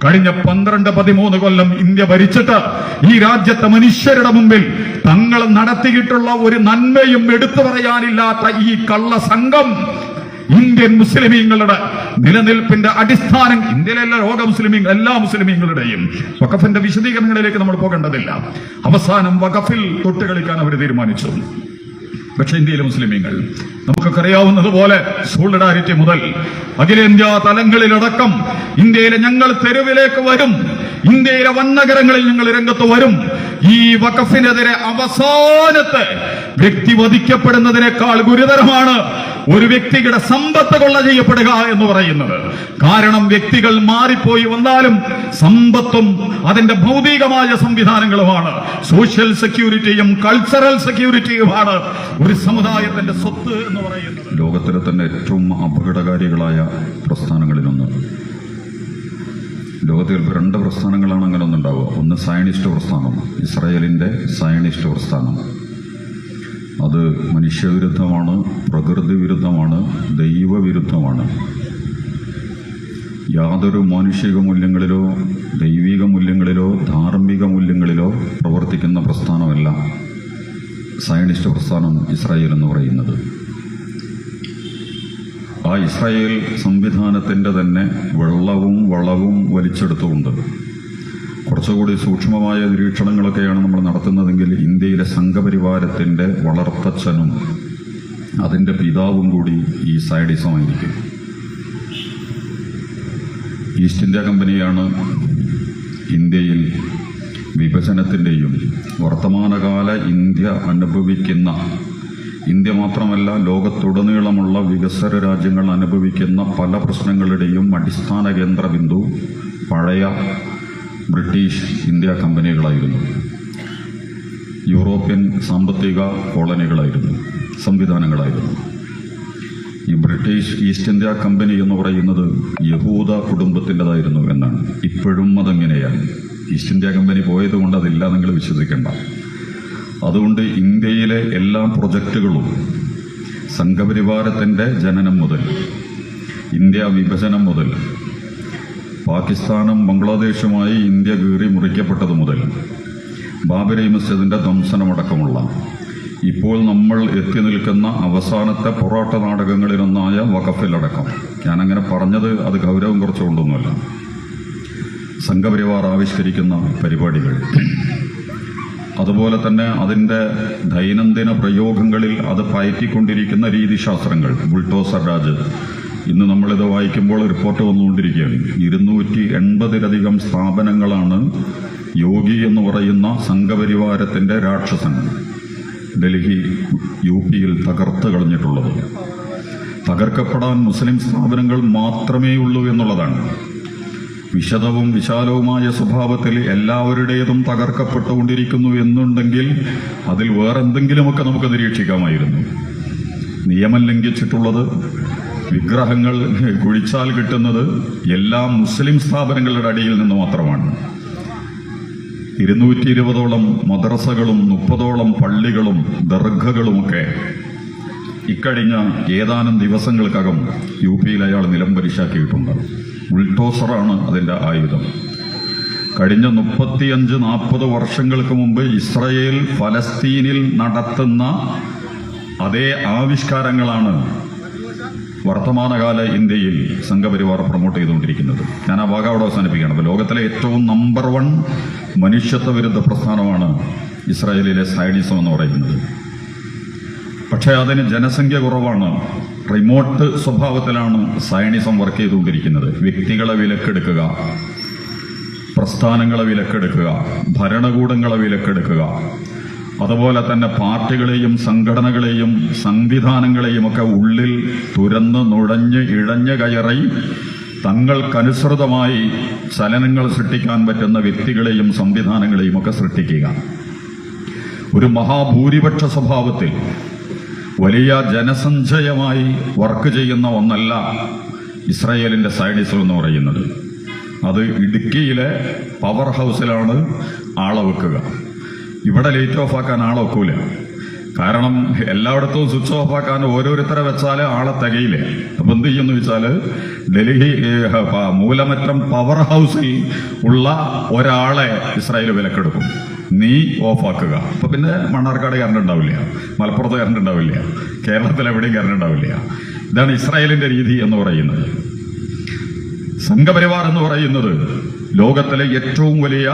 കഴിഞ്ഞ 12-13 കൊല്ലം ഇന്ത്യ ഭരിച്ചിട്ട് ഈ രാജ്യത്തെ മനുഷ്യരുടെ മുമ്പിൽ തങ്ങൾ നടത്തിയിട്ടുള്ള ഒരു നന്മയും എടുത്തു പറയാനില്ലാത്ത ഈ കള്ള സംഘം ഇന്ത്യൻ മുസ്ലിമീങ്ങളുടെ നിലനിൽപ്പിന്റെ അടിസ്ഥാനം, ഇന്ത്യയിലെ ലോക മുസ്ലിമീങ്ങൾ, എല്ലാ മുസ്ലിമീങ്ങളുടെയും വഖഫിന്റെ വിശദീകരണങ്ങളിലേക്ക് നമ്മൾ പോകേണ്ടതില്ല. അവസാനം വഖഫിൽ തൊട്ടുകളിക്കാൻ അവർ തീരുമാനിച്ചു. പക്ഷെ ഇന്ത്യയിലെ മുസ്ലിമീങ്ങൾ നമുക്കൊക്കെ അറിയാവുന്നതുപോലെ സോളിഡാരിറ്റി മുതൽ അഖിലേന്ത്യാ തലങ്ങളിലടക്കം ഇന്ത്യയിലെ ഞങ്ങൾ തെരുവിലേക്ക് വരും, ഇന്ത്യയിലെ വന്നകരങ്ങളിൽ ഞങ്ങൾ രംഗത്ത് വരും. ഈ വഖഫിനെതിരെ അവസാനത്തെ വ്യക്തി വധിക്കപ്പെടുന്നതിനേക്കാൾ ഗുരുതരമാണ് ഒരു വ്യക്തിയുടെ സമ്പത്ത് കൊള്ള ചെയ്യപ്പെടുക എന്ന് പറയുന്നത്. കാരണം വ്യക്തികൾ മാറിപ്പോയി വന്നാലും സമ്പത്തും അതിന്റെ ഭൗതികമായ സംവിധാനങ്ങളുമാണ്, സോഷ്യൽ സെക്യൂരിറ്റിയും കൾച്ചറൽ സെക്യൂരിറ്റിയുമാണ് ഒരു സമുദായത്തിന്റെ സ്വത്ത് എന്ന് പറയുന്നത്. ലോകത്തിലെ തന്നെ ഏറ്റവും അപകടകാരികളായ പ്രസ്ഥാനങ്ങളിലൊന്ന്, ലോകത്തിൽ 2 പ്രസ്ഥാനങ്ങളാണ് അങ്ങനെ ഒന്നുണ്ടാവുക. ഒന്ന് സയനിസ്റ്റ് പ്രസ്ഥാനം, ഇസ്രായേലിന്റെ സയനിസ്റ്റ് പ്രസ്ഥാനം. അത് മനുഷ്യവിരുദ്ധമാണ്, പ്രകൃതി വിരുദ്ധമാണ്, ദൈവവിരുദ്ധമാണ്. യാതൊരു മാനുഷിക മൂല്യങ്ങളിലോ ദൈവിക മൂല്യങ്ങളിലോ ധാർമ്മിക മൂല്യങ്ങളിലോ പ്രവർത്തിക്കുന്ന പ്രസ്ഥാനമല്ല സയനിസ്റ്റ് പ്രസ്ഥാനം ഇസ്രായേൽ എന്ന് പറയുന്നത്. ആ ഇസ്രായേൽ സംവിധാനത്തിൻ്റെ തന്നെ വെള്ളവും വളവും വലിച്ചെടുത്തുകൊണ്ട് കുറച്ചുകൂടി സൂക്ഷ്മമായ നിരീക്ഷണങ്ങളൊക്കെയാണ് നമ്മൾ നടത്തുന്നതെങ്കിൽ ഇന്ത്യയിലെ സംഘപരിവാരത്തിൻ്റെ വളർത്തച്ഛനും അതിൻ്റെ പിതാവും കൂടി ഈ സയഡിസമായിരിക്കും. ഈസ്റ്റ് ഇന്ത്യ കമ്പനിയാണ് ഇന്ത്യയിൽ വിഭജനത്തിൻ്റെയും വർത്തമാനകാല ഇന്ത്യ അനുഭവിക്കുന്ന, ഇന്ത്യ മാത്രമല്ല ലോകത്തുടനീളമുള്ള വികസ്വര രാജ്യങ്ങൾ അനുഭവിക്കുന്ന പല പ്രശ്നങ്ങളുടെയും അടിസ്ഥാന കേന്ദ്രബിന്ദു പഴയ ബ്രിട്ടീഷ് ഇന്ത്യ കമ്പനികളായിരുന്നു. യൂറോപ്യൻ സാമ്പത്തിക കോളനികളായിരുന്നു, സംവിധാനങ്ങളായിരുന്നു. ഈ ബ്രിട്ടീഷ് ഈസ്റ്റ് ഇന്ത്യ കമ്പനി എന്ന് പറയുന്നത് യഹൂദ കുടുംബത്തിൻ്റെതായിരുന്നു എന്നാണ്. ഇപ്പോഴും അതങ്ങനെയാണ്. ഈസ്റ്റ് ഇന്ത്യ കമ്പനി പോയതുകൊണ്ട് അതില്ല നിങ്ങൾ വിശ്വസിക്കേണ്ട. അതുകൊണ്ട് ഇന്ത്യയിലെ എല്ലാ പ്രൊജക്റ്റുകളും സംഘപരിവാരത്തിൻ്റെ ജനനം മുതൽ, ഇന്ത്യ വിഭജനം മുതൽ, പാകിസ്ഥാനും ബംഗ്ലാദേശുമായി ഇന്ത്യ കീറി മുറിക്കപ്പെട്ടത് മുതൽ, ബാബരി മസ്ജിദിൻ്റെ ധ്വംസനമടക്കമുള്ള ഇപ്പോൾ നമ്മൾ എത്തി നിൽക്കുന്ന അവസാനത്തെ പൊറാട്ട നാടകങ്ങളിലൊന്നായ വഖഫിലടക്കം, ഞാനങ്ങനെ പറഞ്ഞത് അത് ഗൗരവം കുറച്ചുകൊണ്ടൊന്നുമല്ല, സംഘപരിവാർ ആവിഷ്കരിക്കുന്ന പരിപാടികൾ, അതുപോലെ തന്നെ അതിൻ്റെ ദൈനംദിന പ്രയോഗങ്ങളിൽ അത് പയറ്റിക്കൊണ്ടിരിക്കുന്ന രീതിശാസ്ത്രങ്ങൾ, ബുൾഡോസർ രാജ്. ഇന്ന് നമ്മളിത് വായിക്കുമ്പോൾ റിപ്പോർട്ട് വന്നുകൊണ്ടിരിക്കുകയാണ്. 280-ലധികം സ്ഥാപനങ്ങളാണ് യോഗി എന്ന് പറയുന്ന സംഘപരിവാരത്തിൻ്റെ രാക്ഷസൻ ഡൽഹി UP-യിൽ തകർത്ത് കളഞ്ഞിട്ടുള്ളത്. തകർക്കപ്പെടാൻ മുസ്ലിം സ്ഥാപനങ്ങൾ മാത്രമേ ഉള്ളൂ എന്നുള്ളതാണ്. വിശദവും വിശാലവുമായ സ്വഭാവത്തിൽ എല്ലാവരുടേതും തകർക്കപ്പെട്ടുകൊണ്ടിരിക്കുന്നു എന്നുണ്ടെങ്കിൽ അതിൽ വേറെന്തെങ്കിലുമൊക്കെ നമുക്ക് നിരീക്ഷിക്കാമായിരുന്നു. നിയമം ലംഘിച്ചിട്ടുള്ളത്, വിഗ്രഹങ്ങൾ കുഴിച്ചാൽ കിട്ടുന്നത് എല്ലാ മുസ്ലിം സ്ഥാപനങ്ങളുടെ അടിയിൽ നിന്ന് മാത്രമാണ്. 220ഓളം മദ്രസകളും 30ഓളം പള്ളികളും ദർഗകളുമൊക്കെ ഇക്കഴിഞ്ഞ ഏതാനും ദിവസങ്ങൾക്കകം UP-യിൽ അയാൾ നിലംപരിശാക്കിയിട്ടുണ്ട്. ബുൾഡോസറാണ് അതിൻ്റെ ആയുധം. കഴിഞ്ഞ 35-40 വർഷങ്ങൾക്ക് മുമ്പ് ഇസ്രായേൽ ഫലസ്തീനിൽ നടത്തുന്ന അതേ ആവിഷ്കാരങ്ങളാണ് വർത്തമാനകാല ഇന്ത്യയിൽ സംഘപരിവാർ പ്രൊമോട്ട് ചെയ്തുകൊണ്ടിരിക്കുന്നത്. ഞാൻ ആ ഭാഗം അവിടെ അവസാനിപ്പിക്കുകയാണ്. അപ്പോൾ ലോകത്തിലെ ഏറ്റവും നമ്പർ 1 മനുഷ്യത്വ വിരുദ്ധ പ്രസ്ഥാനമാണ് ഇസ്രായേലിലെ സയഡിസം എന്ന് പറയുന്നത്. പക്ഷേ അതിന് ജനസംഖ്യ കുറവാണ്. റിമോട്ട് സ്വഭാവത്തിലാണ് സയനിസം വർക്ക് ചെയ്തുകൊണ്ടിരിക്കുന്നത്. വ്യക്തികളെ വിലക്കെടുക്കുക, പ്രസ്ഥാനങ്ങളെ വിലക്കെടുക്കുക, ഭരണകൂടങ്ങളെ വിലക്കെടുക്കുക, അതുപോലെ തന്നെ പാർട്ടികളെയും സംഘടനകളെയും സംവിധാനങ്ങളെയും ഒക്കെ ഉള്ളിൽ തുരന്ന് നുഴഞ്ഞ് ഇഴഞ്ഞ് കയറി തങ്ങൾക്കനുസൃതമായി ചലനങ്ങൾ സൃഷ്ടിക്കാൻ പറ്റുന്ന വ്യക്തികളെയും സംവിധാനങ്ങളെയും ഒക്കെ സൃഷ്ടിക്കുക. ഒരു മഹാഭൂരിപക്ഷ സ്വഭാവത്തിൽ വലിയ ജനസഞ്ചയമായി വർക്ക് ചെയ്യുന്ന ഒന്നല്ല ഇസ്രായേലിൻ്റെ സയഡിസം എന്ന് പറയുന്നത്. അത് ഇടുക്കിയിലെ പവർ ഹൗസിലാണ് ആളെ വെക്കുക. ഇവിടെ ലൈറ്റ് ഓഫ് ആക്കാൻ ആളെ വെക്കൂല. കാരണം എല്ലായിടത്തും സ്വിച്ച് ഓഫ് ആക്കാൻ ഓരോരുത്തരെ വെച്ചാൽ ആളെ തികയില്ലേ. അപ്പൊ എന്ത് ചെയ്യുമെന്ന് വെച്ചാൽ ഡൽഹി മൂലമറ്റം പവർ ഹൗസിൽ ഉള്ള ഒരാളെ ഇസ്രായേൽ വിലക്കെടുക്കും. നീ ഓഫാക്കുക. അപ്പൊ പിന്നെ മണ്ണാർക്കാട് കറണ്ട് ഉണ്ടാവില്ല, മലപ്പുറത്ത് കറണ്ട് ഉണ്ടാവില്ല, കേരളത്തിൽ എവിടെയും കറണ്ട് ഉണ്ടാവില്ല. ഇതാണ് ഇസ്രായേലിന്റെ രീതി എന്ന് പറയുന്നത്. സംഘപരിവാർ എന്ന് പറയുന്നത് ലോകത്തിലെ ഏറ്റവും വലിയ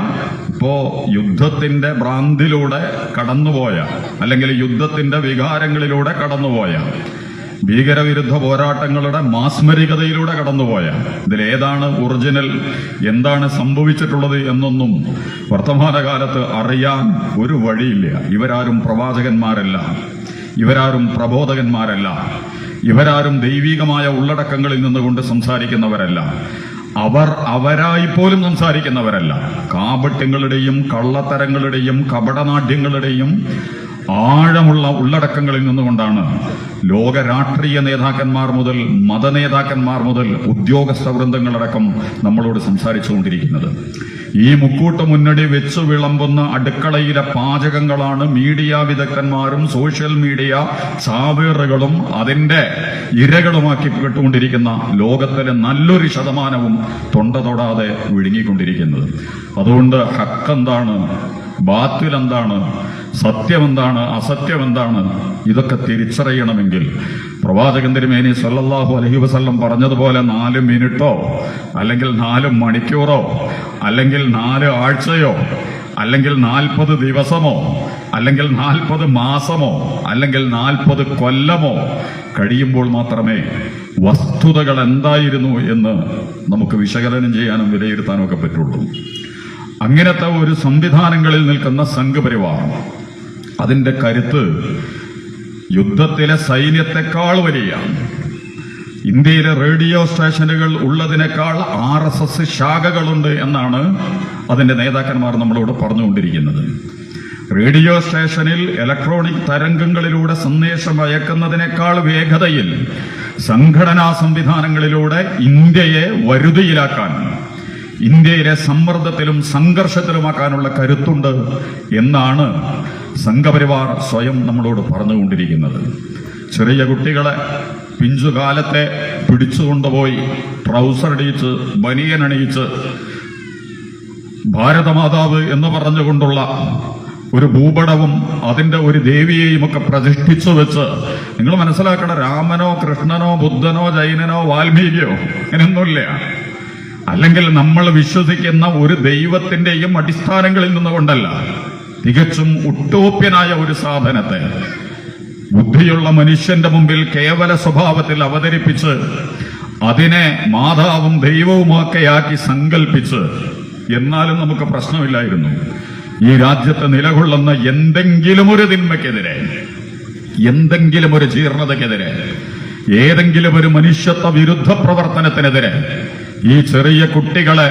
യുദ്ധത്തിന്റെ ഭ്രാന്തിലൂടെ കടന്നുപോയ, അല്ലെങ്കിൽ യുദ്ധത്തിന്റെ വികാരങ്ങളിലൂടെ കടന്നുപോയ, ഭീകരവിരുദ്ധ പോരാട്ടങ്ങളുടെ മാസ്മരികതയിലൂടെ കടന്നുപോയ, ഇതിലേതാണ് ഒറിജിനൽ, എന്താണ് സംഭവിച്ചിട്ടുള്ളത് എന്നൊന്നും വർത്തമാനകാലത്ത് അറിയാൻ ഒരു വഴിയില്ല. ഇവരാരും പ്രവാചകന്മാരല്ല, ഇവരാരും പ്രബോധകന്മാരല്ല, ഇവരാരും ദൈവികമായ ഉള്ളടക്കങ്ങളിൽ നിന്നുകൊണ്ട് സംസാരിക്കുന്നവരല്ല, അവരായി പോലും സംസാരിക്കുന്നവരല്ല. കാപട്യങ്ങളുടെയും കള്ളത്തരങ്ങളുടെയും കപടനാട്യങ്ങളുടെയും ആഴമുള്ള ഉള്ളടക്കങ്ങളിൽ നിന്നുകൊണ്ടാണ് ലോക രാഷ്ട്രീയ നേതാക്കന്മാർ മുതൽ മതനേതാക്കന്മാർ മുതൽ ഉദ്യോഗസ്ഥ വൃന്ദങ്ങളടക്കം നമ്മളോട് സംസാരിച്ചുകൊണ്ടിരിക്കുന്നത്. ഈ മുക്കൂട്ട് മുന്നണി വെച്ചു വിളമ്പുന്ന അടുക്കളയിലെ പാചകങ്ങളാണ് മീഡിയ വിദഗ്ധന്മാരും സോഷ്യൽ മീഡിയ ചാവേറുകളും അതിന്റെ ഇരകളുമാക്കി കേട്ടുകൊണ്ടിരിക്കുന്ന ലോകത്തിലെ നല്ലൊരു ശതമാനവും തൊണ്ട തൊടാതെ വിഴുങ്ങിക്കൊണ്ടിരിക്കുന്നത്. അതുകൊണ്ട് ഹക്കെന്താണ്, ബാത്തിൽ എന്താണ്, സത്യമെന്താണ്, അസത്യമെന്താണ്, ഇതൊക്കെ തിരിച്ചറിയണമെങ്കിൽ പ്രവാചകൻ തിരുമേനി സല്ലല്ലാഹു അലൈഹി വസല്ലം പറഞ്ഞതുപോലെ 4 മിനിറ്റോ അല്ലെങ്കിൽ 4 മണിക്കൂറോ അല്ലെങ്കിൽ 4 ആഴ്ചയോ അല്ലെങ്കിൽ 40 ദിവസമോ അല്ലെങ്കിൽ 40 മാസമോ അല്ലെങ്കിൽ 40 കൊല്ലമോ കഴിയുമ്പോൾ മാത്രമേ വസ്തുതകൾ എന്തായിരുന്നു എന്ന് നമുക്ക് വിശകലനം ചെയ്യാനും വിലയിരുത്താനും ഒക്കെ പറ്റുള്ളൂ. അങ്ങനത്തെ ഒരു സംവിധാനങ്ങളിൽ നിൽക്കുന്ന സംഘപരിവാർ, അതിന്റെ കരുത്ത് യുദ്ധത്തിലെ സൈന്യത്തെക്കാൾ വലിയാണ്. ഇന്ത്യയിലെ റേഡിയോ സ്റ്റേഷനുകൾ ഉള്ളതിനേക്കാൾ RSS ശാഖകളുണ്ട് എന്നാണ് അതിന്റെ നേതാക്കന്മാർ നമ്മളോട് പറഞ്ഞുകൊണ്ടിരിക്കുന്നത്. റേഡിയോ സ്റ്റേഷനിൽ ഇലക്ട്രോണിക് തരംഗങ്ങളിലൂടെ സന്ദേശം അയക്കുന്നതിനേക്കാൾ വേഗതയിൽ സംഘടനാ സംവിധാനങ്ങളിലൂടെ ഇന്ത്യയെ വരുതിയിലാക്കാൻ, ഇന്ത്യയിലെ സമ്മർദ്ദത്തിലും സംഘർഷത്തിലുമാക്കാനുള്ള കരുത്തുണ്ട് എന്നാണ് സംഘപരിവാർ സ്വയം നമ്മളോട് പറഞ്ഞുകൊണ്ടിരിക്കുന്നത്. ചെറിയ കുട്ടികളെ പിഞ്ചുകാലത്തെ പിടിച്ചുകൊണ്ടുപോയി ട്രൗസർ അണിയിച്ച് ബനിയൻ അണിയിച്ച് ഭാരതമാതാവ് എന്ന് പറഞ്ഞുകൊണ്ടുള്ള ഒരു ഭൂപടവും അതിന്റെ ഒരു ദേവിയെയും ഒക്കെ പ്രതിഷ്ഠിച്ചു വെച്ച്, നിങ്ങൾ മനസ്സിലാക്കണം, രാമനോ കൃഷ്ണനോ ബുദ്ധനോ ജൈനനോ വാൽമീകിയോ അങ്ങനെയൊന്നുമില്ല. അല്ലെങ്കിൽ നമ്മൾ വിശ്വസിക്കുന്ന ഒരു ദൈവത്തിന്റെയും അടിസ്ഥാനങ്ങളിൽ നിന്നുകൊണ്ടല്ല, തികച്ചും ഉട്ടോപ്യനായ ഒരു സാധനത്തെ ബുദ്ധിയുള്ള മനുഷ്യന്റെ മുമ്പിൽ കേവല സ്വഭാവത്തിൽ അവതരിപ്പിച്ച് അതിനെ മാതാവും ദൈവവുമൊക്കെയാക്കി സങ്കല്പിച്ച്, എന്നാലും നമുക്ക് പ്രശ്നമില്ലായിരുന്നു. ഈ രാജ്യത്ത് നിലകൊള്ളുന്ന എന്തെങ്കിലും ഒരു തിന്മയ്ക്കെതിരെ, എന്തെങ്കിലും ഒരു ജീർണതയ്ക്കെതിരെ, ഏതെങ്കിലും ഒരു മനുഷ്യത്വ വിരുദ്ധ പ്രവർത്തനത്തിനെതിരെ ഈ ചെറിയ കുട്ടികളെ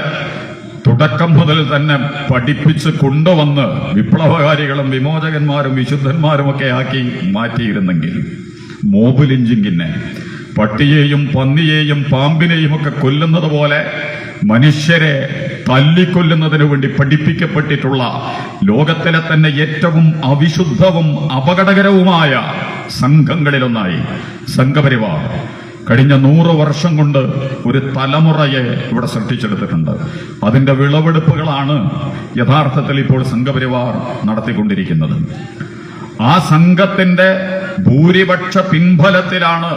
തുടക്കം മുതൽ തന്നെ പഠിപ്പിച്ച് കൊണ്ടുവന്ന് വിപ്ലവകാരികളും വിമോചകന്മാരും വിശുദ്ധന്മാരുമൊക്കെ ആക്കി മാറ്റിയിരുന്നെങ്കിൽ, മോബ് ലിഞ്ചിങ്ങിനെ, പട്ടിയെയും പന്നിയെയും പാമ്പിനെയും ഒക്കെ കൊല്ലുന്നത് പോലെ മനുഷ്യരെ തല്ലിക്കൊല്ലുന്നതിനു വേണ്ടി പഠിപ്പിക്കപ്പെട്ടിട്ടുള്ള ലോകത്തിലെ തന്നെ ഏറ്റവും അവിശുദ്ധവും അപകടകരവുമായ സംഘങ്ങളിലൊന്നായി സംഘപരിവാർ കഴിഞ്ഞ 100 വർഷം കൊണ്ട് ഒരു തലമുറയെ ഇവിടെ സൃഷ്ടിച്ചെടുത്തിട്ടുണ്ട്. അതിന്റെ വിളവെടുപ്പുകളാണ് യഥാർത്ഥത്തിൽ ഇപ്പോൾ സംഘപരിവാർ നടത്തിക്കൊണ്ടിരിക്കുന്നത്. ആ സംഘത്തിന്റെ ഭൂരിപക്ഷ പിൻഫലത്തിലാണ്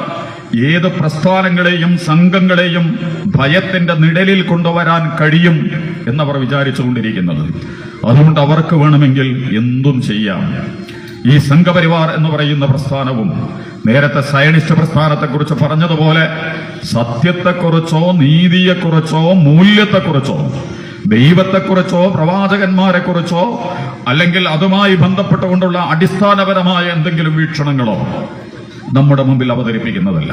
ഏത് പ്രസ്ഥാനങ്ങളെയും സംഘങ്ങളെയും ഭയത്തിന്റെ നിഴലിൽ കൊണ്ടുവരാൻ കഴിയും എന്നവർ വിചാരിച്ചുകൊണ്ടിരിക്കുന്നത്. അതുകൊണ്ട് അവർക്ക് വേണമെങ്കിൽ എന്തും ചെയ്യാം. ഈ സംഘപരിവാർ എന്ന് പറയുന്ന പ്രസ്ഥാനവും നേരത്തെ സയനിസ്റ്റ് പ്രസ്ഥാനത്തെക്കുറിച്ച് പറഞ്ഞതുപോലെ സത്യത്തെക്കുറിച്ചോ നീതിയെക്കുറിച്ചോ മൂല്യത്തെക്കുറിച്ചോ ദൈവത്തെക്കുറിച്ചോ പ്രവാചകന്മാരെക്കുറിച്ചോ അല്ലെങ്കിൽ അതുമായി ബന്ധപ്പെട്ടുകൊണ്ടുള്ള അടിസ്ഥാനപരമായ എന്തെങ്കിലും വീക്ഷണങ്ങളോ നമ്മുടെ മുമ്പിൽ അവതരിപ്പിക്കുന്നതല്ല.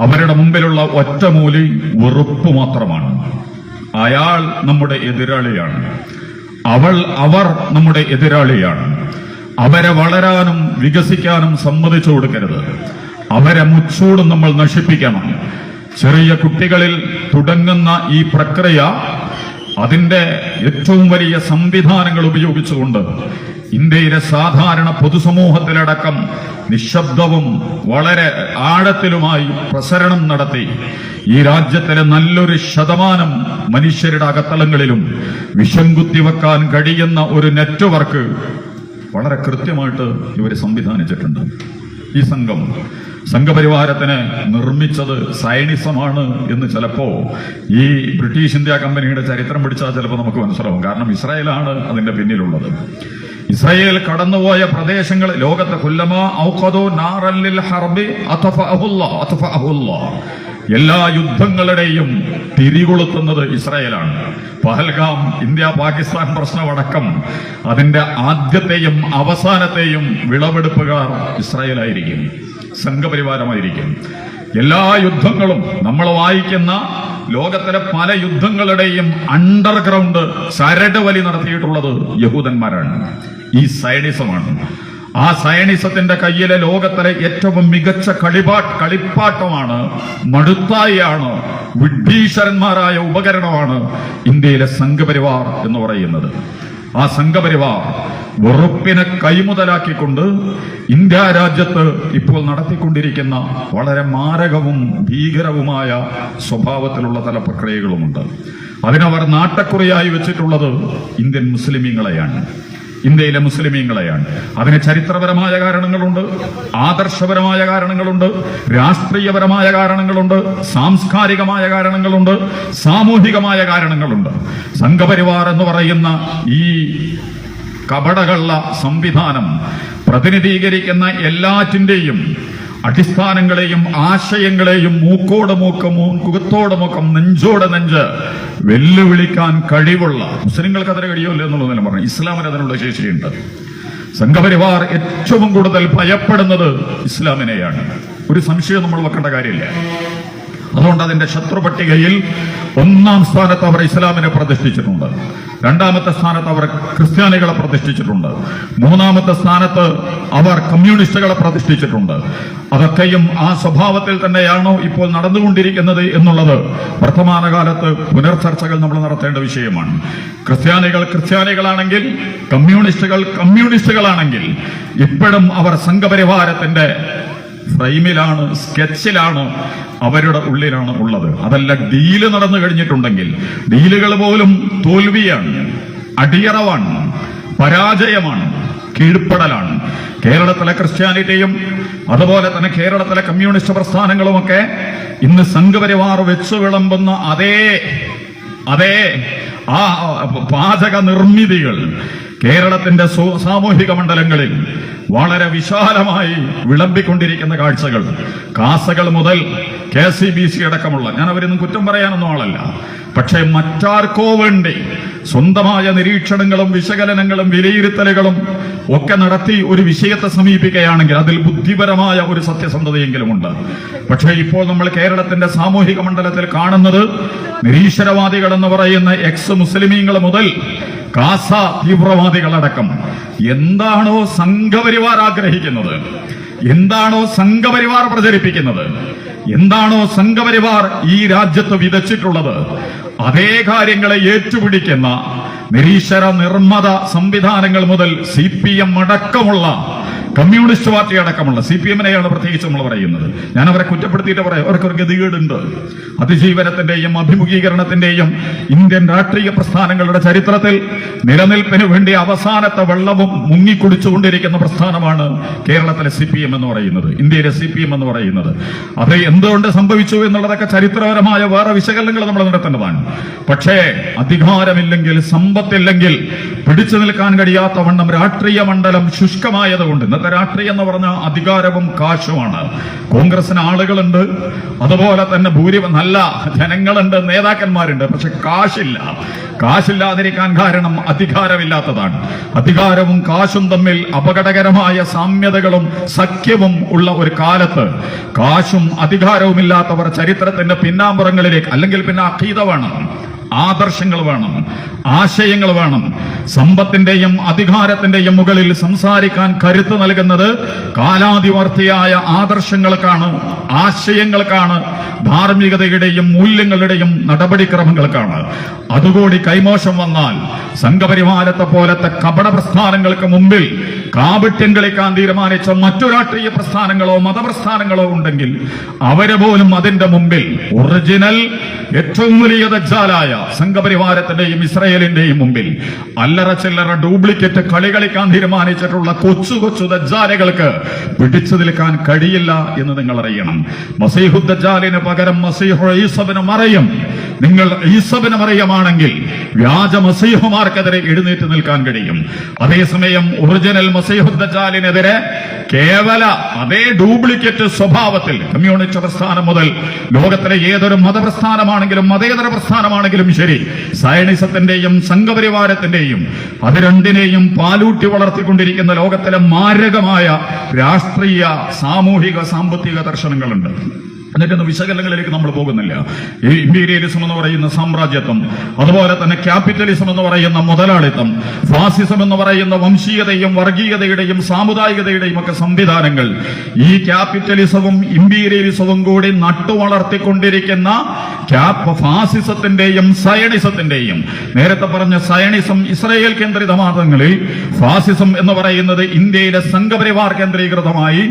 അവരുടെ മുമ്പിലുള്ള ഒറ്റമൂലി വെറുപ്പ് മാത്രമാണ്. അയാൾ നമ്മുടെ എതിരാളിയാണ്, അവർ നമ്മുടെ എതിരാളിയാണ്. അവരെ വളരാനും വികസിക്കാനും സമ്മതിച്ചു കൊടുക്കരുത്. അവരെ മുച്ചൂടും നമ്മൾ നശിപ്പിക്കണം. ചെറിയ കുട്ടികളിൽ തുടങ്ങുന്ന ഈ പ്രക്രിയ അതിന്റെ ഏറ്റവും വലിയ സംവിധാനങ്ങൾ ഉപയോഗിച്ചുകൊണ്ട് ഇന്ത്യയിലെ സാധാരണ പൊതുസമൂഹത്തിലടക്കം നിശബ്ദവും വളരെ ആഴത്തിലുമായി പ്രസരണം നടത്തി ഈ രാജ്യത്തിലെ നല്ലൊരു ശതമാനം മനുഷ്യരുടെ അകത്തളങ്ങളിലും വിഷം കുത്തിവെക്കാൻ കഴിയുന്ന ഒരു നെറ്റ്വർക്ക് വളരെ കൃത്യമായിട്ട് ഇവർ സംവിധാനിച്ചിട്ടുണ്ട്. ഈ സംഘപരിവാരത്തിന് നിർമ്മിച്ചത് സയനിസമാണ് എന്ന് ചിലപ്പോ ഈ ബ്രിട്ടീഷ് ഇന്ത്യ കമ്പനിയുടെ ചരിത്രം പഠിച്ചാൽ ചിലപ്പോൾ നമുക്ക് മനസ്സിലാവും. കാരണം ഇസ്രായേലാണ് അതിന്റെ പിന്നിലുള്ളത്. ഇസ്രായേൽ കടന്നുപോയ പ്രദേശങ്ങൾ ലോകത്തെ കുല്ലമാ ഔഖദു നാറല്ലിൽ ഹർബി അത്ഫഅഹുല്ലാഹ്, എല്ലാ യുദ്ധങ്ങളുടെയും തിരികൊളുത്തുന്നത് ഇസ്രായേലാണ്. പഹൽഗാം ഇന്ത്യ പാകിസ്ഥാൻ പ്രശ്നമടക്കം അതിന്റെ ആദ്യത്തെയും അവസാനത്തെയും വിളവെടുപ്പുകാർ ഇസ്രായേലായിരിക്കും, സംഘപരിവാരമായിരിക്കും. എല്ലാ യുദ്ധങ്ങളും നമ്മൾ വായിക്കുന്ന ലോകത്തിലെ പല യുദ്ധങ്ങളുടെയും അണ്ടർഗ്രൗണ്ട് ചരട് വലി നടത്തിയിട്ടുള്ളത് യഹൂദന്മാരാണ്. ഈ സയനിസമാണ്. ആ സയനിസത്തിന്റെ കയ്യിലെ ലോകത്തിലെ ഏറ്റവും മികച്ച കളിപ്പാട്ടമാണ്, മടുത്തായിയാണ്, വിഡ്ഢീശ്വരന്മാരായ ഉപകരണമാണ് ഇന്ത്യയിലെ സംഘപരിവാർ എന്ന് പറയുന്നത്. ആ സംഘപരിവാർ വെറുപ്പിനെ കൈമുതലാക്കിക്കൊണ്ട് ഇന്ത്യ രാജ്യത്ത് ഇപ്പോൾ നടത്തിക്കൊണ്ടിരിക്കുന്ന വളരെ മാരകവും ഭീകരവുമായ സ്വഭാവത്തിലുള്ള തല പ്രക്രിയകളുമുണ്ട്. അതിനവർ നാട്ടക്കുറിയായി വെച്ചിട്ടുള്ളത് ഇന്ത്യൻ മുസ്ലിമീങ്ങളെയാണ്, ഇന്ത്യയിലെ മുസ്ലിമീങ്ങളെയാണ്. അതിന് ചരിത്രപരമായ കാരണങ്ങളുണ്ട്, ആദർശപരമായ കാരണങ്ങളുണ്ട്, രാഷ്ട്രീയപരമായ കാരണങ്ങളുണ്ട്, സാംസ്കാരികമായ കാരണങ്ങളുണ്ട്, സാമൂഹികമായ കാരണങ്ങളുണ്ട്. സംഘപരിവാർ എന്ന് പറയുന്ന ഈ കപടകള്ള സംവിധാനം പ്രതിനിധീകരിക്കുന്ന എല്ലാറ്റിന്റെയും അടിസ്ഥാനങ്ങളെയും ആശയങ്ങളെയും മൂക്കോട് മൂക്ക്, മുഖത്തോട് മുഖം, നെഞ്ചോട് നെഞ്ച് വെല്ലുവിളിക്കാൻ കഴിവുള്ള മുസ്ലിങ്ങൾക്ക് അതിന് കഴിയുമല്ലോ എന്നുള്ളതെല്ലാം പറഞ്ഞു. ഇസ്ലാമിന് അതിനുള്ള ശേഷിയുണ്ട്. സംഘപരിവാർ ഏറ്റവും കൂടുതൽ ഭയപ്പെടുന്നത് ഇസ്ലാമിനെയാണ്. ഒരു സംശയം നമ്മൾ വെക്കേണ്ട കാര്യമില്ല. അതുകൊണ്ട് അതിന്റെ ശത്രുപട്ടികയിൽ 1-ാം സ്ഥാനത്ത് അവർ ഇസ്ലാമിനെ പ്രതിഷ്ഠിച്ചിട്ടുണ്ട്, 2-ാമത്തെ സ്ഥാനത്ത് അവർ ക്രിസ്ത്യാനികളെ പ്രതിഷ്ഠിച്ചിട്ടുണ്ട്, 3-ാമത്തെ സ്ഥാനത്ത് അവർ കമ്മ്യൂണിസ്റ്റുകളെ പ്രതിഷ്ഠിച്ചിട്ടുണ്ട്. അതൊക്കെയും ആ സ്വഭാവത്തിൽ തന്നെയാണോ ഇപ്പോൾ നടന്നുകൊണ്ടിരിക്കുന്നത് എന്നുള്ളത് വർത്തമാനകാലത്ത് പുനർചർച്ചകൾ നമ്മൾ നടത്തേണ്ട വിഷയമാണ്. ക്രിസ്ത്യാനികൾ ക്രിസ്ത്യാനികളാണെങ്കിൽ, കമ്മ്യൂണിസ്റ്റുകൾ കമ്മ്യൂണിസ്റ്റുകളാണെങ്കിൽ ഇപ്പോഴും അവർ സംഘപരിവാരത്തിന്റെ ഫ്രെയിമിലാണ്, സ്കെച്ചിലാണ്, അവരുടെ ഉള്ളിലാണ് ഉള്ളത്. അതല്ല ഡീല് നടന്നു കഴിഞ്ഞിട്ടുണ്ടെങ്കിൽ, ഡീലുകൾ പോലും തോൽവിയാണ്, അടിയറവാണ്, പരാജയമാണ്, കീഴ്പ്പെടലാണ്. കേരളത്തിലെ ക്രിസ്ത്യാനിറ്റിയും അതുപോലെ തന്നെ കേരളത്തിലെ കമ്മ്യൂണിസ്റ്റ് പ്രസ്ഥാനങ്ങളുമൊക്കെ ഇന്ന് സംഘപരിവാർ വെച്ചു വിളമ്പുന്ന അതേ ആ പാചക നിർമ്മിതികൾ കേരളത്തിന്റെ സാമൂഹിക മണ്ഡലങ്ങളിൽ വളരെ വിശാലമായി വിളമ്പിക്കൊണ്ടിരിക്കുന്ന കാഴ്ചകൾ, കാസകൾ മുതൽ KCBC അടക്കമുള്ള, ഞാൻ അവരൊന്നും കുറ്റം പറയാനൊന്നും ആളല്ല, പക്ഷേ മറ്റാർക്കോ വേണ്ടി സ്വന്തമായ നിരീക്ഷണങ്ങളും വിശകലനങ്ങളും വിലയിരുത്തലുകളും ഒക്കെ നടത്തി ഒരു വിഷയത്തെ സമീപിക്കുകയാണെങ്കിൽ അതിൽ ബുദ്ധിപരമായ ഒരു സത്യസന്ധതയെങ്കിലുമുണ്ട്. പക്ഷേ ഇപ്പോൾ നമ്മൾ കേരളത്തിന്റെ സാമൂഹിക മണ്ഡലത്തിൽ കാണുന്നത് നിരീശ്വരവാദികൾ എന്ന് പറയുന്ന എക്സ് മുസ്ലിമീങ്ങൾ മുതൽ കാസ തീവ്രവാദികളടക്കം എന്താണോ സംഘപരിവാർ ആഗ്രഹിക്കുന്നത്, എന്താണോ സംഘപരിവാർ പ്രചരിപ്പിക്കുന്നത്, എന്താണോ സംഘപരിവാർ ഈ രാജ്യത്ത് വിതച്ചിട്ടുള്ളത്, അതേ കാര്യങ്ങളെ ഏറ്റുപിടിക്കുന്ന നിരീശ്വര നിർമ്മത സംവിധാനങ്ങൾ മുതൽ CPM അടക്കമുള്ള, കമ്മ്യൂണിസ്റ്റ് പാർട്ടി അടക്കമുള്ള, CPM-നെയാണ് പ്രത്യേകിച്ച് നമ്മൾ പറയുന്നത്. ഞാൻ അവരെ കുറ്റപ്പെടുത്തിയിട്ട് പറയാം, അവർക്കൊരു ഗതികേടുണ്ട്. അതിജീവനത്തിന്റെയും അഭിമുഖീകരണത്തിന്റെയും ഇന്ത്യൻ രാഷ്ട്രീയ പ്രസ്ഥാനങ്ങളുടെ ചരിത്രത്തിൽ നിലനിൽപ്പിന് വേണ്ടി അവസാനത്തെ വെള്ളവും മുങ്ങിക്കുടിച്ചുകൊണ്ടിരിക്കുന്ന പ്രസ്ഥാനമാണ് കേരളത്തിലെ CPM എന്ന് പറയുന്നത്, ഇന്ത്യയിലെ CPM എന്ന് പറയുന്നത്. അത് എന്തുകൊണ്ട് സംഭവിച്ചു എന്നുള്ളതൊക്കെ ചരിത്രപരമായ വേറെ വിശകലനങ്ങൾ നമ്മൾ നടത്തേണ്ടതാണ്. പക്ഷേ അധികാരമില്ലെങ്കിൽ, സമ്പത്തില്ലെങ്കിൽ, പിടിച്ചു നിൽക്കാൻ കഴിയാത്ത വണ്ണം രാഷ്ട്രീയ മണ്ഡലം ശുഷ്കമായതുകൊണ്ട്, ഇന്നത്തെ രാഷ്ട്രീയം എന്ന് പറഞ്ഞാൽ അധികാരവും കാശുമാണ്. കോൺഗ്രസിന് ആളുകളുണ്ട്, അതുപോലെ തന്നെ നല്ല ജനങ്ങളുണ്ട്, നേതാക്കന്മാരുണ്ട്, പക്ഷെ കാശില്ലാതിരിക്കാൻ കാരണം അധികാരമില്ലാത്തതാണ്. അധികാരവും കാശും തമ്മിൽ അപകടകരമായ സാമ്യതകളും സഖ്യവും ഉള്ള ഒരു കാലത്ത് കാശും അധികാരവും ഇല്ലാത്തവർ ചരിത്രത്തിന്റെ പിന്നാമ്പുറങ്ങളിലേക്ക്, അല്ലെങ്കിൽ പിന്നെ അഖീദ വേണം, ആദർശങ്ങൾ വേണം, ആശയങ്ങൾ വേണം. സമ്പത്തിന്റെയും അധികാരത്തിന്റെയും മുകളിൽ സംസാരിക്കാൻ കരുത്ത് നൽകുന്നത് കാലാതിവർത്തിയായ ആദർശങ്ങൾക്കാണ്, ആശയങ്ങൾക്കാണ്, ധാർമ്മികതയുടെയും മൂല്യങ്ങളുടെയും നടപടിക്രമങ്ങൾക്കാണ്. അതുകൂടി കൈമോശം വന്നാൽ സംഘപരിവാരത്തെ പോലത്തെ കപട പ്രസ്ഥാനങ്ങൾക്ക് മുമ്പിൽ കാപട്യം കളിക്കാൻ തീരുമാനിച്ച മറ്റു രാഷ്ട്രീയ പ്രസ്ഥാനങ്ങളോ മതപ്രസ്ഥാനങ്ങളോ ഉണ്ടെങ്കിൽ അവരെ പോലും അതിന്റെ മുമ്പിൽ ഒറിജിനൽ ഏറ്റവും വലിയ ദജ്ജാലായ സംഘപരിവാരത്തിന്റെയും ഇസ്രയേലിന്റെയും മുമ്പിൽ അല്ലറ ചില്ലറ ഡ്യൂപ്ലിക്കേറ്റ് കളി കളിക്കാൻ തീരുമാനിച്ചിട്ടുള്ള കൊച്ചു കൊച്ചു ദജ്ജാലുകൾക്ക് പിടിച്ചു നിൽക്കാൻ കഴിയില്ല എന്ന് നിങ്ങൾ അറിയണം. മസീഹു ദജ്ജാലിന് പകരം മസീഹു ഈസബിന് മറിയം. നിങ്ങൾ ഈസബിന് മറിയമാണെങ്കിൽ വ്യാജ മസീഹുമാർക്കെതിരെ എഴുന്നേറ്റ് നിൽക്കാൻ കഴിയും. അതേസമയം ഒറിജിനൽ മസീഹു ദജ്ജാലിനെതിരെ കേവല അതേ ഡ്യൂപ്ലിക്കേറ്റ് സ്വഭാവത്തിൽ കമ്മ്യൂണിസ്റ്റ് പ്രസ്ഥാനം മുതൽ ലോകത്തിലെ ഏതൊരു മതപ്രസ്ഥാനമാണെങ്കിലും മതേതര പ്രസ്ഥാനമാണെങ്കിലും ശരി, സയണിസത്തിന്റെയും സംഘപരിവാരത്തിന്റെയും അത് രണ്ടിനെയും പാലൂട്ടി വളർത്തിക്കൊണ്ടിരിക്കുന്ന ലോകത്തിലെ മാരകമായ രാഷ്ട്രീയ, സാമൂഹിക, സാമ്പത്തിക ദർശനങ്ങളുണ്ട്. എന്നിട്ടൊന്ന് വിശകലനങ്ങളിലേക്ക് നമ്മൾ പോകുന്നില്ല. ഈ ഇമ്പീരിയലിസം എന്ന് പറയുന്ന സാമ്രാജ്യത്വം, അതുപോലെ തന്നെ ക്യാപിറ്റലിസം എന്ന് പറയുന്ന മുതലാളിത്തം, ഫാസിസം എന്ന് പറയുന്ന വംശീയതയും വർഗീയതയുടെയും സാമുദായികതയുടെയും ഒക്കെ സംവിധാനങ്ങൾ, ഈ ക്യാപിറ്റലിസവും ഇമ്പീരിയലിസവും കൂടി നട്ടുവളർത്തിക്കൊണ്ടിരിക്കുന്ന ഫാസിസത്തിന്റെയും സയണിസത്തിന്റെയും, നേരത്തെ പറഞ്ഞ സയണിസം ഇസ്രയേൽ കേന്ദ്രിതമാർഗങ്ങളിൽ, ഫാസിസം എന്ന് പറയുന്നത് ഇന്ത്യയിലെ സംഘപരിവാർ കേന്ദ്രീകൃതമായി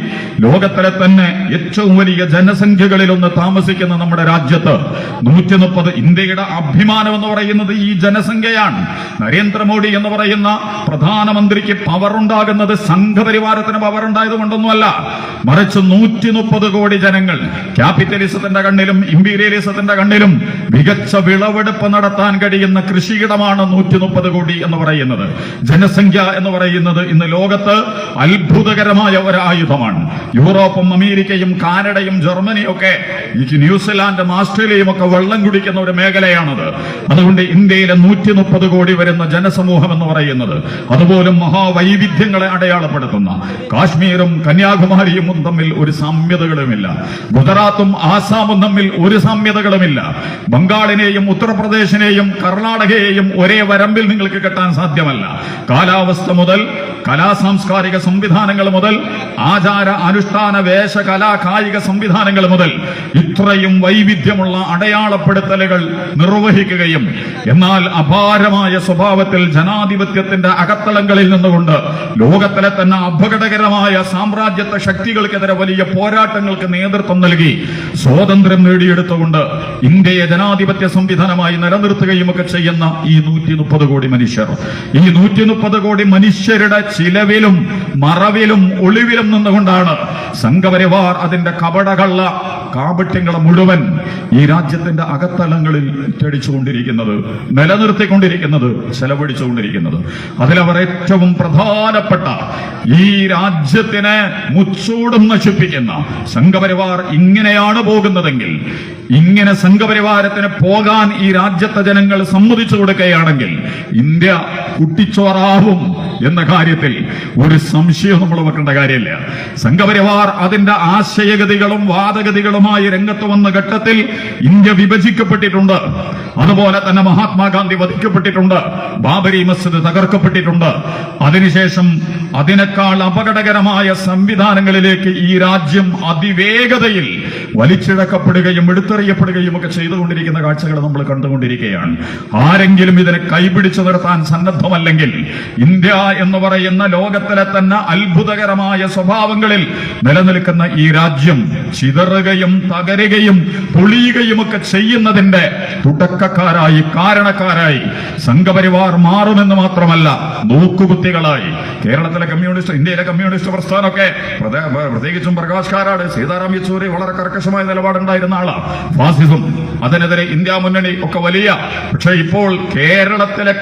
ലോകത്തിലെ തന്നെ ഏറ്റവും വലിയ ജനസംഖ്യകളിലൊന്ന് താമസിക്കുന്ന നമ്മുടെ രാജ്യത്ത് 130 ഇന്ത്യയുടെ അഭിമാനം എന്ന് പറയുന്നത് ഈ ജനസംഖ്യയാണ്. നരേന്ദ്രമോദി എന്ന് പറയുന്ന പ്രധാനമന്ത്രിക്ക് പവർ ഉണ്ടാകുന്നത് സംഘപരിവാരത്തിന് പവർ ഉണ്ടായത് കൊണ്ടൊന്നുമല്ല, മറിച്ച് 130 കോടി ജനങ്ങൾ ക്യാപിറ്റലിസത്തിന്റെ കണ്ണിലും ഇമ്പീരിയലിസത്തിന്റെ കണ്ണിലും മികച്ച വിളവെടുപ്പ് നടത്താൻ കഴിയുന്ന കൃഷിയിടമാണ് 130 കോടി എന്ന് പറയുന്നത്. ജനസംഖ്യ എന്ന് പറയുന്നത് ഇന്ന് ലോകത്ത് അത്ഭുതകരമായ ഒരു ആയുധമാണ്. യൂറോപ്പും അമേരിക്കയും കാനഡയും ജർമ്മനിയും ഒക്കെ, ന്യൂസിലാൻഡും ഓസ്ട്രേലിയയും ഒക്കെ വെള്ളം കുടിക്കുന്ന ഒരു മേഖലയാണത്. അതുകൊണ്ട് ഇന്ത്യയിലെ 130 കോടി വരുന്ന ജനസമൂഹം എന്ന് പറയുന്നത് അതുപോലും മഹാവൈവിധ്യങ്ങളെ അടയാളപ്പെടുത്തുന്ന, കാശ്മീരും കന്യാകുമാരിയും തമ്മിൽ ഒരു സാമ്യതകളുമില്ല, ഗുജറാത്തും ആസാമും തമ്മിൽ ഒരു സാമ്യതകളുമില്ല, ബംഗാളിനെയും ഉത്തർപ്രദേശിനെയും കർണാടകയെയും ഒരേ വരമ്പിൽ നിങ്ങൾക്ക് കെട്ടാൻ സാധ്യമല്ല. കാലാവസ്ഥ മുതൽ കലാസാംസ്കാരിക സംവിധാനങ്ങൾ മുതൽ ആചാര അനുഷ്ഠാന വേഷ കലാ കായിക സംവിധാനങ്ങൾ മുതൽ ഇത്രയും വൈവിധ്യമുള്ള അടയാളപ്പെടുത്തലുകൾ നിർവഹിക്കുകയും എന്നാൽ അപാരമായ സ്വഭാവത്തിൽ ജനാധിപത്യത്തിന്റെ അകത്തളങ്ങളിൽ നിന്നുകൊണ്ട് ലോകത്തിലെ തന്നെ അപകടകരമായ സാമ്രാജ്യത്വ ശക്തികൾക്കെതിരെ വലിയ പോരാട്ടങ്ങൾക്ക് നേതൃത്വം നൽകി സ്വാതന്ത്ര്യം നേടിയെടുത്തുകൊണ്ട് ഇന്ത്യയെ ജനാധിപത്യ സംവിധാനമായി നിലനിർത്തുകയും ഒക്കെ ചെയ്യുന്ന ഈ 130 കോടി മനുഷ്യർ, ഈ 130 കോടി മനുഷ്യരുടെ ചിലവിലും മറവിലും ഒളിവിലും നിന്നുകൊണ്ടാണ് സംഘപരിവാർ അതിന്റെ കപടകള്ള കാപട്യങ്ങളെ മുഴുവൻ ഈ രാജ്യത്തിന്റെ അകത്തളങ്ങളിൽ ചടിച്ചുകൊണ്ടിരിക്കുന്നത്, നിലനിർത്തിക്കൊണ്ടിരിക്കുന്നത്, ചെലവഴിച്ചുകൊണ്ടിരിക്കുന്നത്. അതിലവർ ഏറ്റവും പ്രധാനപ്പെട്ട ഈ രാജ്യത്തിനെ മുച്ചൂടും നശിപ്പിക്കുന്ന സംഘപരിവാർ ഇങ്ങനെയാണ് പോകുന്നതെങ്കിൽ, ഇങ്ങനെ സംഘപരിവാരത്തിന് പോകാൻ ഈ രാജ്യത്തെ ജനങ്ങൾ സമ്മതിച്ചു കൊടുക്കുകയാണെങ്കിൽ ഇന്ത്യ കുട്ടിച്ചോറാവും എന്ന കാര്യത്തിൽ ഒരു സംശയവും നമ്മൾ വെക്കേണ്ട കാര്യമില്ല. സംഘപരിവാർ അതിന്റെ ആശയഗതികളും വാദഗതികളുമായി രംഗത്ത് വന്ന ഘട്ടത്തിൽ ഇന്ത്യ വിഭജിക്കപ്പെട്ടിട്ടുണ്ട്. അതുപോലെ തന്നെ മഹാത്മാഗാന്ധി വധിക്കപ്പെട്ടിട്ടുണ്ട്, ബാബരി മസ്ജിദ് തകർക്കപ്പെട്ടിട്ടുണ്ട്. അതിനുശേഷം അതിനേക്കാൾ അപകടകരമായ സംവിധാനങ്ങളിലേക്ക് ഈ രാജ്യം അതിവേഗതയിൽ വലിച്ചിഴക്കപ്പെടുകയും എടുത്തെറിയപ്പെടുകയും ഒക്കെ ചെയ്തുകൊണ്ടിരിക്കുന്ന കാഴ്ചകൾ നമ്മൾ കണ്ടുകൊണ്ടിരിക്കുകയാണ്. ആരെങ്കിലും ഇതിനെ കൈപിടിച്ചു നിർത്താൻ സന്നദ്ധമല്ലെങ്കിൽ ഇന്ത്യ എന്ന് പറയുന്ന ലോകത്തിലെ തന്നെ അത്ഭുതകരമായ സ്വഭാവങ്ങളിൽ നിലനിൽക്കുന്ന ഈ രാജ്യം ചിതറുകയും തകരുകയും പൊളിയുകയും ഒക്കെ ചെയ്യുന്നതിന്റെ തുടക്കക്കാരായി, കാരണക്കാരായി സംഘപരിവാർ മാറുമെന്ന് മാത്രമല്ല, നോക്കുകുത്തികളായി കേരളത്തിലെ കമ്മ്യൂണിസ്റ്റ്, ഇന്ത്യയിലെ കമ്മ്യൂണിസ്റ്റ് പ്രസ്ഥാനമൊക്കെ പ്രത്യേകിച്ചും പ്രകാശ് കാരാട്, സീതാറാം യെച്ചൂരി വളരെ കർക്കശമായ നിലപാടുണ്ടായിരുന്ന ആളാണ്. ഫാസിസം, അതിനെതിരെ ഇന്ത്യ മുന്നണി ഒക്കെ വലിയ, പക്ഷേ ഇപ്പോൾ കേരളത്തിലെ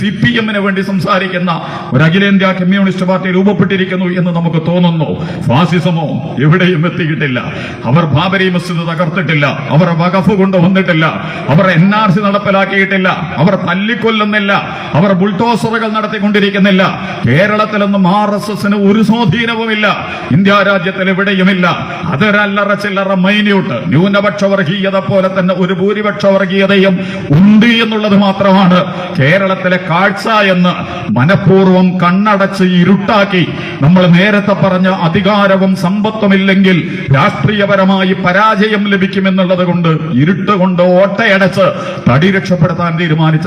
CPM-ന് വേണ്ടി സംസാരിക്കുന്ന ഒരു അഖിലേന്ത്യാ കമ്മ്യൂണിസ്റ്റ് പാർട്ടി രൂപപ്പെട്ടിരിക്കുന്നു എന്ന് നമുക്ക് തോന്നുന്നു. ഫാസിസമോ എവിടെയും എത്തിയിട്ടില്ല. അവർ ബാബരി മസ്ജിദ് തകർത്തിട്ടില്ല, അവർ വഖഫ് കൊണ്ടുവന്നിട്ടില്ല, അവർ NRC നടപ്പിലാക്കിയിട്ടില്ല, അവർ തല്ലിക്കൊല്ലുന്നില്ല, അവർ ബുൾഡോസറുകൾ നടത്തിക്കൊണ്ടിരിക്കുന്നില്ല. കേരളത്തിലൊന്നും RSSന് ഒരു സ്വാധീനവുമില്ല, ഇന്ത്യ രാജ്യത്തിൽ എവിടെയുമില്ല. അതൊരല്ലറ ചില്ലറ മൈന്യൂട്ട് ന്യൂനപക്ഷ വർഗീയ വർഗീയത പോലെ തന്നെ ഒരു ഭൂരിപക്ഷ വർഗീയതയും ഉണ്ട് എന്നുള്ളത് മാത്രമാണ് കേരളത്തിലെ കാഴ്ച എന്ന് മനഃപൂർവ്വം കണ്ണടച്ച് ഇരുട്ടാക്കി നമ്മൾ നേരത്തെ പറഞ്ഞ അധികാരവും സമ്പത്തുമില്ലെങ്കിൽ രാഷ്ട്രീയപരമായി പരാജയം ലഭിക്കുമെന്നുള്ളത് കൊണ്ട് ഇരുട്ട് കൊണ്ട് ഓട്ടയടച്ച് തടി രക്ഷപ്പെടുത്താൻ തീരുമാനിച്ച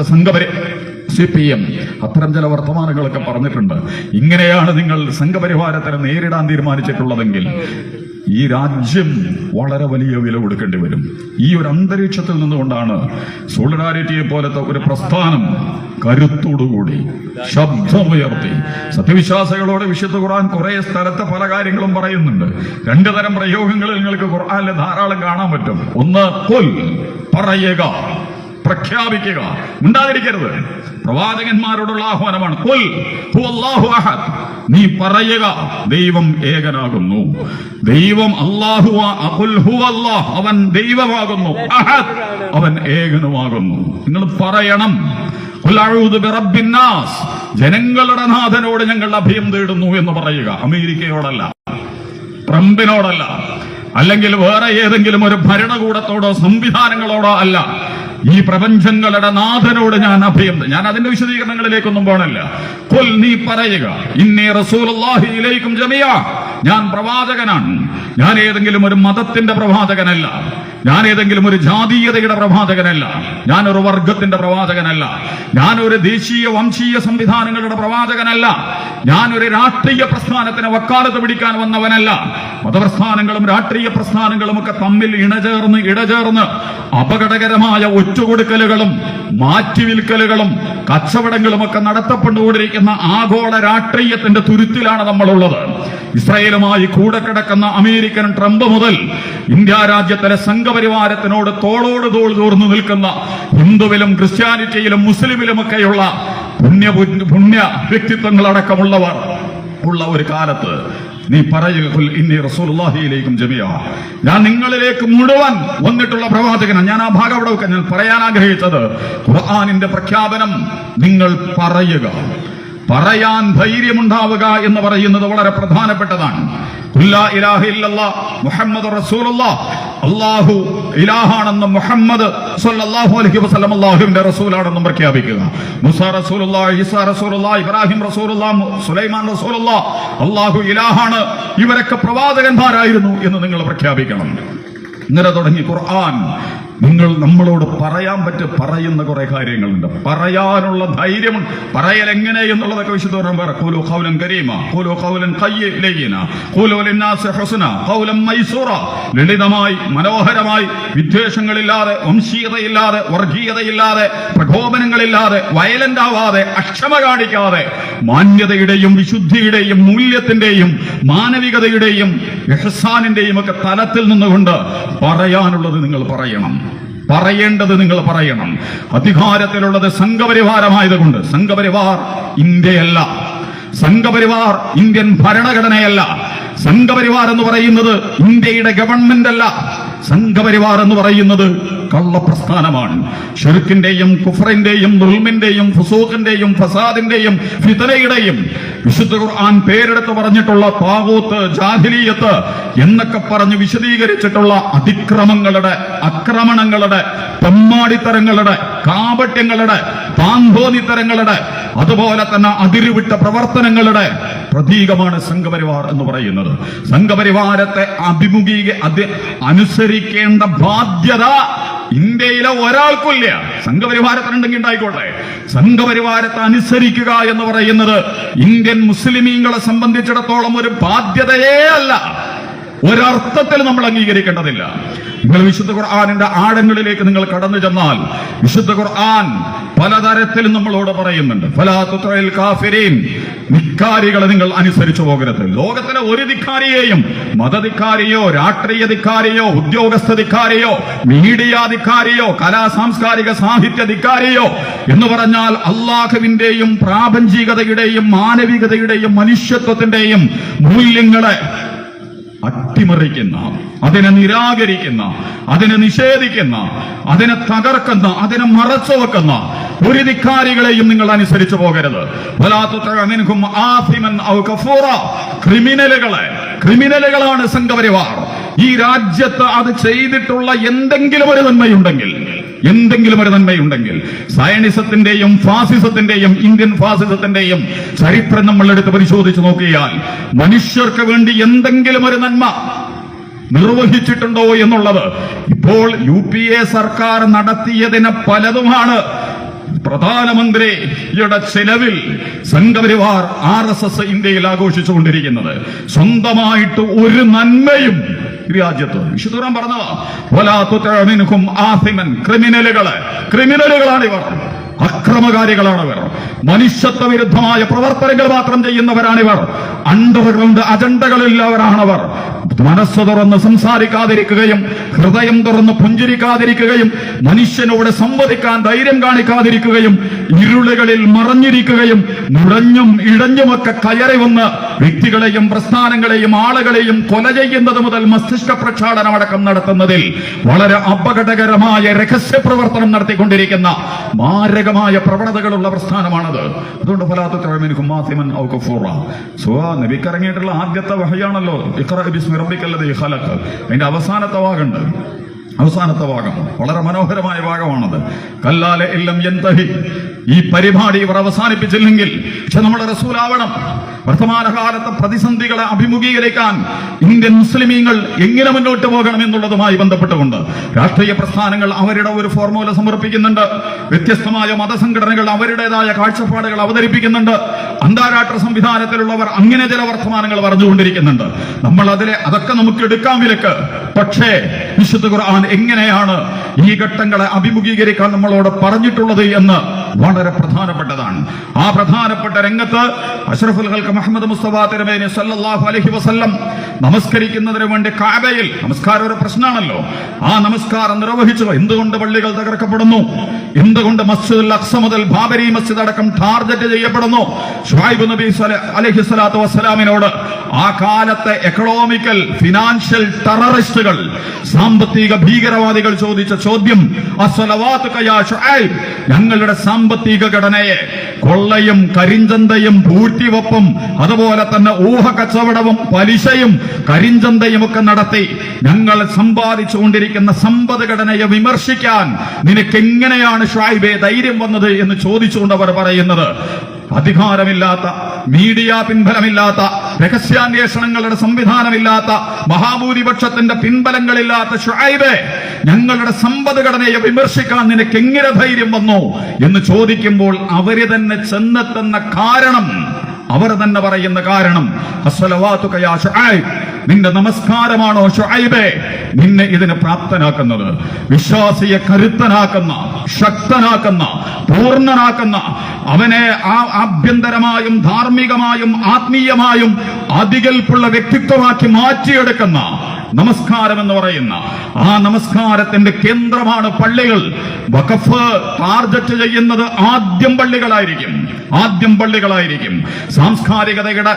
CPM അത്തരം ചില വർത്തമാനങ്ങളൊക്കെ പറഞ്ഞിട്ടുണ്ട്. ഇങ്ങനെയാണ് നിങ്ങൾ സംഘപരിവാരത്തിനെ നേരിടാൻ തീരുമാനിച്ചിട്ടുള്ളതെങ്കിൽ ഈ രാജ്യം വളരെ വലിയ വില കൊടുക്കേണ്ടി വരും. ഈ ഒരു അന്തരീക്ഷത്തിൽ നിന്നുകൊണ്ടാണ് സോളിഡാരിറ്റിയെ പോലത്തെ ഒരു പ്രസ്ഥാനം കരുത്തോടുകൂടി ശബ്ദമുയർത്തി സത്യവിശ്വാസികളോട് വിശുദ്ധ ഖുർആൻ കുറെ സ്ഥലത്ത് പല കാര്യങ്ങളും പറയുന്നുണ്ട്. രണ്ടു തരം പ്രയോഗങ്ങൾ നിങ്ങൾക്ക് ഖുർആനിൽ ധാരാളം കാണാൻ പറ്റും. ഒന്ന് ഖുൽ, പറയുക, പ്രഖ്യാപിക്കുക, ഉണ്ടാതിരിക്കരുത്. പ്രവാചകന്മാരോടുള്ള ആഹ്വാനമാണ്. ഖുൽ ഹുവല്ലാഹു അഹദ്, നീ പറയുക ദൈവം ഏകനാകുന്നു. ദൈവം അല്ലാഹു, ഖുൽ ഹുവല്ലാഹ്, അവൻ ദൈവമാകുന്നു. അഹദ്, അവൻ ഏകനുമാകുന്നു. നിങ്ങൾ പറയണം. ഖുൽ അഊദു ബിറബ്ബിൻ നാസ്, ജനങ്ങളുടെ നാഥനോട് ഞങ്ങൾ അഭയം തേടുന്നു എന്ന് പറയുക. അമേരിക്കയോടല്ല, ട്രംപിനോടല്ല, അല്ലെങ്കിൽ വേറെ ഏതെങ്കിലും ഒരു ഭരണകൂടത്തോടോ സംവിധാനങ്ങളോടോ അല്ല. ഈ പ്രപഞ്ചങ്ങളുടെ നാഥനോട് ഞാൻ അഭയം. ഞാൻ അതിന്റെ വിശദീകരണങ്ങളിലേക്കൊന്നും പോകണില്ല. ഖുൽ, നീ പറയുക, ഇന്നി റസൂലുള്ളാഹി ഇലൈക്കും ജമിയ, ഞാൻ പ്രവാചകനാണ്. ഞാൻ ഏതെങ്കിലും ഒരു മതത്തിന്റെ പ്രവാചകനല്ല. ഞാൻ ഏതെങ്കിലും ഒരു ജാതീയതയുടെ പ്രവാചകനല്ല. ഞാനൊരു വർഗത്തിന്റെ പ്രവാചകനല്ല. ഞാനൊരു ദേശീയ വംശീയ സംവിധാനങ്ങളുടെ പ്രവാചകനല്ല. ഞാനൊരു രാഷ്ട്രീയ പ്രസ്ഥാനത്തിന് വക്കാലത്ത് പിടിക്കാൻ വന്നവനല്ല. മതപ്രസ്ഥാനങ്ങളും രാഷ്ട്രീയ പ്രസ്ഥാനങ്ങളും ഒക്കെ തമ്മിൽ ഇടചേർന്ന് അപകടകരമായ ഒറ്റുകൊടുക്കലുകളും മാറ്റിവിൽക്കലുകളും കച്ചവടങ്ങളും ഒക്കെ നടത്തപ്പെട്ടുകൊണ്ടിരിക്കുന്ന ആഗോള രാഷ്ട്രീയത്തിന്റെ തുരുത്തിലാണ് നമ്മളുള്ളത്. ഇസ്രായേലുമായി കൂടെ കിടക്കുന്ന അമേരിക്കൻ ട്രംപ് മുതൽ ഇന്ത്യ രാജ്യത്തിലെ സംഘപരിവാരത്തിനോട് തോളോട് തോൾ തോർന്നു നിൽക്കുന്ന ഹിന്ദുവിലും ക്രിസ്ത്യാനിറ്റിയിലും മുസ്ലിമിലുമൊക്കെയുള്ള പുണ്യ വ്യക്തിത്വങ്ങളടക്കമുള്ളവർ ഉള്ള ഒരു കാലത്ത് നീ പറയുക, ഖുൽ ഇന്നി റസൂലുള്ളാഹി ഇലൈക്കും ജമിയ, ഞാൻ നിങ്ങളിലേക്ക് മുഴുവൻ വന്നിട്ടുള്ള പ്രവാചകനാണ്. ഞാൻ ആ ഭാഗം അവിടെ വെക്കാൻ ഞാൻ പറയാൻ ആഗ്രഹിച്ചത്, ഖുർആനിന്റെ പ്രഖ്യാപനം നിങ്ങൾ പറയുക. പറയാൻ ധൈര്യമുണ്ടാവുക എന്ന് പറയുന്നത് വളരെ പ്രധാനപ്പെട്ടതാണ്. ലാ ഇലാഹ ഇല്ലല്ലാഹ് മുഹമ്മദുർ റസൂലുള്ളാഹ്, അല്ലാഹു ഇലാഹാണെന്നും മുഹമ്മദ് സ്വല്ലല്ലാഹു അലൈഹി വസല്ലം അല്ലാഹുവിന്റെ റസൂലാണെന്നും പ്രഖ്യാപിക്കുക. മൂസാ റസൂലുള്ളാഹ്, ഈസാ റസൂലുള്ളാഹ്, ഇബ്രാഹിം റസൂലുള്ളാഹ്, സുലൈമാൻ റസൂലുള്ളാഹ്, അല്ലാഹു ഇലാഹാണ്, ഇവരൊക്കെ പ്രവാചകന്മാരായിരുന്നു എന്ന് നിങ്ങൾ പ്രഖ്യാപിക്കണം. ഇങ്ങനെ തുടങ്ങി ഖുർആൻ നിങ്ങൾ നമ്മളോട് പറയുന്ന കുറെ കാര്യങ്ങളുണ്ട്. പറയാനുള്ള ധൈര്യം, പറയൽ എങ്ങനെ എന്നുള്ളതൊക്കെ വിശുദ്ധ ഖൂലു ഖൗലൻ കരീമ, ഖൂലു ഖൗലൻ ലയ്യിന, ഖൂലു ലിന്നാസി ഹുസ്ന, ഖൗലൻ മൈസൂറ, ലളിതമായി മനോഹരമായി, വിദ്വേഷങ്ങളില്ലാതെ, വംശീയതയില്ലാതെ, വർഗീയതയില്ലാതെ, പ്രകോപനങ്ങളില്ലാതെ, വയലന്റ് ആവാതെ, അക്ഷമ കാണിക്കാതെ, മാന്യതയുടെയും വിശുദ്ധിയുടെയും മൂല്യത്തിന്റെയും മാനവികതയുടെയും ഇഹ്സാനിന്റെയും ഒക്കെ തലത്തിൽ നിന്നുകൊണ്ട് പറയാനുള്ളത് നിങ്ങൾ പറയണം. പറയേണ്ടത് നിങ്ങൾ പറയണം. അധികാരത്തിലുള്ളത് സംഘപരിവാരമായതുകൊണ്ട്, സംഘപരിവാർ ഇന്ത്യയല്ല, സംഘപരിവാർ ഇന്ത്യൻ ഭരണഘടനയല്ല, സംഘപരിവാർ എന്ന് പറയുന്നത് ഇന്ത്യയുടെ ഗവൺമെന്റ് അല്ല, സംഘപരിവാർ എന്ന് പറയുന്നത് കള്ളപ്രസ്ഥാനമാണ്. ഷിർക്കിന്റെയും കുഫറിന്റെയും ദുൽമിന്റെയും ഫുസൂഖിന്റെയും ഫസാദിന്റെയും ഫിത്നയുടെയും വിശുദ്ധ ഖുർആൻ പേരെടുത്ത് പറഞ്ഞിട്ടുള്ള താഗൂത്ത്, ജാഹിലിയത്ത് എന്നൊക്കെ പറഞ്ഞ് വിശദീകരിച്ചിട്ടുള്ള അതിക്രമങ്ങളുടെ, ആക്രമണങ്ങളുടെ, തെമ്മാടിത്തരങ്ങളുടെ, കാപട്യങ്ങളുടെ, താന്തോന്നിത്തരങ്ങളുടെ, അതുപോലെ തന്നെ അതിരുവിട്ട പ്രവർത്തനങ്ങളുടെ പ്രതീകമാണ് സംഘപരിവാർ എന്ന് പറയുന്നത്. സംഘപരിവാരത്തെ അനുസരിക്കേണ്ട ബാധ്യത ഇന്ത്യയിലെ ഒരാൾക്കില്ല. സംഘപരിവാരത്തിനുണ്ടെങ്കിൽ ഉണ്ടായിക്കോട്ടെ. സംഘപരിവാരത്തെ അനുസരിക്കുക എന്ന് പറയുന്നത് ഇന്ത്യൻ മുസ്ലിമീങ്ങളെ സംബന്ധിച്ചിടത്തോളം ഒരു ബാധ്യതയേ അല്ല, ഒരർത്ഥത്തിൽ നമ്മൾ അംഗീകരിക്കേണ്ടതില്ല. നിങ്ങൾ വിശുദ്ധ ഖുർആനിന്റെ ആഴങ്ങളിലേക്ക് നിങ്ങൾ കടന്നു ചെന്നാൽ വിശുദ്ധ ഖുർആൻ പലതരത്തിൽ നമ്മളോട് പറയുന്നുണ്ട്. ഫലാ തുതഇൽ കാഫിരീൻ, ധിക്കാരികളെ നിങ്ങൾ അനുസരിച്ചു പോകരുത്. ലോകത്തിലെ ഒരു ധിക്കാരിയെയും, മതധിക്കാരിയോ രാഷ്ട്രീയ ധിക്കാരിയോ ഉദ്യോഗസ്ഥ ധിക്കാരിയോ മീഡിയ ധിക്കാരിയോ കലാ സാംസ്കാരിക സാഹിത്യ ധിക്കാരിയോ എന്ന് പറഞ്ഞാൽ അള്ളാഹുവിന്റെയും പ്രാപഞ്ചികതയുടെയും മാനവികതയുടെയും മനുഷ്യത്വത്തിന്റെയും മൂല്യങ്ങളെ അട്ടിമറിക്കുന്ന, അതിനെ നിരാകരിക്കുന്ന, അതിനെ നിഷേധിക്കുന്ന, അതിനെ തകർക്കുന്ന, അതിനെ മറച്ചു വെക്കുന്ന ഒരു ധിക്കാരികളെയും നിങ്ങൾ അനുസരിച്ചു പോകരുത്. ക്രിമിനലുകളാണ് സംഘപരിവാർ. ഈ രാജ്യത്ത് അത് ചെയ്തിട്ടുള്ള എന്തെങ്കിലും ഒരു നന്മയുണ്ടെങ്കിൽ സയനിസത്തിന്റെയും ഫാസിസത്തിന്റെയും ഇന്ത്യൻ ഫാസിസത്തിന്റെയും ചരിത്രം നമ്മൾ എടുത്ത് പരിശോധിച്ച് നോക്കിയാൽ മനുഷ്യർക്ക് വേണ്ടി എന്തെങ്കിലും ഒരു നന്മ നിർവഹിച്ചിട്ടുണ്ടോ എന്നുള്ളത് ഇപ്പോൾ UPA സർക്കാർ നടത്തിയതിന് പലതുമാണ് പ്രധാനമന്ത്രിയുടെ ചെലവിൽ സംഘപരിവാർ RSS ഇന്ത്യയിൽ ആഘോഷിച്ചുകൊണ്ടിരിക്കുന്നത്. സ്വന്തമായിട്ട് ഒരു നന്മയും രാജ്യത്ത് വിശുദ്ധ ഖുർആൻ പറഞ്ഞതാ, വലാ തുതിഅ മിൻഹും ആസിമൻ, ക്രിമിനലുകളാണിവർ, അക്രമകാരികളാണിവർ, മനുഷ്യത്വ വിരുദ്ധമായ പ്രവർത്തനങ്ങൾ മാത്രം ചെയ്യുന്നവരാണിവർ, അണ്ടർഗ്രൗണ്ട് അജണ്ടകളില്ലവരാണവർ, മനസ്സ് തുറന്ന് സംസാരിക്കാതിരിക്കുകയും ഹൃദയം തുറന്ന് പുഞ്ചിരിക്കാതിരിക്കുകയും മനുഷ്യനോട് സംവദിക്കാൻ ധൈര്യം കാണിക്കാതിരിക്കുകയും ഇരുളുകളിൽ മറഞ്ഞിരിക്കുകയും നുഴഞ്ഞും ഇഴഞ്ഞുമൊക്കെ കയറി വന്ന് വ്യക്തികളെയും പ്രസ്ഥാനങ്ങളെയും ആളുകളെയും കൊല ചെയ്യുന്നത് മുതൽ മസ്തിഷ്ക പ്രക്ഷാളനമടക്കം നടത്തുന്നതിൽ വളരെ അപകടകരമായ രഹസ്യ പ്രവർത്തനം നടത്തിക്കൊണ്ടിരിക്കുന്ന മാരകമായ പ്രവണതകളുള്ള പ്രസ്ഥാനമാണത്. അതുകൊണ്ട് നബിക്കിറങ്ങിയിട്ടുള്ള ആദ്യത്തെ വഹയാണല്ലോ ഇഖ്റ ബിസ്മി റബ്ബിക്കല്ലദീ ഖലഖ്. അതിന്റെ അവസാനത്തെ ഭാഗം വളരെ മനോഹരമായ ഭാഗമാണത്. കല്ലാല ഇല്ലം യന്തഹി, ഈ പരിപാടി ഇവർ അവസാനിപ്പിച്ചില്ലെങ്കിൽ പക്ഷെ നമ്മുടെ റസൂലാവണം. വർത്തമാനകാലത്തെ പ്രതിസന്ധികളെ അഭിമുഖീകരിക്കാൻ ഇന്ത്യൻ മുസ്ലിമീങ്ങൾ എങ്ങനെ മുന്നോട്ട് പോകണം എന്നുള്ളതുമായി ബന്ധപ്പെട്ടുകൊണ്ട് രാഷ്ട്രീയ പ്രസ്ഥാനങ്ങൾ അവരുടെ ഒരു ഫോർമുല സമർപ്പിക്കുന്നുണ്ട്. വ്യത്യസ്തമായ മതസംഘടനകൾ അവരുടേതായ കാഴ്ചപ്പാടുകൾ അവതരിപ്പിക്കുന്നുണ്ട്. അന്താരാഷ്ട്ര സംവിധാനത്തിലുള്ളവർ അങ്ങനെ ചില വർത്തമാനങ്ങൾ പറഞ്ഞുകൊണ്ടിരിക്കുന്നുണ്ട്. നമ്മൾ അതൊക്കെ നമുക്ക് എടുക്കാൻ വിലക്ക്. പക്ഷേ വിശുദ്ധ ഖുർആൻ എങ്ങനെയാണ് ഈ ഘട്ടങ്ങളെ അഭിമുഖീകരിക്കാൻ നമ്മളോട് പറഞ്ഞിട്ടുള്ളത് എന്ന് വളരെ പ്രധാനപ്പെട്ടതാണ്. ആ പ്രധാനപ്പെട്ട രംഗത്ത് അഷ്റഫുൽ ഖൽഖ് മുഹമ്മദ് മുസ്തഫ തിരുമേനി സല്ലല്ലാഹു അലൈഹി വസല്ലം നമസ്കരിക്കുന്നതിന് വേണ്ടി കഅബയിൽ, നമസ്കാരം ഒരു പ്രശ്നമാണല്ലോ, ആ നമസ്കാരം നിർവഹിച്ചു. എന്തുകൊണ്ട് പള്ളികൾ തകർക്കപ്പെടുന്നു? എന്തുകൊണ്ട് മസ്ജിദുൽ അഖ്സ മുതൽ ബാബരി മസ്ജിദ് അടക്കം ടാർഗറ്റ് ചെയ്യപ്പെടുന്നു? ശുഐബ് നബി അലൈഹി സ്വലാത്തു വസ്സലാമിനോട് ആ കാലത്തെ എക്കണോമിക്കൽ ഫിനാൻഷ്യൽ ടെററിസ്റ്റുകൾ, സാമ്പത്തിക ഭീകരവാദികൾ ചോദിച്ച ചോദ്യം, അസ്സലവാതുക യാ ശുഐബ്, ഞങ്ങളുടെ സാമ്പത്തിക ഘടനയെ കൊള്ളയും കരിഞ്ചന്തയും പൂഴ്ത്തിവെപ്പും അതുപോലെ തന്നെ ഊഹക്കച്ചവടവും പലിശയും കരിഞ്ചന്തയും ഒക്കെ നടത്തി ഞങ്ങൾ സമ്പാദിച്ചുകൊണ്ടിരിക്കുന്ന സമ്പദ്ഘടനയെ വിമർശിക്കാൻ നിനക്ക് എങ്ങനെയാണ് ശുഐബേ ധൈര്യം വന്നത് എന്ന് ചോദിച്ചുകൊണ്ട് അവർ പറയുന്നത്, അധികാരമില്ലാത്ത, മീഡിയ പിൻബലമില്ലാത്ത, രഹസ്യാന്വേഷണങ്ങളുടെ സംവിധാനമില്ലാത്ത, മഹാഭൂരിപക്ഷത്തിന്റെ പിൻബലങ്ങളില്ലാത്ത ശുഐബേ, ഞങ്ങളുടെ സമ്പദ്ഘടനയെ വിമർശിക്കാൻ നിനക്ക് എങ്ങനെ ധൈര്യം വന്നു എന്ന് ചോദിക്കുമ്പോൾ അവര് തന്നെ ചെന്നെത്തുന്ന കാരണം, അവർ തന്നെ പറയുന്ന കാരണം, അസ്സലവാതുക യാ ശുഐബ്, നിന്റെ നമസ്കാരമാണോ ശുഐബേ നിന്നെ ഇതിന് പ്രാപ്തനാക്കുന്നത്? വിശ്വാസിയെ കരുത്തനാക്കുന്ന, ശക്തനാക്കുന്ന, പൂർണ്ണനാക്കുന്ന, അവനെ ആഭ്യന്തരമായും ധാർമ്മികമായും ആത്മീയമായും അതികൽപ്പുള്ള വ്യക്തിത്വമാക്കി മാറ്റിയെടുക്കുന്ന നമസ്കാരം എന്ന് പറയുന്ന ആ നമസ്കാരത്തിന്റെ കേന്ദ്രമാണ് പള്ളികൾ. വഖഫ് ടാർഗറ്റ് ചെയ്യുന്നത് ആദ്യം പള്ളികളായിരിക്കും. സാംസ്കാരികതയുടെ,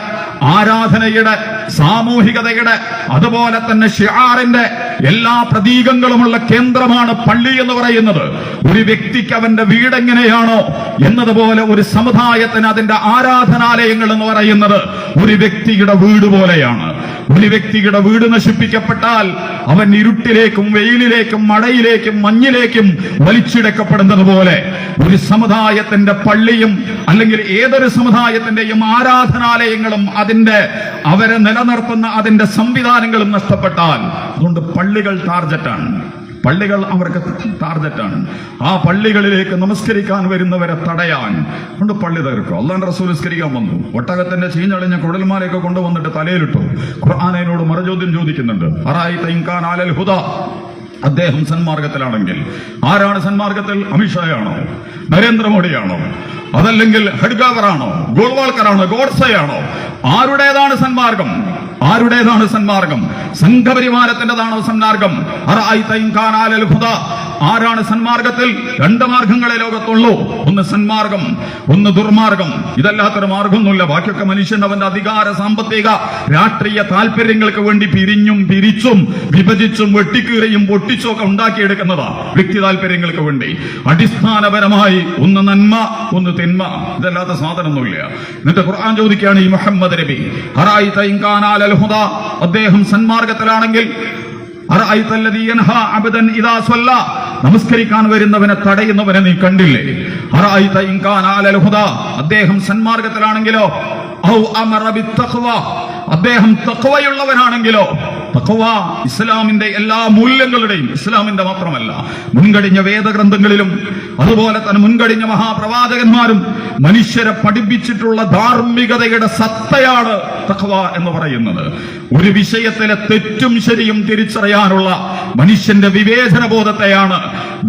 ആരാധനയുടെ, സാമൂഹികതയുടെ, അതുപോലെ തന്നെ ഷിആറിന്റെ എല്ലാ പ്രതീകങ്ങളുമുള്ള കേന്ദ്രമാണ് പള്ളി എന്ന് പറയുന്നത്. ഒരു വ്യക്തിക്ക് അവന്റെ വീടെങ്ങനെയാണോ എന്നതുപോലെ ഒരു സമുദായത്തിന് അതിന്റെ ആരാധനാലയങ്ങൾ എന്ന് പറയുന്നത് ഒരു വ്യക്തിയുടെ വീട് പോലെയാണ്. ഒരു വ്യക്തിയുടെ വീട് നശിപ്പിക്കപ്പെട്ടാൽ അവൻ ഇരുട്ടിലേക്കും വെയിലിലേക്കും മഴയിലേക്കും മഞ്ഞിലേക്കും വലിച്ചിടക്കപ്പെടുന്നത് പോലെ ഒരു സമുദായത്തിന്റെ പള്ളിയും അല്ലെങ്കിൽ ഏതൊരു സമുദായത്തിന്റെയും ആരാധനാലയങ്ങളും അവരെ നിലനിർത്തുന്ന അതിന്റെ സംവിധാനങ്ങളും നഷ്ടപ്പെട്ടാൽ, അതുകൊണ്ട് പള്ളികൾ അവർക്ക് ടാർഗറ്റാണ്. ആ പള്ളികളിലേക്ക് നമസ്കരിക്കാൻ വരുന്നവരെ തടയാൻ കൊണ്ട് പള്ളി തകർക്കും. അല്ലാഹുവിന്റെ റസൂൽ നിസ്കരിക്കാൻ വന്നു, ഒട്ടകത്തിന്റെ ചീഞ്ഞളിഞ്ഞ കുടൽമാലയൊക്കെ കൊണ്ടുവന്നിട്ട് തലയിലിട്ടു. ഖുർആനോട് മറുചോദ്യം ചോദിക്കുന്നുണ്ട്, അറഅയ്ത ഇൻ കാന അലൽ ഹുദാ, അദ്ദേഹം സന്മാർഗത്തിലാണെങ്കിൽ ആരാണ് സന്മാർഗത്തിൽ? അമിത്ഷായാണോ? നരേന്ദ്രമോദിയാണോ? അതല്ലെങ്കിൽ ഹഡ്ഗാവറാണോ? ഗോൾവാൾക്കറാണോ? ഗോഡ്സെയാണോ? ആരുടേതാണ് സന്മാർഗം? സംഘപരിവാരത്തിൻ്റെതാണോ സന്മാർഗം? അറഅയ്ത ഇൻ കാന അലൽ ഹുദാ, ആരാണ് സന്മാർഗത്തിൽ? രണ്ട് മാർഗങ്ങളെ ലോകത്തുള്ളൂ, ഒന്ന് സന്മാർഗം, ഒന്ന് ദുർമാർഗം. ഇതല്ലാത്തൊരു മാർഗമൊന്നുമില്ല. ബാക്കിയൊക്കെ മനുഷ്യൻ അവന്റെ അധികാര, സാമ്പത്തിക, രാഷ്ട്രീയ താല്പര്യങ്ങൾക്ക് വേണ്ടി പിരിഞ്ഞും പിരിച്ചും വിഭജിച്ചും വെട്ടിക്കീറിയും പൊട്ടിച്ചും ഒക്കെ ഉണ്ടാക്കിയെടുക്കുന്നതാ വ്യക്തി താല്പര്യങ്ങൾക്ക് വേണ്ടി. അടിസ്ഥാനപരമായി ഒന്ന് നന്മ, ഒന്ന് തിന്മ, ഇതല്ലാത്ത സാധനമൊന്നുമില്ല. എന്നിട്ട് ഖുർആൻ ചോദിക്കുകയാണ് ഈ മുഹമ്മദ് നബി, അറഅയ്ത ഇൻ കാന അലൽ ഹുദാ, അദ്ദേഹം സന്മാർഗത്തിലാണെങ്കിൽ അറഅയ്തല്ലദീ യൻഹാ അബ്ദൻ ഇദാ സ്വല്ലാ, നമസ്കരിക്കാൻ വരുന്നവനെ തടയുന്നവനെ നീ കണ്ടില്ലേ? അറഅയ്ത ഇൻ കാന അലൽ ഹുദാ, അദ്ദേഹം സന്മാർഗത്തിലാണെങ്കിലോ, ഔ അമറ ബിത്തഖ്വ, അദ്ദേഹം തഖ്വയുള്ളവനാണെങ്കിലോ. തഖ്വ ഇസ്ലാമിന്റെ എല്ലാ മൂല്യങ്ങളുടെയും, ഇസ്ലാമിന്റെ മാത്രമല്ല, മുൻകഴിഞ്ഞ വേദഗ്രന്ഥങ്ങളിലും അതുപോലെ തന്നെ മുൻകഴിഞ്ഞ മഹാപ്രവാചകന്മാരും മനുഷ്യരെ പഠിപ്പിച്ചിട്ടുള്ള ധാർമ്മികതയുടെ സത്തയാണ് തഖ്വ എന്ന് പറയുന്നത്. ഒരു വിഷയത്തിലെ തെറ്റും ശരിയും തിരിച്ചറിയാനുള്ള മനുഷ്യന്റെ വിവേചന ബോധത്തെയാണ്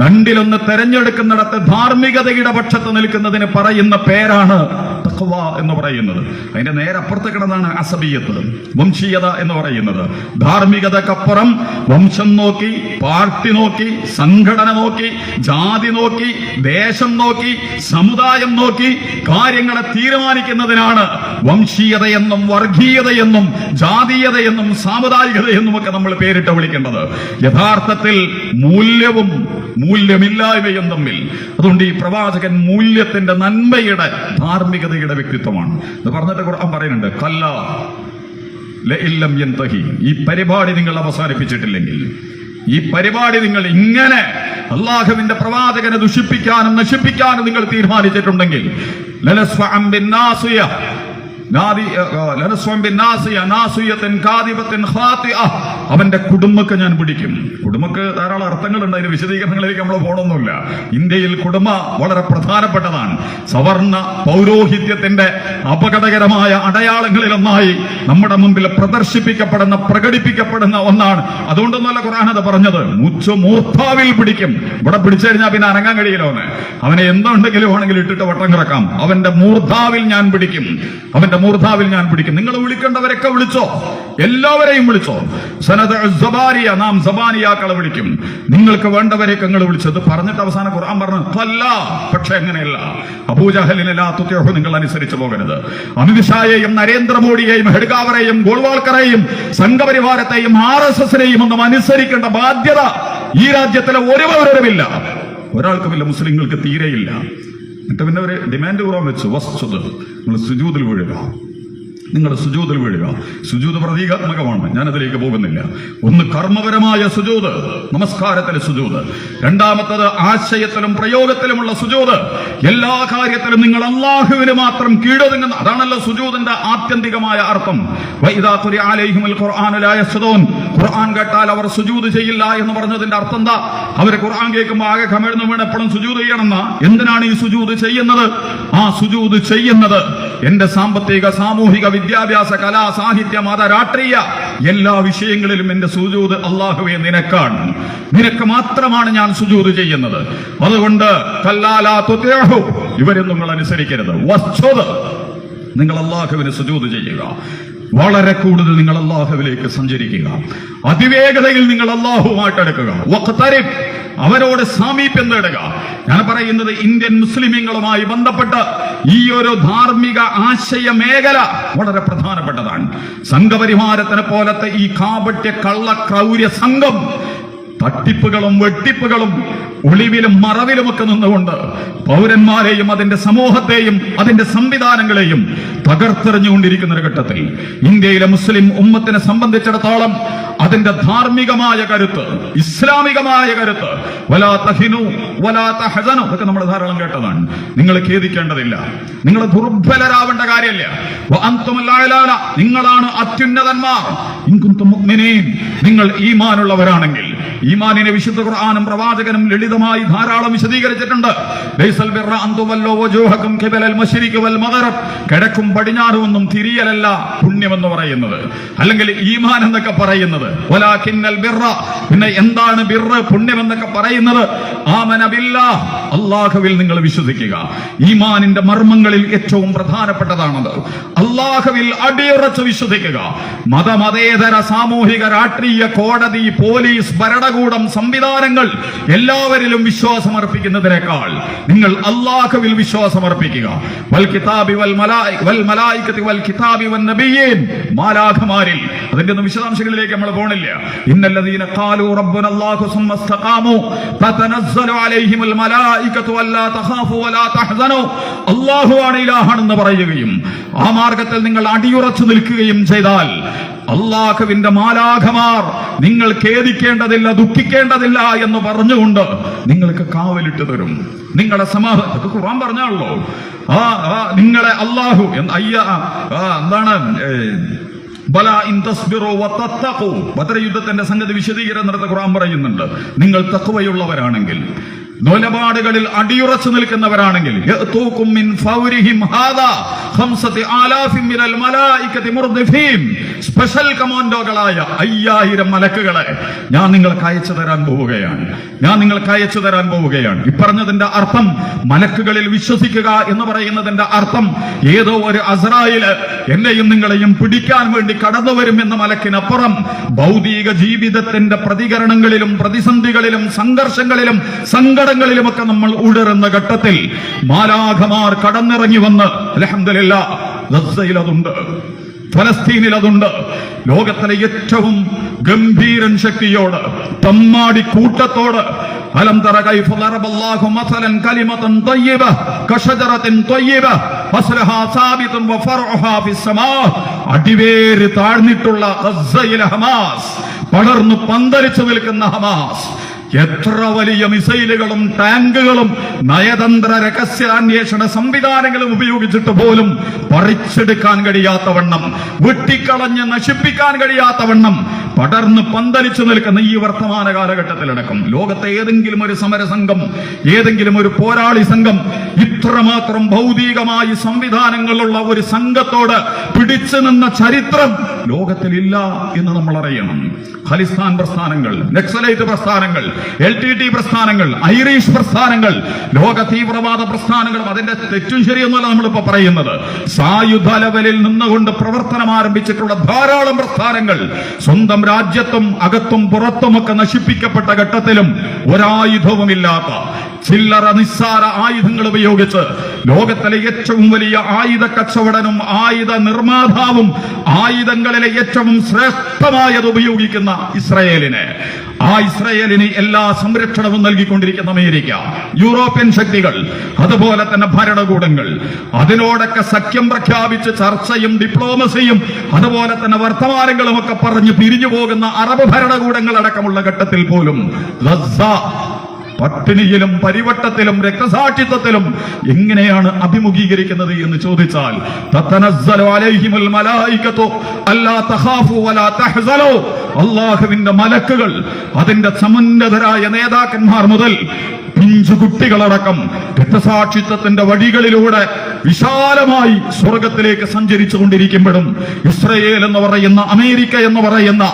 രണ്ടിലൊന്ന് തെരഞ്ഞെടുക്കുന്നിടത്ത് ധാർമ്മികതയുടെ പക്ഷത്ത് നിൽക്കുന്നതിന് പറയുന്ന പേരാണ് തഖ്വ എന്ന് പറയുന്നത്. അതിന്റെ നേരെ അപ്പുറത്ത് കിടന്നാണ് അസബിയത്ത്, വംശീയത എന്ന് പറയുന്നത്. ധാർമ്മികതക്കപ്പുറം വംശം നോക്കി, പാർട്ടി നോക്കി, സംഘടന നോക്കി, ജാതി നോക്കി, ദേശം നോക്കി, സമുദായം നോക്കി കാര്യങ്ങളെ തീരുമാനിക്കുന്നതിനാണ് വംശീയതയെന്നും വർഗീയതയെന്നും ജാതീയതയെന്നും സാമുദായികതയെന്നും ഒക്കെ നമ്മൾ പേരിട്ട് വിളിക്കേണ്ടത്. യഥാർത്ഥത്തിൽ മൂല്യവും മൂല്യമില്ലായ്മയും തമ്മിൽ. അതുകൊണ്ട് ഈ പ്രവാചകൻ മൂല്യത്തിന്റെ നന്മയുടെ ധാർമ്മികതയുടെ വ്യക്തിത്വമാണ്. ഇത് പറഞ്ഞിട്ട് ഖുർആൻ പറയുന്നുണ്ട്, കല്ലാ ലഇല്ലം യൻതഹി, ഈ പരിപാടി നിങ്ങൾ അവസാനിപ്പിച്ചിട്ടില്ലെങ്കിൽ, ഈ പരിപാടി നിങ്ങൾ ഇങ്ങനെ അള്ളാഹുവിന്റെ പ്രവാചകനെ ദുഷിപ്പിക്കാനും നശിപ്പിക്കാനും നിങ്ങൾ തീരുമാനിച്ചിട്ടുണ്ടെങ്കിൽ, ലനസ്ഫഅൻ ബിന്നാസിയ അവന്റെ കുടുംബക്ക് ഞാൻ പിടിക്കും. കുടുംബക്ക് ധാരാളം അർത്ഥങ്ങളുണ്ട്, അതിന് വിശദീകരണങ്ങളിലേക്ക് നമ്മൾ പോകണമെന്നില്ല. ഇന്ത്യയിൽ കുടുംബ വളരെ പ്രധാനപ്പെട്ടതാണ്. സവർണ പൗരോഹിത്യത്തിന്റെ അപകടകരമായ അടയാളങ്ങളിലൊന്നായി നമ്മുടെ മുമ്പിൽ പ്രകടിപ്പിക്കപ്പെടുന്ന ഒന്നാണ്. അതുകൊണ്ടൊന്നുമല്ല ഖുർആൻ അത് പറഞ്ഞത്, മൂർധാവിൽ പിടിക്കും. ഇവിടെ പിടിച്ചു കഴിഞ്ഞാൽ പിന്നെ അനങ്ങാൻ കഴിയില്ല. അവനെ എന്തുണ്ടെങ്കിലും ആണെങ്കിൽ ഇട്ടിട്ട് വട്ടം കിടക്കാം. അവന്റെ മൂർധാവിൽ ഞാൻ പിടിക്കും, അവന്റെ മൂർധാവിൽ ഞാൻ പിടിക്കും. നിങ്ങൾ വിളിക്കേണ്ടവരൊക്കെ വിളിച്ചോ, എല്ലാവരെയും വിളിച്ചോ. സബാരിയ, നാം സബാനിയാക്കളെ വിളിക്കും. നിങ്ങൾക്ക് വേണ്ടവരെയൊക്കെ നിങ്ങൾ വിളിച്ചത് പറഞ്ഞിട്ട് അവസാനം ഖുർആൻ പറഞ്ഞു അല്ല, പക്ഷെ എങ്ങനെയല്ല. അബൂജഹലിനെ ലാ തുതിഉഹു, നിങ്ങൾ അനുസരിച്ചു പോകരുത്. അമിത്ഷായെയും നരേന്ദ്രമോദിയെയും ഹെഡ്ഗാവറെയും ഗോൾവാൾക്കറെയും സംഘപരിവാരത്തെയും RSSനെയും ഒന്നും അനുസരിക്കേണ്ട ബാധ്യത ഈ രാജ്യത്തിലെ ഒരുവരുമില്ല, ഒരാൾക്കുമില്ല, മുസ്ലിങ്ങൾക്ക് തീരെയില്ല. എന്നിട്ട് പിന്നെ ഒരു ഡിമാൻഡ് കൂറാൻ വെച്ചു, വസ്തുത നിങ്ങൾ സുജൂദിൽ വീഴുക, നിങ്ങൾ സുജൂദിൽ വീഴുക. സുജൂദ് പ്രതീകാത്മകമാണ്, ഞാനതിലേക്ക് പോകുന്നില്ല. ഒന്ന് കർമ്മപരമായ സുജൂദ്, നമസ്കാരത്തിലെ സുജൂദ്. രണ്ടാമത്തത് ആശയത്തിലും പ്രയോഗത്തിലുമുള്ള സുജൂദ്. എല്ലാ കാര്യത്തിലും നിങ്ങൾ അല്ലാഹുവിന് മാത്രം കീഴൊതുങ്ങുന്ന, അതാണല്ലോ സുജൂദിന്റെ ആത്യന്തികമായ അർത്ഥം. വഇദാ ഖുരിഅ അലൈഹിമുൽ ഖുർആനു ലാ യസ്ജുദൂൻ, ഖുർആൻ കേട്ടാൽ അവർ സുജൂദ് ചെയ്യില്ല എന്ന് പറഞ്ഞതിന്റെ അർത്ഥം എന്താ? അവർ ഖുർആൻ കേൾക്കുമ്പോൾ ആകെ കമിഴ്ന്നു വീണ് എപ്പോഴും സുജൂദ് ചെയ്യണമെന്ന. എന്തിനാണ് ഈ സുജൂദ് ചെയ്യുന്നത്? ആ സുജൂദ് ചെയ്യുന്നത് എന്റെ സാമ്പത്തിക, സാമൂഹിക, വിദ്യാഭ്യാസ, കലാ, സാഹിത്യ, മത, രാഷ്ട്രീയ എല്ലാ വിഷയങ്ങളിലും എന്റെ സുജൂദ് അല്ലാഹുവേ നിനക്കാണ്, നിനക്ക് മാത്രമാണ് ഞാൻ സുജൂദ് ചെയ്യുന്നത്. അതുകൊണ്ട് കല്ലാലാ തുതിഉഹു, ഇവരൊന്നും നിങ്ങൾ അനുസരിക്കരുത്. വസ്ജുദ്, നിങ്ങൾ അല്ലാഹുവിന് സുജൂദ് ചെയ്യുക. വളരെ കൂടുതൽ നിങ്ങൾ അല്ലാഹുവിലേക്ക് സഞ്ചരിക്കുക. അതിവേഗതയിൽ നിങ്ങൾ അല്ലാഹുവുമായിട്ട് അടുക്കുക. വഖ്തരിബ്, അവരോട് സാമീപ്യം നേടുക. ഞാൻ പറയുന്നത് ഇന്ത്യൻ മുസ്ലിമീങ്ങളുമായി ബന്ധപ്പെട്ട് ഈ ഒരു ധാർമ്മിക ആശയ മേഖല വളരെ പ്രധാനപ്പെട്ടതാണ്. സംഘപരിവാരത്തിനെ പോലത്തെ ഈ കാപട്യ കള്ള ക്രൗര്യ സംഘം തട്ടിപ്പുകളും വെട്ടിപ്പുകളും ഒളിവിലും മറവിലുമൊക്കെ നിന്നുകൊണ്ട് പൗരന്മാരെയും അതിന്റെ സമൂഹത്തെയും അതിന്റെ സംവിധാനങ്ങളെയും തകർത്തെറിഞ്ഞുകൊണ്ടിരിക്കുന്ന ഒരു ഘട്ടത്തിൽ ഇന്ത്യയിലെ മുസ്ലിം ഉമ്മത്തിനെ സംബന്ധിച്ചിടത്തോളം അതിന്റെ ധാർമ്മികമായ കരുത്ത്, ഇസ്ലാമികമായ കരുത്ത്, വലാ തഹിനു വലാ തഹസനു, ഇതൊക്കെ നമ്മൾ ധാരാളം കേട്ടതാണ്. നിങ്ങൾ ഖേദിക്കേണ്ടതില്ല, നിങ്ങൾ ദുർബലരാവേണ്ട കാര്യമില്ല. വഅൻതുമുൽ അഅ്ലാന, നിങ്ങളാണ് അത്യുന്നതന്മാർ. ഇൻ കുൻതും മുഅ്മിനീൻ, നിങ്ങൾ ഈമാനുള്ളവരാണെങ്കിൽ. ഈമാനിനെ വിശുദ്ധ ഖുർആനും പ്രവാചകനും ലളിതമായി ധാരാളം വിശദീകരിച്ചിട്ടുണ്ട്. ലൈസൽ ബിർറ അൻ തുവല്ലു വജൂഹകും ഖിബലൽ മശ്രിഖി വൽ മഗ്രിബ്, കിഴക്കും പടിഞ്ഞാറും ഒന്നും തിരിയലല്ല പുണ്യമെന്ന് പറയുന്നത്, അല്ലെങ്കിൽ ഈമാൻ എന്നൊക്കെ പറയുന്നത്. വലാകിന്നൽ ബിർറ, പിന്നെ എന്താണ് ബിർറ്, പുണ്യം എന്നൊക്കെ പറയുന്നത്? ആമന ബില്ലാഹ്, അല്ലാഹുവിൽ നിങ്ങൾ വിശ്വസിക്കുക. ഈമാനിന്റെ മർമ്മങ്ങളിൽ ഏറ്റവും പ്രധാനപ്പെട്ടതാണത്. അല്ലാഹുവിൽ അടിയുറച്ച് വിശ്വസിക്കുക. മതേതര, സാമൂഹിക, രാഷ്ട്രീയ, കോടതി, പോലീസ്, ഭരണകൂടം, സംവിധാനങ്ങൾ എല്ലാവരിലും വിശ്വാസമർപ്പിക്കുന്നതിനേക്കാൾ നിങ്ങൾ അല്ലാഹുവിൽ വിശ്വാസമർപ്പിക്കുക. വൽ കിതാബി വൽ മലായികതി വൽ കിതാബി വൻ നബിയ്യീൻ, മാലാഖമാരിൽ. അതിന്റെ ഒന്നും വിശദാംശങ്ങളിലേക്ക് നമ്മൾ പോണില്ല. ഇന്നല്ലദീന ഖാലൂ റബ്ബുനല്ലാഹു സുമ്മ ഇസ്തഖാമു തതനസ്സലു അലൈഹിമുൽ മലായികതു അല്ലാ തഖാഫു വലാ തഹ്സനു, അല്ലാഹുവാണ് ഇലാഹാണെന്ന് പറയുകയും ആ മാർഗത്തിൽ നിങ്ങൾ അടിയുറച്ചു നിൽക്കുകയും ചെയ്താൽ അല്ലാഹുവിന്റെ മാലാഖമാർ നിങ്ങൾ ഖേദിക്കേണ്ടതില്ല, ദുഃഖിക്കേണ്ടതില്ല എന്ന് പറഞ്ഞുകൊണ്ട് നിങ്ങൾക്ക് കാവലിട്ട് തരും. നിങ്ങളുടെ സമാധാനം ഖുർആൻ പറഞ്ഞാണല്ലോ, നിങ്ങളെ അല്ലാഹു എന്താണ് ബല ഇൻ തസ്ബിറു വതത്തഖു, ബദർ യുദ്ധത്തിന്റെ സംഗതി വിശദീകരണം നടത്ത ഖുർആൻ പറയുന്നുണ്ട്. നിങ്ങൾ തഖ്വയുള്ളവരാണെങ്കിൽ, നിലപാടുകളിൽ അടിയുറച്ചു നിൽക്കുന്നവരാണെങ്കിൽ, യഅതൂകും മിൻ ഫൗരിഹിം ഹാദാ 5000 മിനൽ മലായികതി മുർദിഫീൻ, സ്പെഷ്യൽ കമാൻഡോകളായ 5000 മലക്കുകളെ ഞാൻ നിങ്ങൾക്ക് അയച്ചു തരാൻ പോവുകയാണ്. ഇപ്പറഞ്ഞതിന്റെ അർത്ഥം മലക്കുകളിൽ വിശ്വസിക്കുക എന്ന് പറയുന്നതിന്റെ അർത്ഥം ഏതോ ഒരു അസ്രായേല് എന്നെയും നിങ്ങളെയും പിടിക്കാൻ വേണ്ടി കടന്നു വരും എന്ന മലക്കിനപ്പുറം ഭൗതിക ജീവിതത്തിന്റെ പ്രതികരണങ്ങളിലും പ്രതിസന്ധികളിലും സംഘർഷങ്ങളിലും സങ്കടങ്ങളിലുമൊക്കെ നമ്മൾ ഉടരുന്ന ഘട്ടത്തിൽ മാലാഖമാർ കടന്നിറങ്ങി വന്ന്, അൽഹംദുലില്ലാഹ് ഗസയിൽ അതുണ്ട്, ഫലസ്തീനിൽ അതുണ്ട്. ലോകത്തിലെ ഏറ്റവും ഗംഭീരൻ ശക്തിയോട്, തമ്മാടി കൂട്ടത്തോട്, അലം തറ കൈഫ ദറബല്ലാഹു മസലൻ കലിമതൻ തയ്യിബ കശജറത്തിൻ തയ്യിബ അസ്ലഹാ സാബിതുൻ വഫർഉഹാ ഫിസ്സമാ, അടിവേര് താഴ്ന്നിട്ടുള്ള ഗസയിലെ ഹമാസ്, പടർന്നു പന്തലിച്ചു നിൽക്കുന്ന ഹമാസ്, എത്ര വലിയ മിസൈലുകളും ടാങ്കുകളും നയതന്ത്ര രഹസ്യാന്വേഷണ സംവിധാനങ്ങളും ഉപയോഗിച്ചിട്ട് പോലും പറിച്ചെടുക്കാൻ കഴിയാത്തവണ്ണം, വെട്ടിക്കളഞ്ഞ് നശിപ്പിക്കാൻ കഴിയാത്തവണ്ണം പടർന്ന് പന്തലിച്ചു നിൽക്കുന്ന ഈ വർത്തമാന കാലഘട്ടത്തിലടക്കം ലോകത്തെ ഏതെങ്കിലും ഒരു സമരസംഘം, ഏതെങ്കിലും ഒരു പോരാളി സംഘം ഇത്രമാത്രം ഭൗതികമായി സംവിധാനങ്ങളുള്ള ഒരു സംഘത്തോട് പിടിച്ചു നിന്ന ചരിത്രം ലോകത്തിലില്ല എന്ന് നമ്മൾ അറിയണം. ഖലിസ്ഥാൻ പ്രസ്ഥാനങ്ങൾ, നക്സലൈറ്റ് പ്രസ്ഥാനങ്ങൾ, LTT പ്രസ്ഥാനങ്ങൾ, ഐറിഷ് പ്രസ്ഥാനങ്ങൾ, ലോക തീവ്രവാദ പ്രസ്ഥാനങ്ങളും, അതിന്റെ തെറ്റും ശരിയൊന്നുമല്ല നമ്മളിപ്പോ പറയുന്നത്, സായുധ ലെവലിൽ നിന്നുകൊണ്ട് പ്രവർത്തനം ആരംഭിച്ചിട്ടുള്ള ധാരാളം പ്രസ്ഥാനങ്ങൾ സ്വന്തം രാജ്യത്തും അകത്തും പുറത്തുമൊക്കെ നശിപ്പിക്കപ്പെട്ട ഘട്ടത്തിലും ഒരായുധവുമില്ലാത്ത ചില്ലറ നിസ്സാര ആയുധങ്ങൾ ഉപയോഗിച്ച് ലോകത്തിലെ ഏറ്റവും വലിയ ആയുധ കച്ചവടനും ആയുധ നിർമ്മാതാവും ആയുധങ്ങളിലെ ഏറ്റവും ശ്രേഷ്ഠമായത് ഉപയോഗിക്കുന്ന ഇസ്രയേലിന് എല്ലാ സംരക്ഷണവും നൽകിക്കൊണ്ടിരിക്കുന്ന അമേരിക്ക, യൂറോപ്യൻ ശക്തികൾ, അതുപോലെ തന്നെ ഭരണകൂടങ്ങൾ, അതിനോടൊക്കെ സഖ്യം പ്രഖ്യാപിച്ച് ചർച്ചയും ഡിപ്ലോമസിയും അതുപോലെ തന്നെ വർത്തമാനങ്ങളും ഒക്കെ പറഞ്ഞ് പിരിഞ്ഞു പോകുന്ന അറബ് ഭരണകൂടങ്ങൾ അടക്കമുള്ള ഘട്ടത്തിൽ പോലും ഗസ പട്ടിണിയിലും പരിവട്ടത്തിലും രക്തസാക്ഷിത്വത്തിലും എങ്ങനെയാണ് അഭിമുഖീകരിക്കുന്നത് എന്ന് ചോദിച്ചാൽ, തതനസ്സലു അലൈഹിമുൽ മലായികതു അല്ലാ തഖാഫു വലാ തഹ്സനു, അല്ലാഹുവിന്റെ മലക്കുകൾ അതിന്റെ സമുന്നതരായ നേതാക്കന്മാർ മുതൽ പിഞ്ചു കുട്ടികളടക്കം രക്തസാക്ഷിത്വത്തിന്റെ വഴികളിലൂടെ വിശാലമായി സ്വർഗത്തിലേക്ക് സഞ്ചരിച്ചു കൊണ്ടിരിക്കുമ്പോഴും ഇസ്രയേൽ എന്ന് പറയുന്ന, അമേരിക്ക എന്ന് പറയുന്ന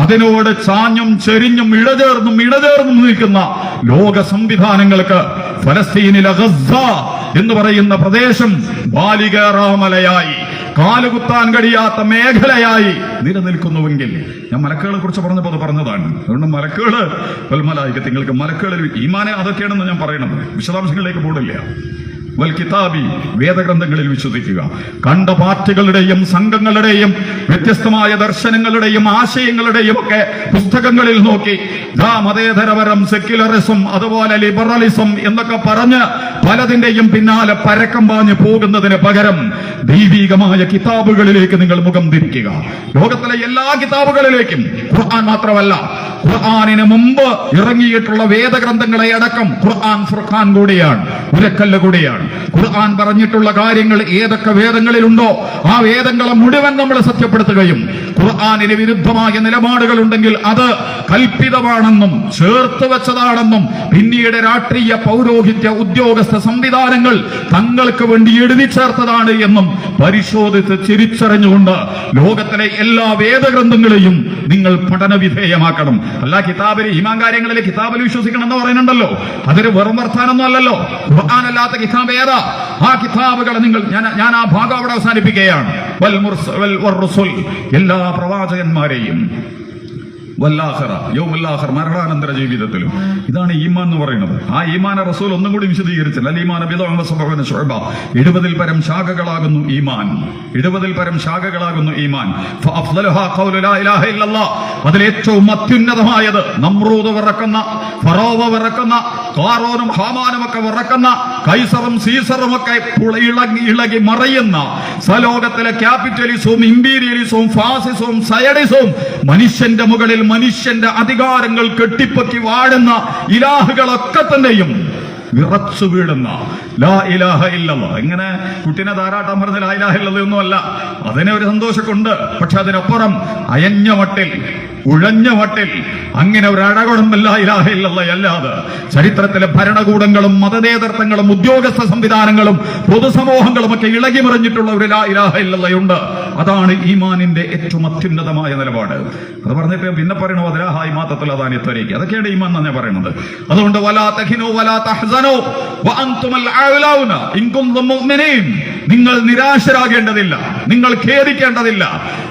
അതിനോട് ചാഞ്ഞും ചെരിഞ്ഞും ഇടചേർന്നും നിൽക്കുന്ന ലോക സംവിധാനങ്ങൾക്ക് ഫലസ്തീനിലെ ഗസ എന്ന് പറയുന്ന പ്രദേശം ബാലികേറാമലയായി, കാലുകുത്താൻ കഴിയാത്ത മേഖലയായി നിലനിൽക്കുന്നുവെങ്കിൽ, ഞാൻ മലക്കുകളെ കുറിച്ച് പറഞ്ഞതാണ്. അതുകൊണ്ട് മലക്കുകള് വൽമലായികത്ത്, നിങ്ങൾക്ക് മലക്കുകളിൽ ഈമാനെ അതൊക്കെയാണെന്ന് ഞാൻ പറയണത്, വിശദാംശങ്ങളിലേക്ക് പോടില്ല. വൽ കിതാബി, വേദഗ്രന്ഥങ്ങളിൽ വിശ്വസിക്കുക. കണ്ട പാർട്ടികളുടെയും സംഘങ്ങളുടെയും വ്യത്യസ്തമായ ദർശനങ്ങളുടെയും ആശയങ്ങളുടെയും ഒക്കെ പുസ്തകങ്ങളിൽ നോക്കി മതേതരപരം, സെക്യുലറിസം, അതുപോലെ ലിബറലിസം എന്നൊക്കെ പറഞ്ഞ് പലതിന്റെയും പിന്നാലെ പരക്കം പാഞ്ഞ് പോകുന്നതിന് പകരം ദൈവികമായ കിതാബുകളിലേക്ക് നിങ്ങൾ മുഖം തിരിക്കുക. ലോകത്തിലെ എല്ലാ കിതാബുകളിലേക്കും, ഖുർആൻ മാത്രമല്ല, ഖുർആനിന് മുമ്പ് ഇറങ്ങിയിട്ടുള്ള വേദഗ്രന്ഥങ്ങളെ അടക്കം, ഖുർആൻ ഫുർഖാൻ കൂടിയാണ്, ഉരക്കല്ല് കൂടിയാണ്. ഖുർആൻ പറഞ്ഞിട്ടുള്ള കാര്യങ്ങൾ ഏതൊക്കെ വേദങ്ങളിലുണ്ടോ ആ വേദങ്ങളെ മുഴുവൻ നമ്മൾ സത്യപ്പെടുത്തുകയും ഖുർആനിന് വിരുദ്ധമായ നിലപാടുകൾ ഉണ്ടെങ്കിൽ അത് കൽപ്പിതമാണെന്നും ചേർത്ത് വെച്ചതാണെന്നും പിന്നീട് രാഷ്ട്രീയ പൗരോഹിത്യ ഉദ്യോഗസ്ഥ സംവിധാനങ്ങൾ തങ്ങൾക്ക് വേണ്ടി എഴുതി ചേർത്തതാണ് എന്നും പരിശോധിച്ച് തിരിച്ചറിഞ്ഞുകൊണ്ട് ലോകത്തിലെ എല്ലാ വേദഗ്രന്ഥങ്ങളെയും നിങ്ങൾ പഠനവിധേയമാക്കണം. അല്ല കിതാബിൽ, ഈമാൻ കാര്യങ്ങളിൽ കിതാബിൽ വിശ്വസിക്കണം എന്ന് പറയുന്നുണ്ടല്ലോ, അതൊരു വെറും വർത്താനൊന്നും അല്ലല്ലോ. ഖുർആൻ അല്ലാത്ത കിതാബ് ഏതാ? ആ കിതാബുകളെ നിങ്ങൾ, ഞാൻ ആ ഭാഗം അവിടെ അവസാനിപ്പിക്കുകയാണ്. എല്ലാ പ്രവാചകന്മാരെയും വല്ലാഖിറ, യൗമുൽ ആഖിർ, മരണാനന്തര ജീവിതത്തിലും. ഇതാണ് ഈമാൻ എന്ന് പറയുന്നത്. ആ ഈമാനെ റസൂൽ ഒന്നും കൂടി വിശദീകരിച്ചില്ല. അൽ ഈമാൻ ബിദ്അ വസബഅന ശുഅബ, 70 പരം ശാഖകളാകുന്നു ഈമാൻ. 70 പരം ശാഖകളാകുന്നു ഈമാൻ. ഫഅഫ്ളലുഹാ ഖൗലു ലാ ഇലാഹ ഇല്ലല്ലാഹ്, അതിലേറ്റവും അത്യുന്നതമായത് നമ്രൂദ് വിറക്കുന്ന, ഫറോവ വിറക്കുന്ന, ഖാറൂനും ഹാമാനും ഒക്കെ വിറക്കുന്ന, കൈസറും സീസറും ഒക്കെ ഇളകി മറയുന്ന സലോകത്തിലെ ക്യാപിറ്റലിസവും ഇമ്പീരിയലിസവും ഫാസിസവും സയഡിസവും മനുഷ്യന്റെ മുകളിൽ മനുഷ്യന്റെ അധികാരങ്ങൾ കെട്ടിപ്പൊക്കി വാഴുന്ന ഇലാഹുകളൊക്കെ തന്നെയും വിറച്ചു വീടുന്ന ലാ ഇലാഹ ഇല്ലല്ലാഹ്. ഇങ്ങനെ കുട്ടിനെ താരാട്ടാൻ പറഞ്ഞ ലാ ഇലാഹ ഇല്ലല്ലാഹ് ഒന്നുമല്ല, അതിനെ ഒരു സന്തോഷമൊക്കെ, പക്ഷെ അതിനപ്പുറം അയഞ്ഞ മട്ടിൽ, ഉഴഞ്ഞ മട്ടിൽ, അങ്ങനെ ഒരു അഴകുടമ്പല്ല ഇലാഹ ഇല്ലല്ലാഹ് അല്ലാതെ ചരിത്രത്തിലെ ഭരണകൂടങ്ങളും മതനേതൃത്വങ്ങളും ഉദ്യോഗസ്ഥ സംവിധാനങ്ങളും പൊതുസമൂഹങ്ങളും ഒക്കെ ഇളകി മറിഞ്ഞിട്ടുള്ള ഒരു ലാ ഇലാഹ ഇല്ലല്ലാഹ് ഉണ്ട്. അതാണ് ഈമാനിന്റെ ഏറ്റവും അത്യുന്നതമായ നിലപാട്. അത് പറഞ്ഞിട്ട് പിന്നെ പറയണോ അതിലാഹായി മാത്തത്തുള്ളതാണ് ത്വരയ്ക്ക്, അതൊക്കെയാണ് ഈമാൻ എന്ന് ഞാൻ പറയുന്നത്. അതുകൊണ്ട് വലാ തഹിനു വലാ തഹ്സനു വഅൻതുമുൽ അഅ്ലൗന ഇൻ കുൻതും മുഅ്മിനീൻ. നിങ്ങൾ നിരാശരാകേണ്ടതില്ല, നിങ്ങൾ ഖേദിക്കേണ്ടതില്ല,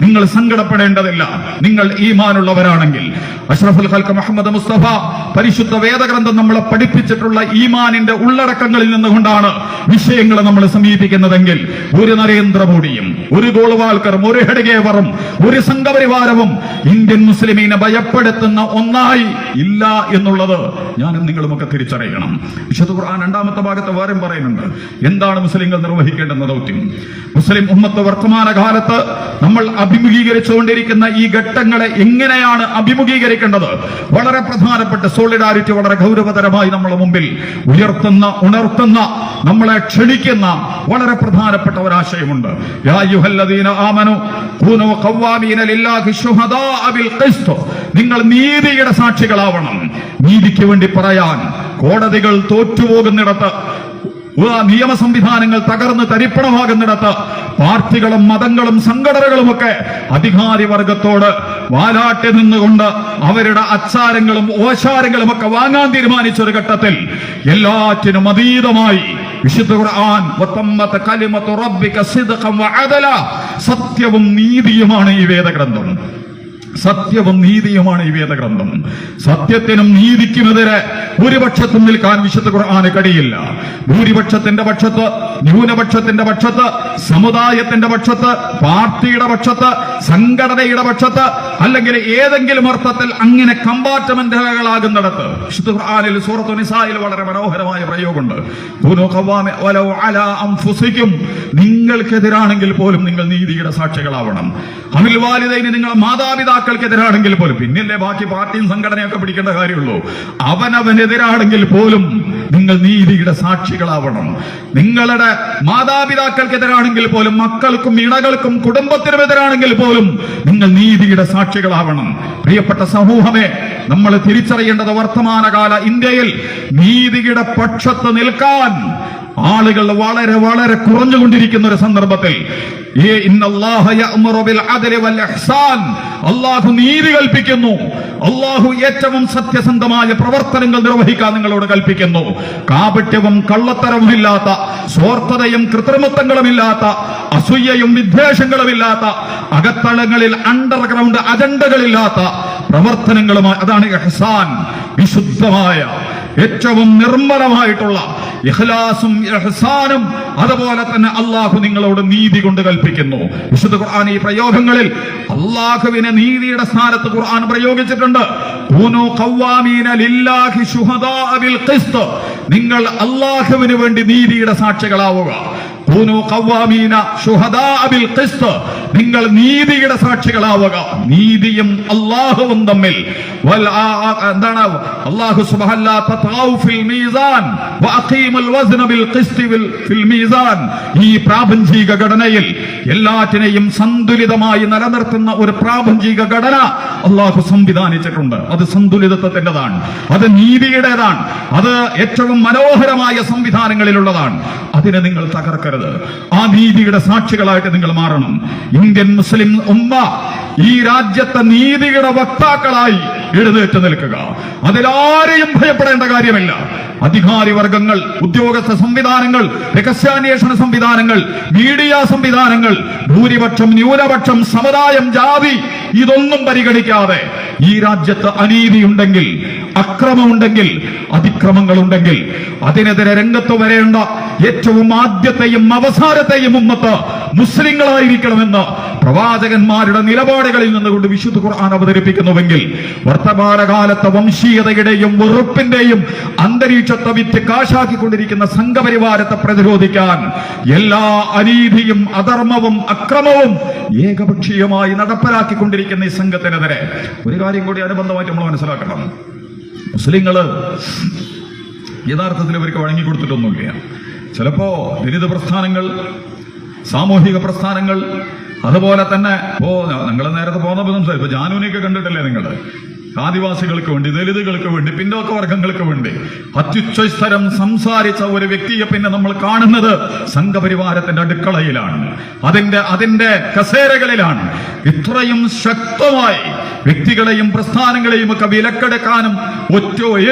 നിങ്ങൾ സങ്കടപ്പെടേണ്ടതില്ല. നിങ്ങൾ ഈമാനുള്ളവരാണെങ്കിൽ അഷ്റഫുൽ ഖൽഖ് മുഹമ്മദ് മുസ്തഫ പരിശുദ്ധ വേദഗ്രന്ഥം നമ്മളെ പഠിപ്പിച്ചിട്ടുള്ള ഈമാനിന്റെ ഉള്ളടക്കങ്ങളിൽ നിന്നുകൊണ്ടാണ് വിഷയങ്ങൾ നമ്മൾ സമീപിക്കുന്നതെങ്കിൽ ഒരു നരേന്ദ്രമോദിയും ഒരു ഗോൾവാൾക്കറും ഒരു ഹെഡ്ഗേവറും ഒരു സംഘപരിവാരവും ഇന്ത്യൻ മുസ്ലിമീനെ ഭയപ്പെടുത്തുന്ന ഒന്നായി ഇല്ല എന്നുള്ളത് ഞാനും നിങ്ങളുമൊക്കെ തിരിച്ചറിയണം. വിശുദ്ധ ഖുർആൻ 2-ാമത്തെ ഭാഗത്ത് വേറെയും പറയുന്നുണ്ട് എന്താണ് മുസ്ലിങ്ങൾ നിർവഹിക്കേണ്ടുന്ന ദൗത്യം. മുസ്ലിം ഉമ്മത്ത് വർത്തമാനകാലത്ത് നമ്മൾ അഭിമുഖീകരിച്ചുകൊണ്ടിരിക്കുന്ന ഈ ഘട്ടങ്ങളെ എങ്ങനെയാണ് അഭിമുഖീകരിക്കേണ്ടത്? വളരെ പ്രധാനപ്പെട്ട സോളിഡാരിറ്റി വളരെ ഗൗരവതരമായി നമ്മുടെ മുമ്പിൽ ഉണർത്തുന്ന, നമ്മളെ ക്ഷണിക്കുന്ന വളരെ പ്രധാനപ്പെട്ട ഒരാശയമുണ്ട്. യാ അയ്യുഹല്ലദീന ആമനു കൂനൂ ഖവ്വാമീന ലില്ലാഹി ശുഹദാഅ ബിൽ ഖിസ്ത്. നിങ്ങൾ നീതിയുടെ സാക്ഷികളാവണം. നീതിക്ക് വേണ്ടി പറയാൻ കോടതികൾ തോറ്റുപോകുന്നിടത്ത്, നിയമ സംവിധാനങ്ങൾ തകർന്ന് തരിപ്പണമാകുന്നിടത്ത്, പാർട്ടികളും മതങ്ങളും സംഘടനകളുമൊക്കെ അധികാരി വർഗത്തോട് വാലാട്ടി നിന്നുകൊണ്ട് അവരുടെ അച്ചാരങ്ങളും ഓശാരങ്ങളും ഒക്കെ വാങ്ങാൻ തീരുമാനിച്ച ഒരു ഘട്ടത്തിൽ എല്ലാറ്റിനും അതീതമായി വിശുദ്ധ ഖുർആൻ വതമ്മത കലിമതു റബ്ബിക സിദ്ഖൻ വഅദല, സത്യവും നീതിയുമാണ് ഈ വേദഗ്രന്ഥം. സത്യവും നീതിയുമാണ് ഈ വേദഗ്രന്ഥം. സത്യത്തിനും നീതിക്കുമെതിരെ ഭൂരിപക്ഷത്തും നിൽക്കാൻ വിശുദ്ധ ഖുർആന് കഴിയില്ല. ഭൂരിപക്ഷത്തിന്റെ പക്ഷത്ത്, ന്യൂനപക്ഷത്തിന്റെ പക്ഷത്ത്, സമുദായത്തിന്റെ പക്ഷത്ത്, പാർട്ടിയുടെ പക്ഷത്ത്, സംഘടനയുടെ പക്ഷത്ത്, അല്ലെങ്കിൽ ഏതെങ്കിലും അർത്ഥത്തിൽ അങ്ങനെ കമ്പാർട്ട്മെന്റുകളാകുന്നിടത്ത് വിശുദ്ധ ഖുർആനിൽ സൂറത്തു നിസായിൽ വളരെ മനോഹരമായ പ്രയോഗമുണ്ട്. കൂനൂ ഖവ്വാമി വലൗ അലാ അൻഫുസികും. നിങ്ങൾക്കെതിരാണെങ്കിൽ പോലും നിങ്ങൾ നീതിയുടെ സാക്ഷികളാവണം. അമിൽ വാലിദൈനി, നിങ്ങൾ മാതാപിതാക്കൾക്കെതിരാണെങ്കിൽ പോലും, പിന്നല്ലേ ബാക്കി പാർട്ടിയും സംഘടനയൊക്കെ പിടിക്കേണ്ട കാര്യമുള്ളൂ. അവനവനെതിരാണെങ്കിൽ പോലും നിങ്ങൾ നീതിയുടെ സാക്ഷികളാവണം. നിങ്ങളുടെ മാതാപിതാക്കൾക്കെതിരാണെങ്കിൽ പോലും, മക്കൾക്കും ഇണകൾക്കും കുടുംബത്തിനുമെതിരാണെങ്കിൽ പോലും നിങ്ങൾ നീതിയുടെ സാക്ഷികളാവണം. പ്രിയപ്പെട്ട സമൂഹമേ, നമ്മൾ തിരിച്ചറിയേണ്ടത് വർത്തമാനകാല ഇന്ത്യയിൽ നീതിയുടെ പക്ഷത്ത് നിൽക്കാൻ ആളുകൾ വളരെ വളരെ കുറഞ്ഞുകൊണ്ടിരിക്കുന്ന ഒരു സന്ദർഭത്തിൽ അള്ളാഹു നീതി കൽപ്പിക്കുന്നു. അള്ളാഹു ഏറ്റവും സത്യസന്ധമായ പ്രവർത്തനങ്ങൾ നിർവഹിക്കാൻ നിങ്ങളോട് കൽപ്പിക്കുന്നു. കാപട്യവും കള്ളത്തരവുമില്ലാത്ത, സ്വാർത്ഥതയും കൃത്രിമത്വങ്ങളുമില്ലാത്ത, അസൂയയും വിദ്വേഷങ്ങളുമില്ലാത്ത, അകത്തളങ്ങളിൽ അണ്ടർഗ്രൗണ്ട് അജണ്ടകളില്ലാത്ത പ്രവർത്തനങ്ങളുമായി, അതാണ് ഇഹ്സാൻ. വിശുദ്ധമായ, ഏറ്റവും നിർമ്മലമായിട്ടുള്ള ഇഖ്ലാസും ഇഹ്സാനും, അതുപോലെ തന്നെ അള്ളാഹു നിങ്ങളോട് നീതി കൊണ്ട് കൽപ്പിക്കുന്നു. വിശുദ്ധ ഖുർആൻ ഈ പ്രയോഗങ്ങളിൽ അള്ളാഹുവിനെ നീതിയുടെ സ്ഥാനത്ത് ഖുർആൻ പ്രയോഗിച്ചിട്ടുണ്ട്. കൂനൂ ഖവ്വാമീന ലില്ലാഹി ശുഹദാഅ ബിൽ ഖിസ്ത്. നിങ്ങൾ അള്ളാഹുവിന് വേണ്ടി നീതിയുടെ സാക്ഷികളാവുക. കൂനൂ ഖവ്വാമീന ശുഹദാഅ ബിൽ ഖിസ്ത്. നിങ്ങൾ നീതിയുടെ സാക്ഷികളാവുക. നീതിയും അള്ളാഹുവും തമ്മിൽ എന്താണ്? അള്ളാഹു സുബ്ഹാനഹു തത്ഗൗ ഫിൽ മീസാൻ വഅഖീമുൽ വസ്ന ബിൽ ഖിസ്തി ഫിൽ മീസാൻ. ഈ പ്രാപഞ്ചിക ഘടനയിൽ എല്ലാറ്റിനെയും സന്തുലിതമായി നിലനിർത്തുന്ന ഒരു പ്രാപഞ്ചിക ഘടന അള്ളാഹു സംവിധാനിച്ചിട്ടുണ്ട്. അത് സന്തുലിതത്വത്തിൻ്റെതാണ്, അത് നീതിയുടേതാണ്, അത് ഏറ്റവും മനോഹരമായ സംവിധാനങ്ങളിലുള്ളതാണ്. അതിനെ നിങ്ങൾ തകർക്കരുത്. ആ നീതിയുടെ സാക്ഷികളായിട്ട് നിങ്ങൾ മാറണം. ഇന്ത്യൻ മുസ്ലിം ഉമ്മ ഈ രാജ്യത്തെ നീതിയുടെ വക്താക്കളായി എഴുന്നേറ്റ് നിൽക്കുക. അതിലാരെയും ഭയപ്പെടേണ്ട കാര്യമില്ല. അധികാരി വർഗങ്ങൾ, ഉദ്യോഗസ്ഥ സംവിധാനങ്ങൾ, രഹസ്യാന്വേഷണ സംവിധാനങ്ങൾ, മീഡിയ സംവിധാനങ്ങൾ, ഭൂരിപക്ഷം, ന്യൂനപക്ഷം, സമുദായം, ജാതി, ഇതൊന്നും പരിഗണിക്കാതെ ഈ രാജ്യത്ത് അനീതിയുണ്ടെങ്കിൽ, അക്രമമുണ്ടെങ്കിൽ, അതിക്രമങ്ങളുണ്ടെങ്കിൽ അതിനെതിരെ രംഗത്ത് വരേണ്ട ഏറ്റവും ആദ്യത്തെയും അവസാനത്തെയും ഉമ്മത്ത് മുസ്ലിങ്ങളായിരിക്കണമെന്ന് പ്രവാചകന്മാരുടെ നിലപാടുകളിൽ നിന്നുകൊണ്ട് വിശുദ്ധ ഖുർആൻ അവതരിപ്പിക്കുന്നുവെങ്കിൽ വർത്തമാനകാലത്തെ വംശീയതയുടെയും വെറുപ്പിന്റെയും അന്തരീക്ഷത്തെ വിറ്റ് കാശാക്കിക്കൊണ്ടിരിക്കുന്ന സംഘപരിവാരത്തെ പ്രതിരോധിക്കാൻ എല്ലാ അനീതിയും അധർമ്മവും അക്രമവും ഏകപക്ഷീയമായി നടപ്പിലാക്കിക്കൊണ്ടിരിക്കുന്ന ഈ സംഘത്തിനെതിരെ ഒരു കാര്യം കൂടി അനുബന്ധമായിട്ട് നമ്മൾ മനസ്സിലാക്കണം. മുസ്ലിങ്ങള് യഥാർത്ഥത്തിൽ ഇവർക്ക് വഴങ്ങിക്കൊടുത്തിട്ടൊന്നുമില്ല. ചിലപ്പോ ദലിത് പ്രസ്ഥാനങ്ങൾ, സാമൂഹിക പ്രസ്ഥാനങ്ങൾ, അതുപോലെ തന്നെ നിങ്ങൾ നേരത്തെ പോകുന്ന സംസാരിക്കും, ഇപ്പൊ ജാനുവിനെയൊക്കെ കണ്ടിട്ടില്ലേ നിങ്ങൾ? ആദിവാസികൾക്ക് വേണ്ടി, ദലിതുകൾക്ക് വേണ്ടി, പിന്നോക്ക വർഗങ്ങൾക്ക് വേണ്ടി അത്യുച്ഛസ്ഥരം സംസാരിച്ച ഒരു വ്യക്തിയെ പിന്നെ നമ്മൾ കാണുന്നത് സംഘപരിവാരത്തിന്റെ അടുക്കളയിലാണ്, അതിന്റെ കസേരകളിലാണ്. ഇത്രയും ശക്തമായി വ്യക്തികളെയും പ്രസ്ഥാനങ്ങളെയും ഒക്കെ വിലക്കെടുക്കാനും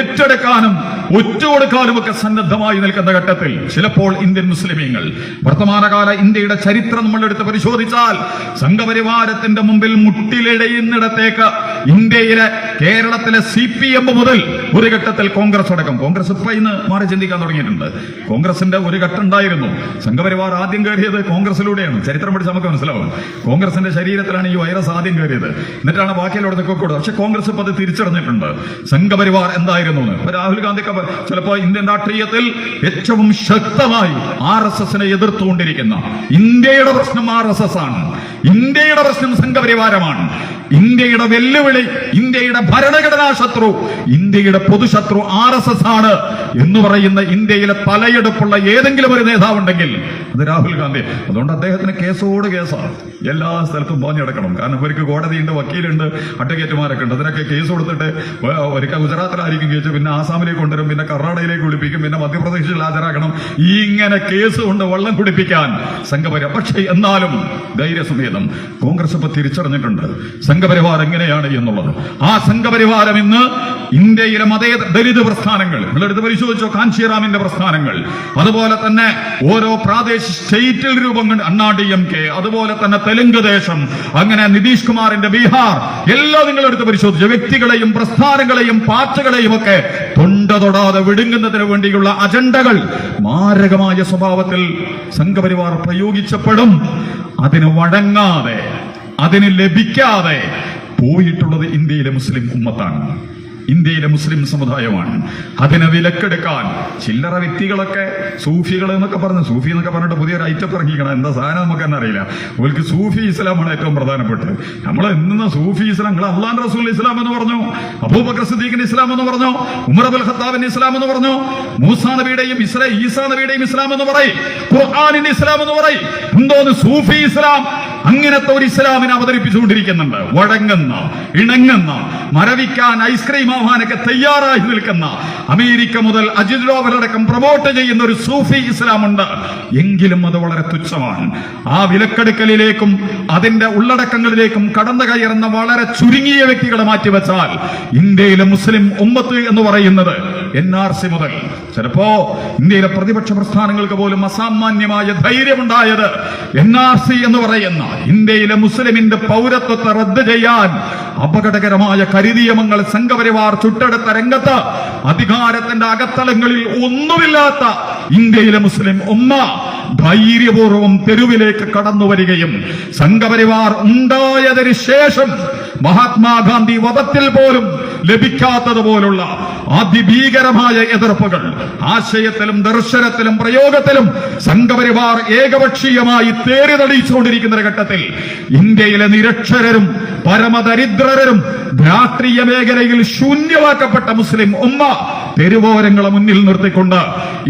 ഏറ്റെടുക്കാനും ഒറ്റുകൊടുക്കാനും ഒക്കെ സന്നദ്ധമായി നിൽക്കുന്ന ഘട്ടത്തിൽ ചിലപ്പോൾ ഇന്ത്യൻ മുസ്ലിമീങ്ങൾ, വർത്തമാനകാല ഇന്ത്യയുടെ ചരിത്രം നമ്മളെടുത്ത് പരിശോധിച്ചാൽ സംഘപരിവാരത്തിന്റെ മുമ്പിൽ മുട്ടിലിഴയുന്നിടത്തേക്ക് ഇന്ത്യയിലെ കേരളത്തിലെ CPM മുതൽ ഒരു ഘട്ടത്തിൽ കോൺഗ്രസ് അടക്കം, കോൺഗ്രസ് ഇപ്പൊ ഇന്ന് മാറി ചിന്തിക്കാൻ തുടങ്ങിയിട്ടുണ്ട്. കോൺഗ്രസിന്റെ ഒരു ഘട്ടം ഉണ്ടായിരുന്നു. സംഘപരിവാർ ആദ്യം കയറിയത് കോൺഗ്രസിലൂടെയാണ്. ചരിത്രം പഠിച്ച് നമുക്ക് മനസ്സിലാവും. കോൺഗ്രസിന്റെ ശരീരത്തിലാണ് ഈ വൈറസ് ആദ്യം കയറിയത്, എന്നിട്ടാണ് ബാക്കിയുള്ളവർക്ക് കൂടെ. പക്ഷെ കോൺഗ്രസ് ഇപ്പൊ അത് തിരിച്ചറിഞ്ഞിട്ടുണ്ട് സംഘപരിവാർ എന്തായിരുന്നു എന്ന്. രാഹുൽ ഗാന്ധി ചിലപ്പോ ഇന്ത്യൻ രാഷ്ട്രീയത്തിൽ ഏറ്റവും ശക്തമായി RSSനെ എതിർത്തുകൊണ്ടിരിക്കുന്ന, ഇന്ത്യയുടെ പ്രശ്നം RSS ആണ്, ഇന്ത്യയുടെ പ്രശ്നം സംഘപരിവാരമാണ്, ഇന്ത്യയുടെ വെല്ലുവിളി, ഇന്ത്യയുടെ ഭരണഘടനാ ശത്രു, ഇന്ത്യയുടെ പൊതുശത്രു RSS ആണ് എന്ന് പറയുന്ന ഇന്ത്യയിലെ തലയെടുപ്പുള്ള ഏതെങ്കിലും ഒരു നേതാവുണ്ടെങ്കിൽ അത് രാഹുൽ ഗാന്ധി. അതുകൊണ്ട് അദ്ദേഹത്തിന് കേസോട് കേസാണ്, എല്ലാ സ്ഥലത്തും പാഞ്ഞെടുക്കണം. കാരണം ഇവർക്ക് കോടതിയുണ്ട്, വക്കീലുണ്ട്, അഡ്വക്കേറ്റുമാരൊക്കെ ഉണ്ട്. അതിനൊക്കെ കേസ് കൊടുത്തിട്ട് ഒരിക്കൽ ഗുജറാത്തിലായിരിക്കും കേസ്, പിന്നെ ആസാമിലേക്ക് കൊണ്ടുവരും, പിന്നെ കർണാടകയിലേക്ക് വിളിപ്പിക്കും, പിന്നെ മധ്യപ്രദേശിൽ ഹാജരാക്കണം. ഇങ്ങനെ കേസ് കൊണ്ട് വെള്ളം കുടിപ്പിക്കാൻ സംഘപരിവാരം. പക്ഷേ എന്നാലും ധൈര്യസമേതം കോൺഗ്രസ് ഇപ്പൊ തിരിച്ചറിഞ്ഞിട്ടുണ്ട് സംഘപരിവാരം എങ്ങനെയാണ് എന്നുള്ളത്. ആ സംഘപരിവാരം ഇന്ന് ഇന്ത്യയിലെ ദലിത് പ്രസ്ഥാനങ്ങൾ നിങ്ങളെടുത്ത് പരിശോധിച്ചോ, കാഞ്ചീറാമിന്റെ പ്രസ്ഥാനങ്ങൾ, അതുപോലെ തന്നെ ഓരോ പ്രാദേശിക സ്റ്റേറ്റിൽ രൂപം കൊണ്ട് DMK, അതുപോലെ തന്നെ തെലുങ്ക് ദേശം, അങ്ങനെ നിതീഷ് കുമാറിന്റെ ബീഹാർ, എല്ലാം നിങ്ങളെടുത്ത് പരിശോധിച്ചു വ്യക്തികളെയും പ്രസ്ഥാനങ്ങളെയും പാർട്ടികളെയും ഒക്കെ തൊടാതെ വിടുങ്ങുന്നതിന് വേണ്ടിയുള്ള അജണ്ടകൾ മാരകമായ സ്വഭാവത്തിൽ സംഘപരിവാർ പ്രയോഗിച്ചപ്പെടും. അതിന് വഴങ്ങാതെ, അതിന് ലഭിക്കാതെ പോയിട്ടുള്ളത് ഇന്ത്യയിലെ മുസ്ലിം ഉമ്മത്താണ്, ഇന്ത്യയിലെ മുസ്ലിം സമുദായമാണ്. അതിനെ വിലക്കെടുക്കാൻ ചില്ലറ വ്യക്തികളൊക്കെ, സൂഫികൾ എന്നൊക്കെ പറഞ്ഞു, സൂഫി എന്നൊക്കെ പറഞ്ഞിട്ട് പുതിയൊരു ഐറ്റം ഇറങ്ങിക്കണം. എന്താ സാധനം നമുക്ക് തന്നെ അറിയില്ല. അവർക്ക് സൂഫി ഇസ്ലാമാണ് ഏറ്റവും പ്രധാനപ്പെട്ടത്. നമ്മൾ എന്ന സൂഫി ഇസ്ലാം, നിങ്ങൾ അള്ളാഹ് റസൂൽ ഇസ്ലാം എന്ന് പറഞ്ഞു, അബൂബക്കർ സിദ്ദീഖിന്റെ ഇസ്ലാം എന്ന് പറഞ്ഞു, ഉമർ അബ്ദുൽ ഖത്താബിന്റെ ഇസ്ലാം എന്ന് പറഞ്ഞു, മൂസാ നബിയുടെയും ഈസാ നബിയുടെയും ഇസ്ലാം എന്ന് പറയും, ഖുർആനിന്റെ ഇസ്ലാം എന്ന് പറയും. എന്തോന്ന് സൂഫി ഇസ്ലാം? അങ്ങനത്തെ ഒരു ഇസ്ലാമിനെ അവതരിപ്പിച്ചുകൊണ്ടിരിക്കുന്നുണ്ട്. വഴങ്ങുന്ന, ഇണങ്ങുന്ന, മരവിക്കാൻ ഐസ്ക്രീം ആവാനൊക്കെ തയ്യാറായി നിൽക്കുന്ന, അമേരിക്ക മുതൽ അജിത് ഡോവലടക്കം പ്രൊമോട്ട് ചെയ്യുന്ന ഒരു സൂഫി ഇസ്ലാമുണ്ട്. എങ്കിലും അത് വളരെ തുച്ഛമാണ്. ആ വിലക്കെടുക്കലിലേക്കും അതിന്റെ ഉള്ളടക്കങ്ങളിലേക്കും കടന്നു കയറുന്ന വളരെ ചുരുങ്ങിയ വ്യക്തികളെ മാറ്റിവെച്ചാൽ ഇന്ത്യയിലെ മുസ്ലിം ഉമ്മത്ത് എന്ന് പറയുന്നത് NRC മുതൽ, ചിലപ്പോ ഇന്ത്യയിലെ പ്രതിപക്ഷ പ്രസ്ഥാനങ്ങൾക്ക് പോലും അസാമാന്യമായ ധൈര്യമുണ്ടായത് NRC എന്ന് പറയുന്ന ഇന്ത്യയിലെ മുസ്ലിമിന്റെ പൗരത്വത്തെ റദ്ദ് ചെയ്യാൻ അപകടകരമായ കരിനിയമങ്ങൾ സംഘപരിവാർ ചുട്ടെടുത്ത രംഗത്ത് അധികാരത്തിന്റെ അകത്തളങ്ങളിൽ ഒന്നുമില്ലാത്ത ഇന്ത്യയിലെ മുസ്ലിം ഉമ്മ ധൈര്യപൂർവ്വം തെരുവിലേക്ക് കടന്നു വരികയും സംഘപരിവാർ ഉണ്ടായതിനു ശേഷം മഹാത്മാഗാന്ധി വധത്തിൽ പോലും ലഭിക്കാത്തതുപോലുള്ള അതിഭീകരമായ എതിർപ്പുകൾ ആശയത്തിലും ദർശനത്തിലും പ്രയോഗത്തിലും സംഘപരിവാർ ഏകപക്ഷീയമായി തേറിതെളിച്ചുകൊണ്ടിരിക്കുന്ന ഘട്ടത്തിൽ ഇന്ത്യയിലെ നിരക്ഷരരും പരമദരിദ്രരും രാഷ്ട്രീയ മേഖലയിൽ ശൂന്യമാക്കപ്പെട്ട മുസ്ലിം ഉമ്മ തെരുവോരങ്ങളെ മുന്നിൽ നിർത്തിക്കൊണ്ട്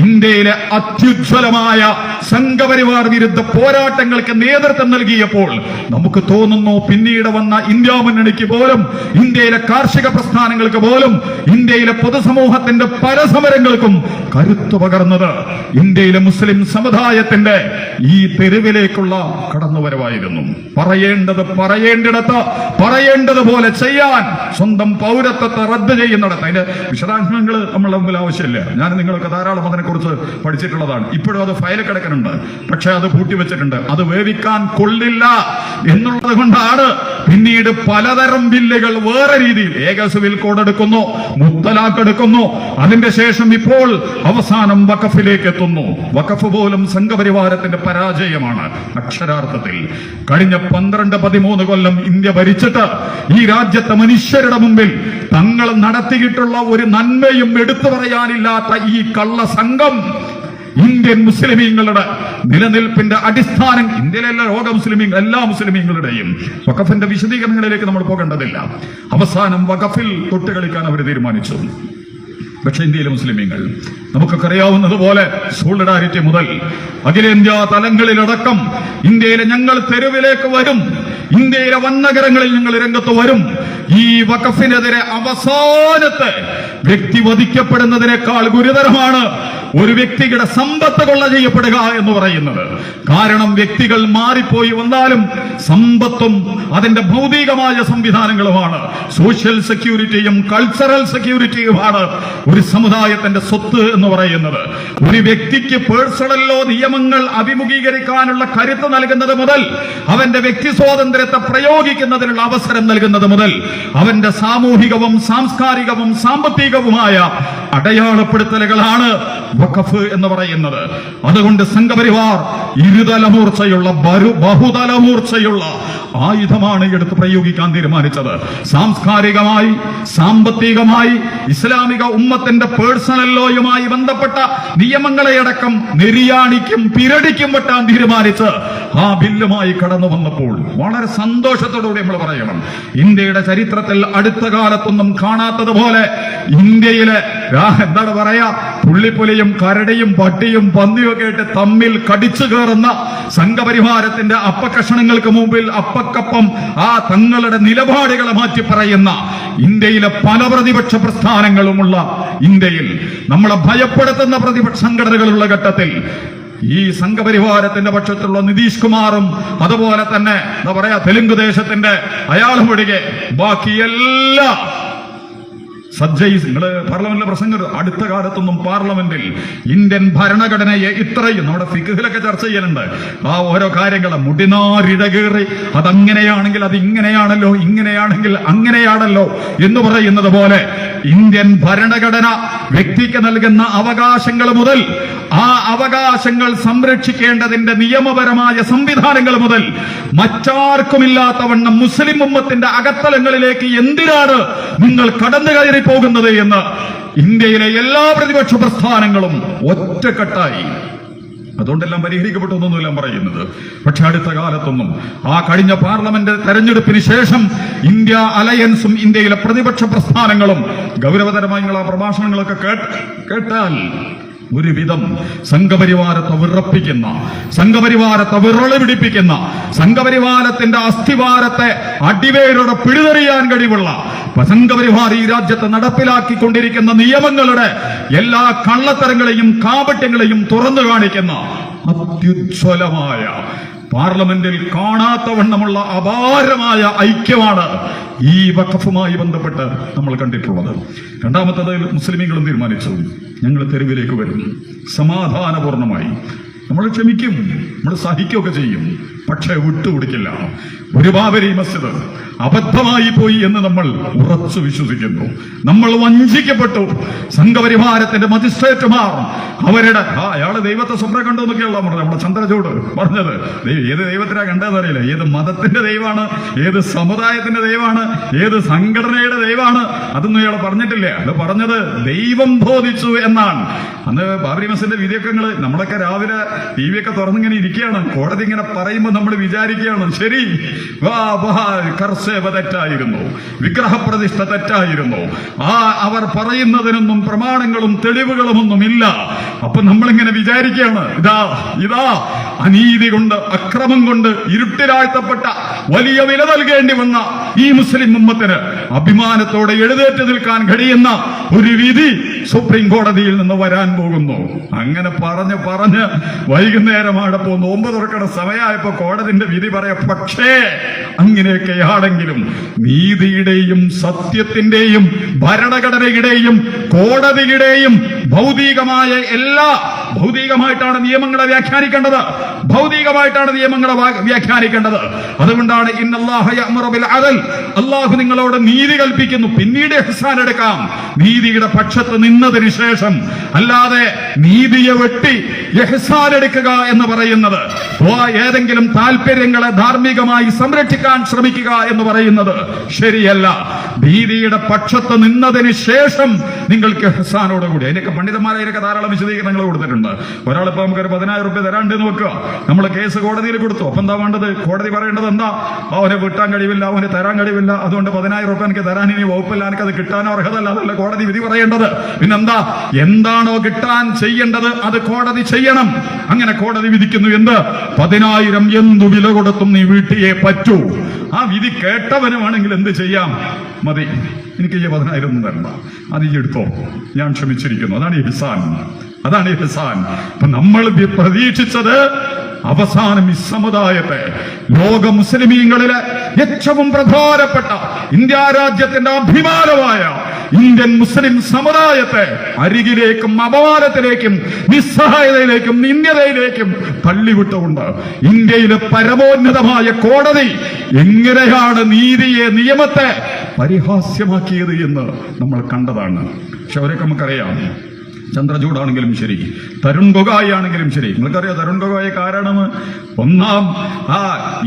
ഇന്ത്യയിലെ അത്യുജ്വലമായ സംഘപരിവാർ വിരുദ്ധ പോരാട്ടങ്ങൾക്ക് നേതൃത്വം നൽകിയപ്പോൾ നമുക്ക് തോന്നുന്നു പിന്നീട് വന്ന ഇന്ത്യ മുന്നണിക്ക് പോലും, ഇന്ത്യയിലെ കാർഷിക പ്രസ്ഥാനങ്ങൾക്ക് പോലും, ഇന്ത്യയിലെ പൊതുസമൂഹത്തിന്റെ പല സമരങ്ങൾക്കും കരുത്തു പകർന്നത് ഇന്ത്യയിലെ മുസ്ലിം സമുദായത്തിന്റെ ഈ തെരുവിലേക്കുള്ള കടന്നുവരവായിരുന്നു. പറയേണ്ടത് പറയേണ്ടിടത്ത് പറയേണ്ടതുപോലെ ചെയ്യാൻ, സ്വന്തം പൗരത്വത്തെ റദ്ദ് ചെയ്യുന്നിടത്ത്, അതിന്റെ വിശദാംശങ്ങൾ നമ്മളുടെ മുമ്പിൽ ആവശ്യമില്ല. ഞാൻ നിങ്ങളൊക്കെ ധാരാളം അതിനെക്കുറിച്ച് പഠിച്ചിട്ടുള്ളതാണ്. ഇപ്പോഴും അത് ഫയൽ കിടക്കുന്നുണ്ട്, പക്ഷെ അത് പൂട്ടിവെച്ചിട്ടുണ്ട്. അത് വേവിക്കാൻ കൊള്ളില്ല എന്നുള്ളത് കൊണ്ടാണ് പിന്നീട് പലതരം ബില്ലുകൾ വേറെ രീതിയിൽ ഏക സിവിൽ കോഡ് എടുക്കുന്നു, മുത്തലാഖ് എടുക്കുന്നു. അതിന്റെ ശേഷം ഇപ്പോൾ അവസാനം വഖഫിലേക്ക് എത്തുന്നു. വഖഫ് പോലും സംഘപരിവാരത്തിന്റെ പരാജയമാണ് അക്ഷരാർത്ഥത്തിൽ. കഴിഞ്ഞ 12-13 കൊല്ലം ഇന്ത്യ ഭരിച്ചിട്ട് ഈ രാജ്യത്തെ മനുഷ്യരുടെ മുമ്പിൽ തങ്ങൾ നടത്തിയിട്ടുള്ള ഒരു നന്മയും എടുത്തു പറയാനില്ലാത്ത ഈ കള്ള സംഘം ഇന്ത്യൻ മുസ്ലിമീങ്ങളുടെ നിലനിൽപ്പിന്റെ അടിസ്ഥാനം, ഇന്ത്യയിലെ ലോക മുസ്ലിമീങ്ങൾ, എല്ലാ മുസ്ലിമീങ്ങളുടെയും. വഖഫിന്റെ വിശദീകരണങ്ങളിലേക്ക് നമ്മൾ പോകേണ്ടതില്ല. അവസാനം വഖഫിൽ തൊട്ടുകളിക്കാൻ അവർ തീരുമാനിച്ചു. പക്ഷെ ഇന്ത്യയിലെ മുസ്ലിമീങ്ങൾ നമുക്കൊക്കെ അറിയാവുന്നതുപോലെ സോളിഡാരിറ്റി മുതൽ അഖിലേന്ത്യാ തലങ്ങളിലടക്കം ഇന്ത്യയിലെ ഞങ്ങൾ തെരുവിലേക്ക് വരും, ഇന്ത്യയിലെ വന്നകരങ്ങളിൽ ഞങ്ങൾ രംഗത്ത് വരും. ഈ വഖഫിനെതിരെ അവസാനത്തെ വ്യക്തി വധിക്കപ്പെടുന്നതിനേക്കാൾ ഗുരുതരമാണ് ഒരു വ്യക്തിയുടെ സമ്പത്ത് കൊള്ള ചെയ്യപ്പെടുക എന്ന് പറയുന്നത്. കാരണം വ്യക്തികൾ മാറിപ്പോയി വന്നാലും സമ്പത്തും അതിന്റെ ഭൗതികമായ സംവിധാനങ്ങളുമാണ്, സോഷ്യൽ സെക്യൂരിറ്റിയും കൾച്ചറൽ സെക്യൂരിറ്റിയുമാണ് ഒരു സമുദായത്തിന്റെ സ്വത്ത് എന്ന് പറയുന്നത്. ഒരു വ്യക്തിക്ക് പേഴ്സണലോ നിയമങ്ങൾ അഭിമുഖീകരിക്കാനുള്ള കരുത്ത് നൽകുന്നത് മുതൽ, അവന്റെ വ്യക്തി സ്വാതന്ത്ര്യത്തെ പ്രയോഗിക്കുന്നതിനുള്ള അവസരം നൽകുന്നത് മുതൽ, അവന്റെ സാമൂഹികവും സാംസ്കാരികവും സാമ്പത്തികവുമായ അടയാളപ്പെടുത്തലുകളാണ് വഖഫ് എന്ന് പറയുന്നത്. അതുകൊണ്ട് സംഘപരിവാർ ഇരുതലമൂർച്ചയുള്ള ബഹുതലമൂർച്ചയുള്ള ആയുധമാണ് എടുത്ത് പ്രയോഗിക്കാൻ തീരുമാനിച്ചത്. സാംസ്കാരികമായി, സാമ്പത്തികമായി, ഇസ്ലാമിക ഉമ്മത്തിന്റെ പേഴ്സണൽ ലോയുമായി ബന്ധപ്പെട്ട നിയമങ്ങളെയടക്കം നെരിയാണിക്കും പിരടിക്കും വെട്ടാൻ തീരുമാനിച്ച് ആ ബില്ലുമായി കടന്നു വന്നപ്പോൾ വളരെ സന്തോഷത്തോടുകൂടി നമ്മൾ പറയണം, ഇന്ത്യയുടെ ചരിത്രത്തിൽ അടുത്ത കാലത്തൊന്നും കാണാത്തതുപോലെ ഇന്ത്യയിലെ എന്താണ് പറയാ, പുള്ളിപ്പുലിയും കരടിയും പട്ടിയും പന്നിയൊക്കെ ആയിട്ട് തമ്മിൽ കടിച്ചു കയറുന്ന സംഘപരിവാരത്തിന്റെ അപ്പക്കഷണങ്ങൾക്ക് മുമ്പിൽ അപ്പക്കപ്പം ആ തങ്ങളുടെ നിലപാടുകളെ മാറ്റി പറയുന്ന ഇന്ത്യയിലെ പല പ്രതിപക്ഷ പ്രസ്ഥാനങ്ങളുമുള്ള ഇന്ത്യയിൽ, നമ്മളെ ഭയപ്പെടുത്തുന്ന പ്രതിപക്ഷ സംഘടനകളുള്ള ഘട്ടത്തിൽ ഈ സംഘപരിവാരത്തിന്റെ പക്ഷത്തുള്ള നിതീഷ് കുമാറും അതുപോലെ തന്നെ എന്താ പറയാ തെലുങ്ക് ദേശത്തിന്റെ അയാളും ഒഴികെ ബാക്കിയെല്ലാ നിങ്ങള് പാർലമെന്റിലെ പ്രസംഗം, അടുത്ത കാലത്തൊന്നും പാർലമെന്റിൽ ഇന്ത്യൻ ഭരണഘടനയെ ഇത്രയും നമ്മുടെ ഫിഖിലൊക്കെ ചർച്ച ചെയ്യലുണ്ട്. ആ ഓരോ കാര്യങ്ങൾ മുടിനാരിഴകേറി അതങ്ങനെയാണെങ്കിൽ അത് ഇങ്ങനെയാണല്ലോ, ഇങ്ങനെയാണെങ്കിൽ അങ്ങനെയാണല്ലോ എന്ന് പറയുന്നത് പോലെ ഇന്ത്യൻ ഭരണഘടന വ്യക്തിക്ക് നൽകുന്ന അവകാശങ്ങൾ മുതൽ, ആ അവകാശങ്ങൾ സംരക്ഷിക്കേണ്ടതിന്റെ നിയമപരമായ സംവിധാനങ്ങൾ മുതൽ മറ്റാർക്കുമില്ലാത്തവണ്ണം മുസ്ലിം ഉമ്മത്തിന്റെ അകത്തലങ്ങളിലേക്ക് എന്തിനാണ് നിങ്ങൾ കടന്നു കയറി പോകുന്നത് എന്ന് ഇന്ത്യയിലെ എല്ലാ പ്രതിപക്ഷ പ്രസ്ഥാനങ്ങളും ഒറ്റക്കെട്ടായി. അതുകൊണ്ടെല്ലാം പരിഹരിക്കപ്പെട്ടു എന്നൊന്നുമില്ല പറയുന്നത്. പക്ഷെ അടുത്ത കാലത്തൊന്നും ആ കഴിഞ്ഞ പാർലമെന്റ് തെരഞ്ഞെടുപ്പിന് ശേഷം ഇന്ത്യ അലയൻസും ഇന്ത്യയിലെ പ്രതിപക്ഷ പ്രസ്ഥാനങ്ങളും ഗൗരവതരമായ പ്രഭാഷണങ്ങളൊക്കെ കേട്ടാൽ ഒരുവിധം സംഘപരിവാരത്തെ വിറപ്പിക്കുന്ന, സംഘപരിവാരത്തെ വിറളി പിടിപ്പിക്കുന്ന, സംഘപരിവാരത്തിന്റെ അസ്ഥിവാരത്തെ അടിവേരോടെ പിഴുതെറിയാൻ കഴിവുള്ള, സംഘപരിവാർ ഈ രാജ്യത്ത് നടപ്പിലാക്കിക്കൊണ്ടിരിക്കുന്ന നിയമങ്ങളുടെ എല്ലാ കള്ളത്തരങ്ങളെയും കാപട്യങ്ങളെയും തുറന്നു കാണിക്കുന്ന അത്യുജ്വലമായ, പാർലമെന്റിൽ കാണാത്തവണ്ണമുള്ള അപാരമായ ഐക്യമാണ് ഈ വഖഫുമായി ബന്ധപ്പെട്ട് നമ്മൾ കണ്ടിട്ടുള്ളത്. രണ്ടാമത്തത് മുസ്ലിമീങ്ങളും തീരുമാനിച്ചു, ഞങ്ങൾ തെരുവിലേക്ക് വരും സമാധാനപൂർണമായി. നമ്മൾ ക്ഷമിക്കും, നമ്മൾ സഹിക്കുകയൊക്കെ ചെയ്യും, പക്ഷെ വിട്ടുകൊടുക്കില്ല. ഒരു ബാബരി മസ്ജിദ് അബദ്ധമായി പോയി എന്ന് നമ്മൾ ഉറച്ചു വിശ്വസിക്കുന്നു. നമ്മൾ വഞ്ചിക്കപ്പെട്ടു. സംഘപരിവാരത്തിന്റെ മജിസ്ട്രേറ്റുമാർ അവരുടെ അയാള് ദൈവത്തെ സ്വപ്നം കണ്ടു എന്നൊക്കെയുള്ള പറഞ്ഞത്, നമ്മുടെ ചന്ദ്രചൂട് പറഞ്ഞത്. ഏത് ദൈവത്തിനാ കണ്ടതെന്ന് അറിയില്ല, ഏത് മതത്തിന്റെ ദൈവമാണ്, ഏത് സമുദായത്തിന്റെ ദൈവമാണ്, ഏത് സംഘടനയുടെ ദൈവമാണ്, അതൊന്നും ഇയാൾ പറഞ്ഞിട്ടില്ല. അത് പറഞ്ഞത് ദൈവം ബോധിച്ചു എന്നാണ്. അന്ന് ബാബരി മസ്ജിദിന്റെ വിധിയൊക്കെ നമ്മളൊക്കെ രാവിലെ ടി വി ഒക്കെ തുറന്നിങ്ങനെ ഇരിക്കുകയാണ്, കോടതി ഇങ്ങനെ പറയുമ്പോൾ നമ്മൾ വിചാരിക്കുകയാണ് ശരി, കർസേവ തെറ്റായിരുന്നു, വിഗ്രഹപ്രതിഷ്ഠ തെറ്റായിരുന്നു, അവർ പറയുന്നതിനൊന്നും പ്രമാണങ്ങളും തെളിവുകളും ഒന്നുമില്ല. അപ്പൊ നമ്മളിങ്ങനെ വിചാരിക്കുകയാണ്, ഇതാ അനീതി കൊണ്ട്, അക്രമം കൊണ്ട് ഇരുട്ടിലാഴ്ത്തപ്പെട്ട, വലിയ വില നൽകേണ്ടി വന്ന ഈ മുസ്ലിം ഉമ്മത്തിന് അഭിമാനത്തോടെ എഴുന്നേറ്റ് നിൽക്കാൻ കഴിയുന്ന ഒരു വിധി സുപ്രീം കോടതിയിൽ നിന്ന് വരാൻ പോകുന്നു. അങ്ങനെ പറഞ്ഞ് വൈകുന്നേരമായപ്പോ നോമ്പ് തുറക്കണ സമയമായപ്പോ കോടതിന്റെ വിധി പറയാം. പക്ഷേ അങ്ങനെയൊക്കെയാണെങ്കിലും നീതിയുടെയും സത്യത്തിന്റെയും ഭരണഘടനയുടെയും കോടതിയുടെയും ഭൗതികമായിട്ടാണ് നിയമങ്ങളെ വ്യാഖ്യാനിക്കേണ്ടത്. അതുകൊണ്ടാണ് ഇന്നല്ലാഹ യഅ്മുറു ബിൽ അദൽ, അല്ലാഹു നിങ്ങളോട് നീതി കൽപ്പിക്കുന്നു. പിന്നീട് ഇഹ്സാൻ എടുക്കാം, നീതിയുടെ പക്ഷത്ത് നിന്നതിന് ശേഷം. അല്ലാതെ നീതിയെ വെട്ടി ഇഹ്സാൻ എടുക്കുക എന്ന് പറയുന്നത്, ഏതെങ്കിലും താല്പര്യങ്ങളെ ധാർമ്മികമായി സംരക്ഷിക്കാൻ ശ്രമിക്കുക എന്ന് പറയുന്നത് ശരിയല്ല. നീതിയുടെ പക്ഷത്ത് നിന്നതിന് ശേഷം നിങ്ങൾക്ക് ഇഹ്സാനോടുകൂടി. അതിനൊക്കെ പണ്ഡിതന്മാരെ അതിനൊക്കെ ധാരാളം വിശദീകരണങ്ങൾ കൊടുത്തിട്ടുണ്ട്. ഒരാളിപ്പോ നമുക്കൊരു 10,000 രൂപ തരാണ്ടെന്ന് വെക്കുക, നമ്മൾ കേസ് കോടതിയിൽ കൊടുത്തു. അപ്പൊ എന്താ വേണ്ടത്? കോടതി പറയേണ്ടത് എന്താ? അവനെ വിട്ടാൻ കഴിവില്ല, അവന് തരാൻ കഴിവില്ല, അതുകൊണ്ട് 10,000 രൂപ എനിക്ക് തരാൻ ഇനി വകുപ്പില്ല, എനിക്ക് അത് കിട്ടാനോ അർഹതല്ല, അതല്ല കോടതി വിധി പറയേണ്ടത്. പിന്നെന്താ? എന്താണോ കിട്ടാൻ ചെയ്യേണ്ടത് അത് കോടതി ചെയ്യണം. അങ്ങനെ കോടതി വിധിക്കുന്നു. എന്ത്? 10,000 എന്തു വില കൊടുത്തും നീ വീട്ടിയേ പറ്റൂ. ആ വിധി കേട്ടവനുമാണെങ്കിൽ എന്ത് ചെയ്യാം? മതി, എനിക്ക് ഈ 10,000 ഒന്നും തരണ്ട, അത് ഈ എടുത്തോ, ഞാൻ ക്ഷമിച്ചിരിക്കുന്നു. അതാണ് ഇഹ്സാൻ. അപ്പൊ നമ്മൾ പ്രതീക്ഷിച്ചത് അവസാനം ഈ സമുദായത്തെ, ലോക മുസ്ലിമീങ്ങളിലെ ഏറ്റവും പ്രധാനപ്പെട്ട ഇന്ത്യ രാജ്യത്തിന്റെ അഭിമാനമായ ഇന്ത്യൻ മുസ്ലിം സമുദായത്തെ അരികിലേക്കും അപമാനത്തിലേക്കും നിസ്സഹായതയിലേക്കും നിന്ദ്യതയിലേക്കും തള്ളിവിട്ടുകൊണ്ട് ഇന്ത്യയിലെ പരമോന്നതമായ കോടതി എങ്ങനെയാണ് നീതിയെ, നിയമത്തെ പരിഹാസ്യമാക്കിയത് എന്ന് നമ്മൾ കണ്ടതാണ്. പക്ഷെ അവരൊക്കെ നമുക്കറിയാം. ചന്ദ്രചൂഡാണെങ്കിലും ശരി, തരുൺ ഗൊഗോയ് ആണെങ്കിലും ശരി. നിങ്ങൾക്കറിയാം തരുൺ ഗൊഗോയ്ക്ക് ആരാണെന്ന്?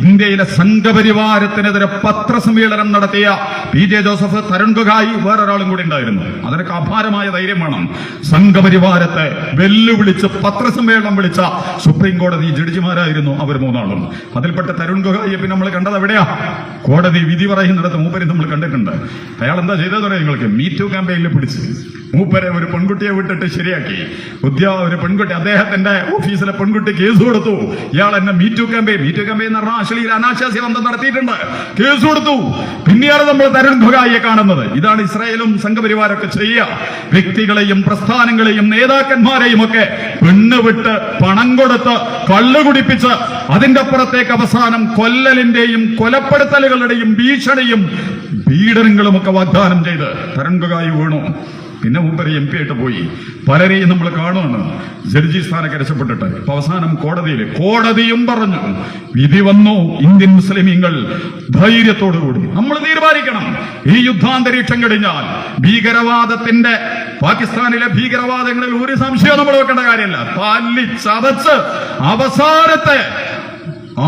ഇന്ത്യയിലെ സംഘപരിവാരത്തിനെതിരെ പത്രസമ്മേളനം നടത്തിയ PJ ജോസഫ്, തരുൺ ഗൊഗോയ്, വേറൊരാളും കൂടി ഉണ്ടായിരുന്നു. അതിനൊക്കെ അപാരമായ ധൈര്യം വേണം. സംഘപരിവാരത്തെ വെല്ലുവിളിച്ച് പത്രസമ്മേളനം വിളിച്ച സുപ്രീം കോടതി ജഡ്ജിമാരായിരുന്നു അവർ 3 ആളും. അതിൽപ്പെട്ട തരുൺ ഗൊഗോയെ പിന്നെ നമ്മൾ കണ്ടത് എവിടെയാ? കോടതി വിധി പറയുന്നിടത്ത് മൂപ്പരെ നമ്മൾ കണ്ടിട്ടുണ്ട്. അയാൾ എന്താ ചെയ്തതെന്ന് പറയാം നിങ്ങൾക്ക്? മീറ്റു ക്യാമ്പയിനിൽ പിടിച്ച് മൂപ്പരെ ഒരു പെൺകുട്ടിയെ വിട്ടിട്ട് ശരിയാക്കി. ഒരു പെൺകുട്ടി, അദ്ദേഹത്തിന്റെ ഓഫീസിലെ പെൺകുട്ടി കേസ് കൊടുത്തു. ഇയാൾ എന്നെ മീറ്റു ക്യാമ്പയിൻ എന്ന് പറഞ്ഞാൽ അശ്ലീല അനാശാസ്യ ബന്ധം നടത്തിയിട്ടുണ്ട്, കേസ് കൊടുത്തു. പിന്നെയാണ് നമ്മൾ തരുൺ ഗൊഗോയെ കാണുന്നത്. ഇതാണ് ഇസ്രായേലും സംഘപരിവാരമൊക്കെ ചെയ്യുക. വ്യക്തികളെയും പ്രസ്ഥാനങ്ങളെയും നേതാക്കന്മാരെയും ഒക്കെ പെണ്ണുവിട്ട് പണം കൊടുത്ത് കള്ളു കുടിപ്പിച്ച് അതിന്റെ അപ്പുറത്തേക്ക് അവസാനം കൊല്ലലിന്റെയും കൊലപ്പെടുത്തലുകളുടെയും ഭീഷണിയും പീഡനങ്ങളും ഒക്കെ വാഗ്ദാനം ചെയ്ത് തരുൺ ഗൊഗോയ് വീണു. പിന്നെ മൂപ്പര് MP ആയിട്ട് പോയി. പലരെയും നമ്മൾ കാണുകയാണ് ജഡ്ജി സ്ഥാനത്ത് രക്ഷപ്പെട്ടിട്ട്. അവസാനം കോടതിയും പറഞ്ഞു, വിധി വന്നു. ഇന്ത്യൻ മുസ്ലിമീങ്ങൾ ധൈര്യത്തോടുകൂടി നമ്മൾ തീരുമാനിക്കണം, ഈ യുദ്ധാന്തരീക്ഷം കഴിഞ്ഞാൽ പാകിസ്ഥാനിലെ ഭീകരവാദങ്ങളിൽ ഒരു സംശയം നമ്മൾ വെക്കേണ്ട കാര്യമില്ല. തല്ലി ചതച്ച് അവസാനത്തെ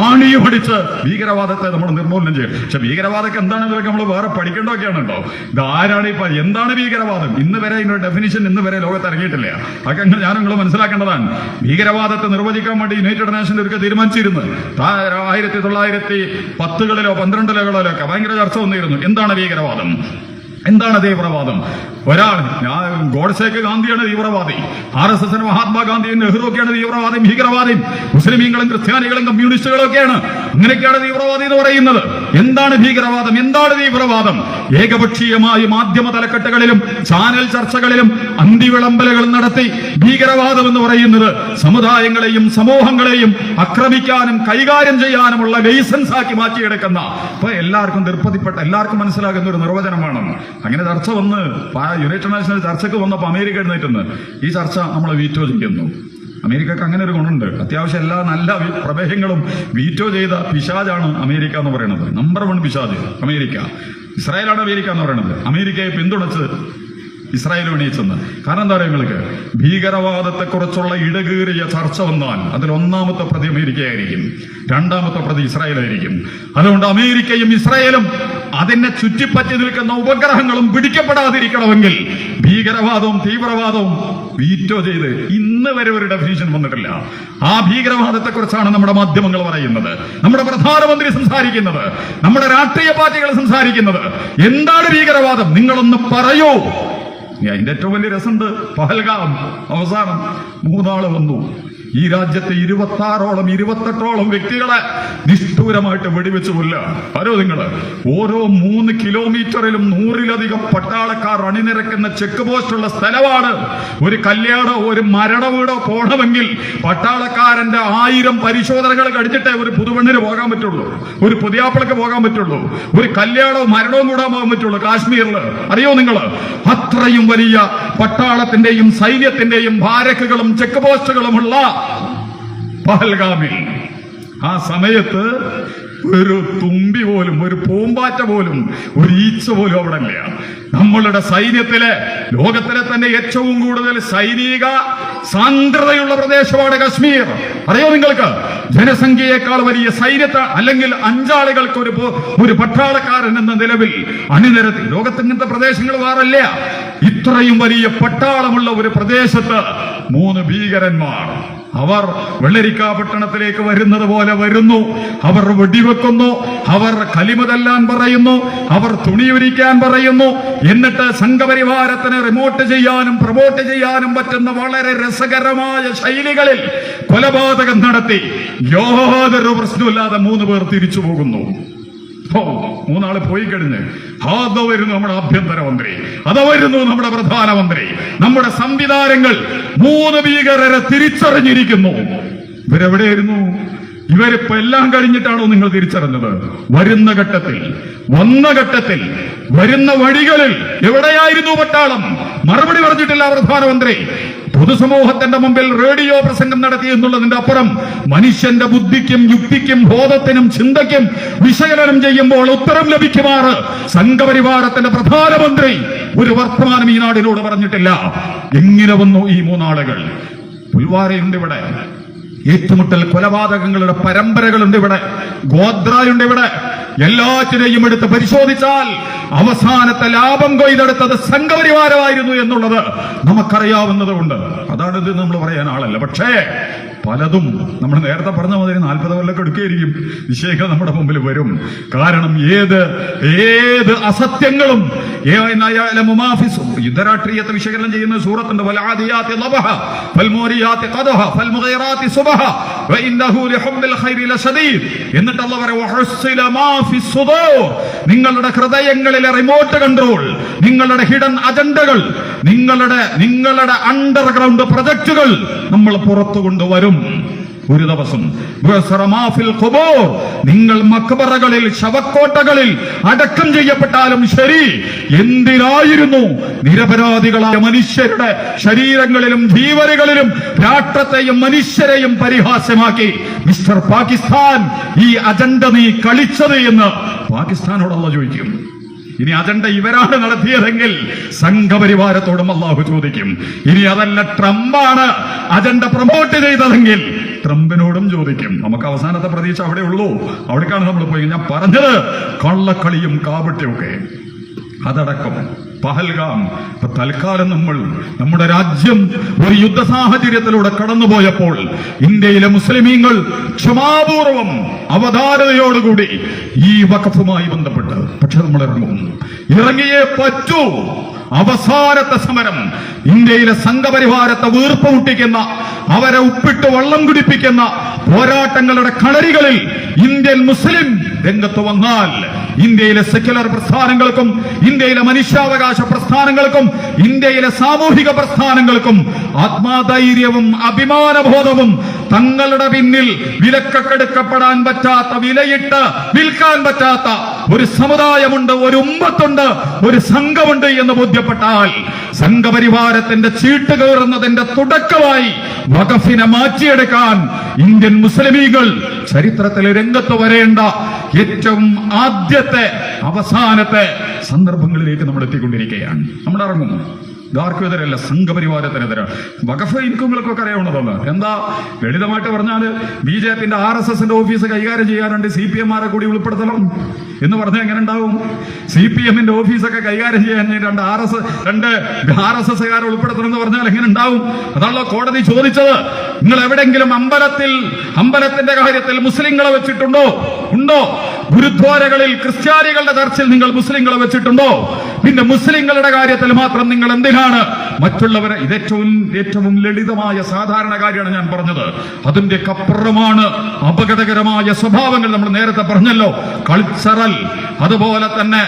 ആണിയും പഠിച്ച് ഭീകരവാദത്തെ നമ്മൾ നിർമൂലനം ചെയ്യും. പക്ഷെ ഭീകരവാദമൊക്കെ എന്താണെന്നൊക്കെ നമ്മൾ വേറെ പഠിക്കേണ്ടതൊക്കെയാണുണ്ടോ? ഇതാരാണ് എന്താണ് ഭീകരവാദം? ഇന്ന് വരെ ഇതിന്റെ ഡെഫിനിഷൻ ലോകത്ത് ഇറങ്ങിയിട്ടില്ല. അതൊക്കെ ഞാനും നിങ്ങൾ മനസ്സിലാക്കേണ്ടതാണ്. ഭീകരവാദത്തെ നിർവചിക്കാൻ വേണ്ടി യുണൈറ്റഡ് നേഷൻ ഒക്കെ തീരുമാനിച്ചിരുന്നു. 1910-കളിലോ 12-കളിലോ ഒക്കെ ഭയങ്കര ചർച്ച വന്നിരുന്നു. എന്താണ് ഭീകരവാദം, എന്താണ് തീവ്രവാദം? ഗോഡ്സേക്ക് ഗാന്ധിയാണ് തീവ്രവാദി, RSSന് മഹാത്മാഗാന്ധിയും നെഹ്റുവൊക്കെയാണ് തീവ്രവാദി, ഭീകരവാദി മുസ്ലിമീങ്ങളും ക്രിസ്ത്യാനികളും കമ്മ്യൂണിസ്റ്റുകളും ഒക്കെയാണ്. അങ്ങനെയൊക്കെയാണ് തീവ്രവാദി എന്ന് പറയുന്നത്. എന്താണ് ഭീകരവാദം, എന്താണ് തീവ്രവാദം? ഏകപക്ഷീയമായി മാധ്യമ തലക്കെട്ടുകളിലും ചാനൽ ചർച്ചകളിലും അന്തിവിളംബലുകളും നടത്തി ഭീകരവാദം എന്ന് പറയുന്നത് സമുദായങ്ങളെയും സമൂഹങ്ങളെയും ആക്രമിക്കാനും കൈകാര്യം ചെയ്യാനുമുള്ള ലൈസൻസ് ആക്കി മാറ്റിയെടുക്കുന്ന, ഇപ്പൊ എല്ലാവർക്കും ദൃപ്പതിപ്പെട്ട, എല്ലാവർക്കും മനസ്സിലാകുന്ന ഒരു നിർവചനമാണ്. അങ്ങനെ ചർച്ച വന്ന് യുണൈറ്റഡ് നേഷണൽ ചർച്ചയ്ക്ക് വന്നപ്പോൾ അമേരിക്ക എഴുന്നേറ്റുന്നു. ഈ ചർച്ച നമ്മൾ വീറ്റോ ചെയ്യുന്നു. അമേരിക്കക്ക് അങ്ങനെ ഒരു ഗുണമുണ്ട്. അത്യാവശ്യം എല്ലാ നല്ല പ്രമേയങ്ങളും വീറ്റോ ചെയ്ത പിശാജാണ് അമേരിക്ക എന്ന് പറയുന്നത്. നമ്പർ 1 പിശാജ് അമേരിക്ക. ഇസ്രായേലാണ് അമേരിക്ക എന്ന് പറയുന്നത്. അമേരിക്കയെ പിന്തുണച്ച് ഇസ്രായേൽ എണീച്ചെന്ന്. കാരണം എന്താ പറയുക, നിങ്ങൾക്ക് ഭീകരവാദത്തെക്കുറിച്ചുള്ള ഇടകേറിയ ചർച്ച വന്നാൽ അതിൽ 1ാമത്തെ പ്രതി അമേരിക്കയായിരിക്കും, 2ാമത്തെ പ്രതി ഇസ്രായേലായിരിക്കും. അതുകൊണ്ട് അമേരിക്കയും ഇസ്രായേലും അതിനെ ചുറ്റിപ്പറ്റി നിൽക്കുന്ന ഉപഗ്രഹങ്ങളും പിടിക്കപ്പെടാതിരിക്കണമെങ്കിൽ ഭീകരവാദവും തീവ്രവാദവും വീറ്റോ ചെയ്ത് ഇന്ന് വരെ ഒരു ഡെഫിനിഷൻ വന്നിട്ടില്ല. ആ ഭീകരവാദത്തെക്കുറിച്ചാണ് നമ്മുടെ മാധ്യമങ്ങൾ പറയുന്നത്, നമ്മുടെ പ്രധാനമന്ത്രി സംസാരിക്കുന്നത്, നമ്മുടെ രാഷ്ട്രീയ പാർട്ടികൾ സംസാരിക്കുന്നത്. എന്താണ് ഭീകരവാദം? നിങ്ങളൊന്ന് പറയൂ. അതിന്റെ ഏറ്റവും വലിയ രസമുണ്ട്. പഹൽഗാം അവസാനം 3 ആള് വന്നു. ഈ രാജ്യത്തെ 26ഓളം 28ഓളം വ്യക്തികളെ നിഷ്ഠൂരമായിട്ട് വെടിവെച്ച് കൊല്ലുക. ആരോ നിങ്ങൾ ഓരോ 3 കിലോമീറ്ററിലും 100-ലധികം പട്ടാളക്കാർ അണിനിരക്കുന്ന ചെക്ക് പോസ്റ്റുള്ള സ്ഥലമാണ്. ഒരു കല്യാണോ ഒരു മരണ വീടോ പോകണമെങ്കിൽ പട്ടാളക്കാരന്റെ 1000 പരിശോധനകൾ കഴിഞ്ഞിട്ടേ ഒരു പുതുവെണ്ണിന് പോകാൻ പറ്റുള്ളൂ, ഒരു പുതിയാപ്പിളക്ക് പോകാൻ പറ്റുള്ളൂ, ഒരു കല്യാണവും മരണവും കൂടാൻ പോകാൻ പറ്റുള്ളൂ കാശ്മീരിൽ. അറിയോ നിങ്ങൾ? അത്രയും വലിയ പട്ടാളത്തിന്റെയും സൈന്യത്തിന്റെയും ബാരക്കുകളും ചെക്ക് പോസ്റ്റുകളുമുള്ള പഹൽഗാമിൽ ആ സമയത്ത് ഒരു തുമ്പി പോലും, ഒരു പൂമ്പാറ്റ പോലും, ഒരു ഈച്ച പോലും അവിടെ ഇല്ല. നമ്മളുടെ സൈന്യത്തിലെ ലോകത്തിലെ തന്നെ ഏറ്റവും കൂടുതൽ സൈനിക സാന്ദ്രതയുള്ള പ്രദേശമാണ് കശ്മീർ. അറിയോ നിങ്ങൾക്ക്? ജനസംഖ്യയേക്കാൾ വലിയ സൈന്യത്തെ അല്ലെങ്കിൽ 5 ആളുകൾക്ക് ഒരു പട്ടാളക്കാരൻ എന്ന നിലവിൽ അണിനിരത്തി. ലോകത്ത് ഇങ്ങനത്തെ പ്രദേശങ്ങൾ വേറല്ല. ഇത്രയും വലിയ പട്ടാളമുള്ള ഒരു പ്രദേശത്ത് 3 ഭീകരന്മാർ അവർ വെള്ളരിക്കാപട്ടണത്തിലേക്ക് വരുന്നത് പോലെ വരുന്നു. അവർ വെടിവെക്കുന്നു, അവർ കലിമതെല്ലാൻ പറയുന്നു, അവർ തുണിയുരിക്കാൻ പറയുന്നു. എന്നിട്ട് സംഘപരിവാരത്തിന് റിമോട്ട് ചെയ്യാനും പ്രൊമോട്ട് ചെയ്യാനും പറ്റുന്ന വളരെ രസകരമായ ശൈലികളിൽ കൊലപാതകം നടത്തി യാതൊരു പ്രശ്നമില്ലാതെ 3 പേർ തിരിച്ചു പോകുന്നു. 3 ആള് പോയി കഴിഞ്ഞ് അതോ വരുന്നു നമ്മുടെ ആഭ്യന്തരമന്ത്രി, അതോ വരുന്നു നമ്മുടെ പ്രധാനമന്ത്രി, നമ്മുടെ സംവിധാനങ്ങൾ 3 ഭീകരരെ തിരിച്ചറിഞ്ഞിരിക്കുന്നു. ഇവരെവിടെയായിരുന്നു? ഇവരിപ്പോ എല്ലാം കഴിഞ്ഞിട്ടാണോ നിങ്ങൾ തിരിച്ചറിഞ്ഞത്? വരുന്ന ഘട്ടത്തിൽ, വന്ന ഘട്ടത്തിൽ, വരുന്ന വഴികളിൽ എവിടെയായിരുന്നു പട്ടാളം? മറുപടി പറഞ്ഞിട്ടില്ല പ്രധാനമന്ത്രി. പൊതുസമൂഹത്തിന്റെ മുമ്പിൽ റേഡിയോ പ്രസംഗം നടത്തി എന്നുള്ളതിന്റെ അപ്പുറം മനുഷ്യന്റെ ബുദ്ധിക്കും യുക്തിക്കും ബോധത്തിനും ചിന്തയ്ക്കും വിശകലനം ചെയ്യുമ്പോൾ ഉത്തരം ലഭിക്കുമാറ് സംഘപരിവാരത്തിന്റെ പ്രധാനമന്ത്രി ഒരു വർത്തമാനം ഈ നാടിനോട് പറഞ്ഞിട്ടില്ല. എങ്ങനെ വന്നു ഈ 3 ആളുകൾ? പുൽവാരയുണ്ട് ഇവിടെ, ഏറ്റുമുട്ടൽ കൊലപാതകങ്ങളുടെ പരമ്പരകളുണ്ട് ഇവിടെ, ഗോദ്രയുണ്ട് ഇവിടെ. എല്ലാറ്റിനെയും എടുത്ത് പരിശോധിച്ചാൽ അവസാനത്തെ ലാഭം കൊയ്തെടുത്തത് സംഘപരിവാരമായിരുന്നു എന്നുള്ളത് നമുക്കറിയാവുന്നതുകൊണ്ട് അതാണ് ഇത് നമ്മൾ പറയാൻ ആളല്ല. പക്ഷേ പലതും നമ്മൾ നേരത്തെ പറഞ്ഞ മാതിരി 40 കൊല്ലൊക്കെ എടുക്കുകയായിരിക്കും വിഷയങ്ങൾ നമ്മുടെ മുമ്പിൽ വരും. കാരണം ഏത് അസത്യങ്ങളും യുദ്ധരാഷ്ട്രീയത്തെ വിശകലനം ചെയ്യുന്ന സൂറത്തുണ്ട്. എന്നിട്ട് അല്ലാഹു പറയുന്നു, നിങ്ങളുടെ ഹൃദയങ്ങളിലെ റിമോട്ട് കൺട്രോൾ, നിങ്ങളുടെ ഹിഡൻ അജണ്ടകൾ, നിങ്ങളുടെ അണ്ടർഗ്രൗണ്ട് പ്രൊജക്ടുകൾ നമ്മൾ പുറത്തു കൊണ്ടുവരും. ഒരു ദിവസം നിങ്ങൾ മക്ബറകളിൽ, ശവക്കോട്ടകളിൽ അടക്കം ചെയ്യപ്പെട്ടാലും ശരി, എന്തിനായിരുന്നു നിരപരാധികളായ മനുഷ്യരുടെ ശരീരങ്ങളിലും ജീവനുകളിലും രാഷ്ട്രത്തെയും മനുഷ്യരെയും പരിഹാസ്യമാക്കി മിസ്റ്റർ പാകിസ്ഥാൻ ഈ അജണ്ട നീ കളിച്ചത് എന്ന് പാകിസ്ഥാനോടുള്ള ചോദിക്കും. ഇനി അജണ്ട ഇവരാണ് നടത്തിയതെങ്കിൽ സംഘപരിവാരത്തോടും അല്ലാഹു ചോദിക്കും. ഇനി അതല്ല ട്രംപാണ് അജണ്ട പ്രൊമോട്ട് ചെയ്തതെങ്കിൽ ട്രംപിനോടും ചോദിക്കും. നമുക്ക് അവസാനത്തെ പ്രതീക്ഷ അവിടെ ഉള്ളൂ, അവിടേക്കാണ് നമ്മൾ പോയി. ഞാൻ പറഞ്ഞത് കള്ളക്കളിയും കാപട്യമൊക്കെ അതടക്കം പഹൽഗാം. തൽക്കാലം നമ്മുടെ രാജ്യം ഒരു യുദ്ധ സാഹചര്യത്തിലൂടെ കടന്നുപോയപ്പോൾ ഇന്ത്യയിലെ മുസ്ലിമീങ്ങൾ ക്ഷമാപൂർവം അവധാനതയോടുകൂടി ഈ വഖഫുമായി ബന്ധപ്പെട്ട് പക്ഷെ നമ്മൾ ഇറങ്ങിയേ പറ്റൂ. അവസാനത്തെ സമരം ഇന്ത്യയിലെ സംഘപരിവാരത്തെ വീർപ്പ് മുട്ടിക്കുന്ന, അവരെ ഉപ്പിട്ട് വെള്ളം കുടിപ്പിക്കുന്ന പോരാട്ടങ്ങളുടെ കളരികളിൽ ഇന്ത്യൻ മുസ്ലിം രംഗത്ത് വന്നാൽ ഇന്ത്യയിലെ സെക്യുലർ പ്രസ്ഥാനങ്ങൾക്കും ഇന്ത്യയിലെ മനുഷ്യാവകാശ പ്രസ്ഥാനങ്ങൾക്കും ഇന്ത്യയിലെ സാമൂഹിക പ്രസ്ഥാനങ്ങൾക്കും ആത്മധൈര്യവും അഭിമാനബോധവും തങ്ങളുടെ പിന്നിൽ വിലക്കെടുക്കപ്പെടാൻ പറ്റാത്ത, വിലയിട്ട് വിൽക്കാൻ പറ്റാത്ത ഒരു സമുദായമുണ്ട്, ഒരു ഉമ്മത്തുണ്ട്, ഒരു സംഘമുണ്ട് എന്ന് ബോധ്യപ്പെട്ടാൽ സംഘപരിവാരത്തിന്റെ ചീട്ട് കയറുന്നതിന്റെ തുടക്കമായി വഖഫിനെ മാറ്റിയെടുക്കാൻ ഇന്ത്യൻ മുസ്ലിമീങ്ങൾ ചരിത്രത്തിൽ രംഗത്ത് വരേണ്ട ഏറ്റവും ആദ്യത്തെ അവസാനത്തെ സന്ദർഭങ്ങളിലേക്ക് നമ്മൾ എത്തിക്കൊണ്ടിരിക്കുകയാണ്. നമ്മൾ ഇറങ്ങും. ഇതാർക്കുമെതിരല്ല, സംഘപരിവാരത്തിനെതിരെ. വഖഫ് ഇൻകങ്ങൾക്കൊക്കെ അറിയാവുന്നതാണ്. എന്താ ലളിതമായിട്ട് പറഞ്ഞാല് BJPന്റെ RSSന്റെ ഓഫീസ് കൈകാര്യം ചെയ്യാനുണ്ട്, CPM-മാരെ കൂടി ഉൾപ്പെടുത്തണം എന്ന് പറഞ്ഞാൽ എങ്ങനെ ഉണ്ടാവും? CPM-ന്റെ ഓഫീസൊക്കെ കൈകാര്യം ചെയ്യാൻ രണ്ട് RSS-കാരെ ഉൾപ്പെടുത്തണം എന്ന് പറഞ്ഞാൽ എങ്ങനെ ഉണ്ടാവും? അതാണല്ലോ കോടതി ചോദിച്ചത്. നിങ്ങൾ എവിടെങ്കിലും അമ്പലത്തിന്റെ കാര്യത്തിൽ മുസ്ലിങ്ങളെ വെച്ചിട്ടുണ്ടോ? ഉണ്ടോ? ഗുരുദ്വാരകളിൽ ക്രിസ്ത്യാനികളുടെ ചർച്ചിൽ നിങ്ങൾ മുസ്ലിങ്ങളെ വെച്ചിട്ടുണ്ടോ? പിന്നെ മുസ്ലിങ്ങളുടെ കാര്യത്തിൽ മാത്രം നിങ്ങൾ എന്തിനാണ് മറ്റുള്ളവരെ? ഇത് ഏറ്റവും ലളിതമായ സാധാരണ കാര്യമാണ് ഞാൻ പറഞ്ഞത്. അതിന്റെ അപ്പുറമാണ് അപകടകരമായ സ്വഭാവങ്ങൾ. നമ്മൾ നേരത്തെ പറഞ്ഞല്ലോ, കൾച്ചറൽ, അതുപോലെ തന്നെ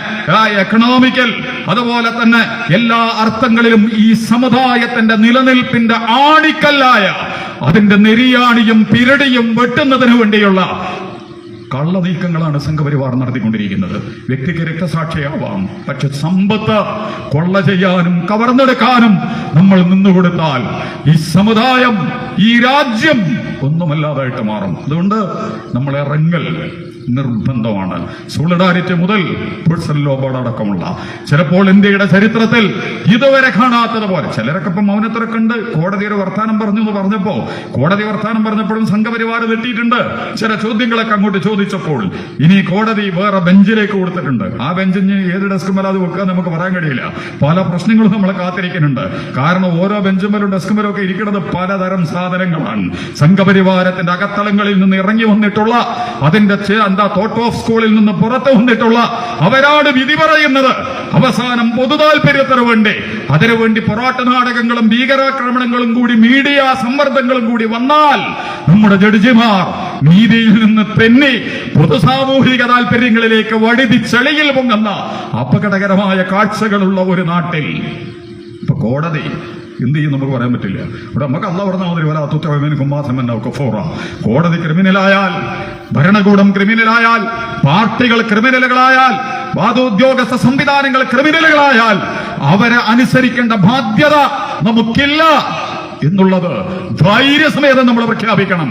എക്കണോമിക്കൽ, അതുപോലെ തന്നെ എല്ലാ അർത്ഥങ്ങളിലും ഈ സമുദായത്തിന്റെ നിലനിൽപ്പിന്റെ ആണിക്കല്ലായ അതിന്റെ നെരിയാണിയും പിരടിയും വെട്ടുന്നതിന് വേണ്ടിയുള്ള കള്ളനീക്കങ്ങളാണ് സംഘപരിവാർ നടത്തിക്കൊണ്ടിരിക്കുന്നത്. വ്യക്തിക്ക് രക്തസാക്ഷിയാവാം, പക്ഷെ സമ്പത്ത് കൊള്ള ചെയ്യാനും കവർന്നെടുക്കാനും നമ്മൾ നിന്നുകൊടുത്താൽ ഈ സമുദായം, ഈ രാജ്യം ഒന്നുമല്ലാതായിട്ട് മാറും. അതുകൊണ്ട് നമ്മൾ ഇറങ്ങൽ നിർബന്ധമാണ്. സോളിഡാരിറ്റി മുതൽ പേഴ്സണൽ ലോ ബോർഡ് അടക്കമുള്ള ചിലപ്പോൾ ഇന്ത്യയുടെ ചരിത്രത്തിൽ ഇതുവരെ കാണാത്തതുപോലെ ചിലരൊക്കെ ഇപ്പം മൗനത്തിറക്കുണ്ട്. കോടതിയുടെ വർത്താനം പറഞ്ഞു എന്ന് പറഞ്ഞപ്പോ, കോടതി വർത്താനം പറഞ്ഞപ്പോഴും സംഘപരിവാർ തെറ്റിയിട്ടുണ്ട്. ചില ചോദ്യങ്ങളൊക്കെ അങ്ങോട്ട് ചോദിച്ചപ്പോൾ ഇനി കോടതി വേറെ ബെഞ്ചിലേക്ക് കൊടുത്തിട്ടുണ്ട്. ആ ബെഞ്ചിന് ഏത് ഡെസ്കുമേൽ അത് വെക്കാൻ നമുക്ക് പറയാൻ കഴിയില്ല. പല പ്രശ്നങ്ങളും നമ്മളെ കാത്തിരിക്കുന്നുണ്ട്. കാരണം ഓരോ ബെഞ്ചുമേലും ഡെസ്കുമേലും ഒക്കെ ഇരിക്കുന്നത് പലതരം സാധനങ്ങളാണ്. സംഘപരിവാരത്തിന്റെ അകത്തളങ്ങളിൽ നിന്ന് ഇറങ്ങി വന്നിട്ടുള്ള, അതിന്റെ തോട്ട് ഓഫ് സ്കൂളിൽ നിന്ന് പുറത്തു വന്നിട്ടുള്ള അവരാണ് വിധി പറയുന്നത്. അവസാനം പൊതു താല്പര്യത്തിന് വേണ്ടി, അതിനുവേണ്ടി പൊറാട്ട നാടകങ്ങളും ഭീകരാക്രമണങ്ങളും കൂടി മീഡിയ സമ്മർദ്ദങ്ങളും കൂടി വന്നാൽ നമ്മുടെ ജഡ്ജിമാർ നീതിയിൽ നിന്ന് തെന്നി പൊതുസാമൂഹിക താല്പര്യങ്ങളിലേക്ക് വഴുതി ചെളിയിൽ പൊങ്ങുന്ന അപകടകരമായ കാഴ്ചകളുള്ള ഒരു നാട്ടിൽ ഇപ്പൊ കോടതി എന്ത് ചെയ്യും നമുക്ക് പറയാൻ പറ്റില്ല. ഇവിടെ നമുക്ക് അള്ളാഹ് പറഞ്ഞാൽ മതി, വല തുത്തവനുമാസമെന്നൊക്കെ ഫോറ. കോടതി ക്രിമിനലായാൽ, ഭരണകൂടം ക്രിമിനലായാൽ, പാർട്ടികൾ ക്രിമിനലുകളായാൽ, വാദോദ്യോഗസ്ഥ സംവിധാനങ്ങൾ ക്രിമിനലുകളായാൽ അവരെ അനുസരിക്കേണ്ട ബാധ്യത നമുക്കില്ല എന്നുള്ളത് ധൈര്യസമേതം നമ്മൾ പ്രഖ്യാപിക്കണം.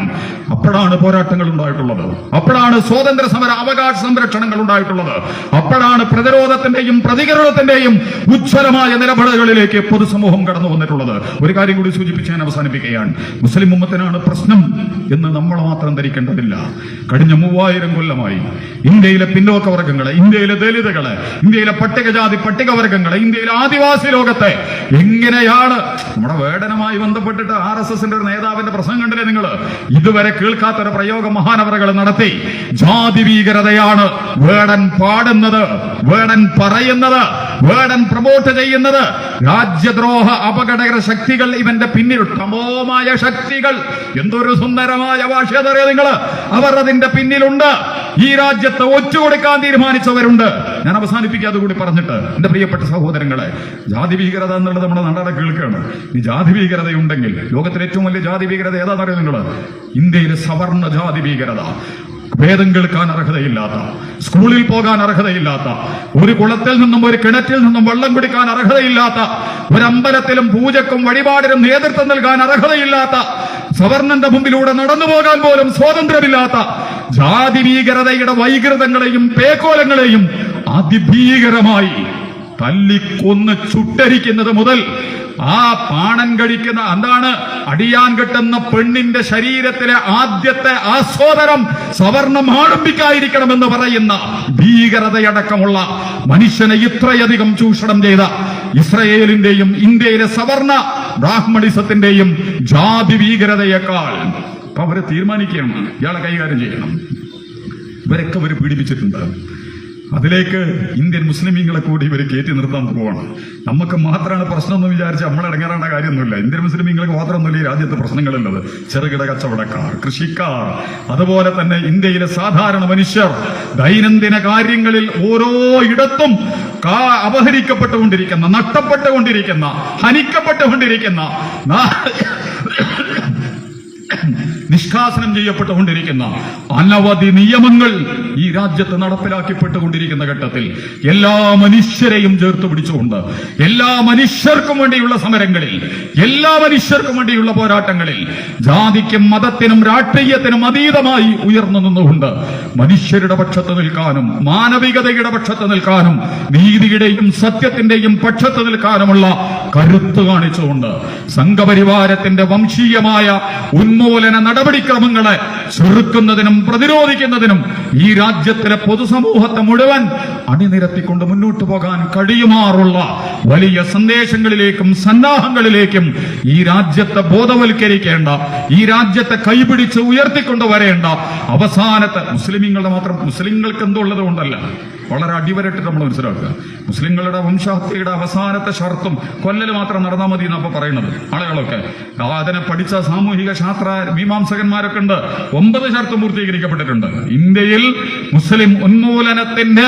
അപ്പോഴാണ് പോരാട്ടങ്ങൾ ഉണ്ടായിട്ടുള്ളത്, അപ്പോഴാണ് സ്വാതന്ത്ര്യ സമര അവകാശ സംരക്ഷണങ്ങൾ ഉണ്ടായിട്ടുള്ളത്, അപ്പോഴാണ് പ്രതിരോധത്തിന്റെയും പ്രതികരണത്തിന്റെയും ഉജ്ജ്വലമായ നിലപാടുകളിലേക്ക് പൊതുസമൂഹം കടന്നു വന്നിട്ടുള്ളത്. ഒരു കാര്യം കൂടി സൂചിപ്പിച്ച് ഞാൻ അവസാനിപ്പിക്കുകയാണ്. മുസ്ലിം ഉമ്മത്തിനാണ് പ്രശ്നം എന്ന് നമ്മൾ മാത്രം ധരിക്കേണ്ടതില്ല. കഴിഞ്ഞ 3000 കൊല്ലമായി ഇന്ത്യയിലെ പിന്നോക്ക വർഗങ്ങളെ, ഇന്ത്യയിലെ ദലിതുകളെ, ഇന്ത്യയിലെ പട്ടികജാതി പട്ടികവർഗങ്ങളെ, ഇന്ത്യയിലെ ആദിവാസി ലോകത്തെ എങ്ങനെയാണ് നമ്മുടെ വേടനമായി ബന്ധപ്പെട്ടിട്ട് RSSന്റെ ഒരു നേതാവിന്റെ പ്രസംഗം കണ്ടില്ലേ നിങ്ങൾ? ഇതുവരെ കേൾക്കാത്തൊരു പ്രയോഗം മഹാനവറുകൾ നടത്തി. ജാതി ഭീകരതയാണ് വേടൻ പാടുന്നത്, വേടൻ പറയുന്നത്, വേടൻ പ്രമോട്ട് ചെയ്യുന്നത്. രാജ്യദ്രോഹ അപകടകര ശക്തികൾ ഇവന്റെ പിന്നിൽ, തമോമായ ശക്തികൾ, എന്തൊരു സുന്ദരമായ ഭാഷയതറിയ നിങ്ങൾ, അവർ അതിന്റെ പിന്നിലുണ്ട്. ഈ രാജ്യത്ത് ഒറ്റുകൊടുക്കാൻ തീരുമാനിച്ചവരുണ്ട്. ഞാൻ അവസാനിപ്പിക്കാതെ കൂടി പറഞ്ഞിട്ട്, എന്റെ പ്രിയപ്പെട്ട സഹോദരങ്ങളെ, ജാതി ഭീകരത എന്നുള്ളത് നമ്മുടെ നാടാടെ കേൾക്കുകയാണ്. ഈ ജാതി ഭീകരതയുണ്ടെങ്കിൽ ലോകത്തിലെ ഏറ്റവും വലിയ ജാതി ഭീകരത ഏതാണെന്നറിയാം നിങ്ങൾ? ഇന്ത്യയിലെ സവർണ ജാതി ഭീകരത. വേദം കേൾക്കാൻ അർഹതയില്ലാത്ത, സ്കൂളിൽ പോകാൻ അർഹതയില്ലാത്ത, ഒരു കുളത്തിൽ നിന്നും ഒരു കിണറ്റിൽ നിന്നും വെള്ളം കുടിക്കാൻ അർഹതയില്ലാത്ത, ഒരു അമ്പലത്തിലും പൂജക്കും വഴിപാടിനും നേതൃത്വം നൽകാൻ അർഹതയില്ലാത്ത, സവർണന്റെ മുമ്പിലൂടെ നടന്നു പോകാൻ പോലും സ്വാതന്ത്ര്യമില്ലാത്ത ജാതി ഭീകരതയുടെ വൈകൃതങ്ങളെയും പേക്കോലങ്ങളെയും അതിഭീകരമായി തല്ലിക്കൊന്ന് ചുട്ടരിക്കുന്നത് മുതൽ ആ പാണൻ കഴിക്കുന്ന, എന്താണ്, അടിയാൻ കെട്ടുന്ന പെണ്ണിന്റെ ശരീരത്തിലെ ആദ്യത്തെ ആസ്വാദനം സവർണം ആഡംബിക്കായിരിക്കണമെന്ന് പറയുന്ന ഭീകരതയടക്കമുള്ള മനുഷ്യനെ ഇത്രയധികം ചൂഷണം ചെയ്ത ഇസ്രയേലിന്റെയും ഇന്ത്യയിലെ സവർണ ബ്രാഹ്മണിസത്തിന്റെയും ജാതി ഭീകരതയേക്കാൾ അപ്പൊ അവരെ തീരുമാനിക്കണം ഇയാളെ കൈകാര്യം ചെയ്യണം. ഇവരൊക്കെ അവർ പീഡിപ്പിച്ചിട്ടുണ്ട്. അതിലേക്ക് ഇന്ത്യൻ മുസ്ലിമീങ്ങളെ കൂടി ഇവർ കയറ്റി നിർത്താൻ പോവാണ്. നമുക്ക് മാത്രമാണ് പ്രശ്നം എന്ന് വിചാരിച്ച് നമ്മളടങ്ങേറേണ്ട കാര്യമൊന്നുമില്ല. ഇന്ത്യൻ മുസ്ലിമീങ്ങൾക്ക് മാത്രമൊന്നുമില്ല ഈ രാജ്യത്ത് പ്രശ്നങ്ങളുള്ളത്. ചെറുകിട കച്ചവടക്കാർ, കൃഷിക്കാർ, അതുപോലെ തന്നെ ഇന്ത്യയിലെ സാധാരണ മനുഷ്യർ ദൈനംദിന കാര്യങ്ങളിൽ ഓരോ ഇടത്തും അപഹരിക്കപ്പെട്ടുകൊണ്ടിരിക്കുന്ന, നഷ്ടപ്പെട്ടുകൊണ്ടിരിക്കുന്ന, ഹനിക്കപ്പെട്ടുകൊണ്ടിരിക്കുന്ന, നിഷ്കാസനം ചെയ്യപ്പെട്ടുകൊണ്ടിരിക്കുന്ന അനവധി നിയമങ്ങൾ ഈ രാജ്യത്ത് നടപ്പിലാക്കപ്പെട്ടുകൊണ്ടിരിക്കുന്ന ഘട്ടത്തിൽ എല്ലാ മനുഷ്യരെയും ചേർത്ത് പിടിച്ചുകൊണ്ട് എല്ലാ മനുഷ്യർക്കും വേണ്ടിയുള്ള സമരങ്ങളിൽ, എല്ലാ മനുഷ്യർക്കും വേണ്ടിയുള്ള പോരാട്ടങ്ങളിൽ ജാതിക്കും മതത്തിനും രാഷ്ട്രീയത്തിനും അതീതമായി ഉയർന്നു നിന്നുകൊണ്ട് മനുഷ്യരുടെ പക്ഷത്ത് നിൽക്കാനും മാനവികതയുടെ പക്ഷത്ത് നിൽക്കാനും നീതിയുടെയും സത്യത്തിന്റെയും പക്ഷത്ത് നിൽക്കാനുമുള്ള കരുത്ത് കാണിച്ചുകൊണ്ട് സംഘപരിവാരത്തിന്റെ വംശീയമായ ഉന്മൂലന നടപടിക്രമങ്ങളെ ചെറുക്കുന്നതിനും പ്രതിരോധിക്കുന്നതിനും ഈ രാജ്യത്തിലെ പൊതുസമൂഹത്തെ മുഴുവൻ അണിനിരത്തിക്കൊണ്ട് മുന്നോട്ട് പോകാൻ കഴിയുമാറുള്ള വലിയ സന്ദേശങ്ങളിലേക്കും സന്നാഹങ്ങളിലേക്കും ഈ രാജ്യത്തെ ബോധവൽക്കരിക്കേണ്ട, ഈ രാജ്യത്തെ കൈപിടിച്ച് ഉയർത്തിക്കൊണ്ടുവരേണ്ട അവസാനത്തെ മുസ്ലിങ്ങൾക്ക് എന്തുള്ളത് കൊണ്ടല്ല, വളരെ അടിവരട്ട് നമ്മൾ മനസ്സിലാക്കുക. മുസ്ലിങ്ങളുടെ വംശഹത്യയുടെ അവസാനത്തെ ഷർത്തും കൊല്ലൽ മാത്രം നടന്നാൽ മതി എന്നപ്പോ പറയുന്നത് ആളുകളൊക്കെ. അതിനെ പഠിച്ച സാമൂഹിക ശാസ്ത്ര മീമാംസകന്മാരൊക്കെ ഉണ്ട്. 9 ഷർത്തും പൂർത്തീകരിക്കപ്പെട്ടിട്ടുണ്ട്. ഇന്ത്യയിൽ മുസ്ലിം ഉന്മൂലനത്തിന്റെ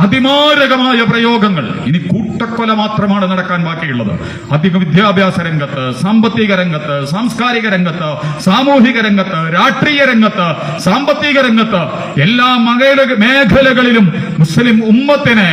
അതിമാരകമായ പ്രയോഗങ്ങൾ ഇനി കൂട്ടക്കൊല മാത്രമാണ് നടക്കാൻ ബാക്കിയുള്ളത്. അധിക വിദ്യാഭ്യാസ രംഗത്ത്, സാമ്പത്തിക രംഗത്ത്, സാംസ്കാരിക രംഗത്ത്, സാമൂഹിക രംഗത്ത്, രാഷ്ട്രീയ രംഗത്ത്, സാമ്പത്തിക രംഗത്ത്, എല്ലാ മേഖലകളിലും മുസ്ലിം ഉമ്മത്തിനെ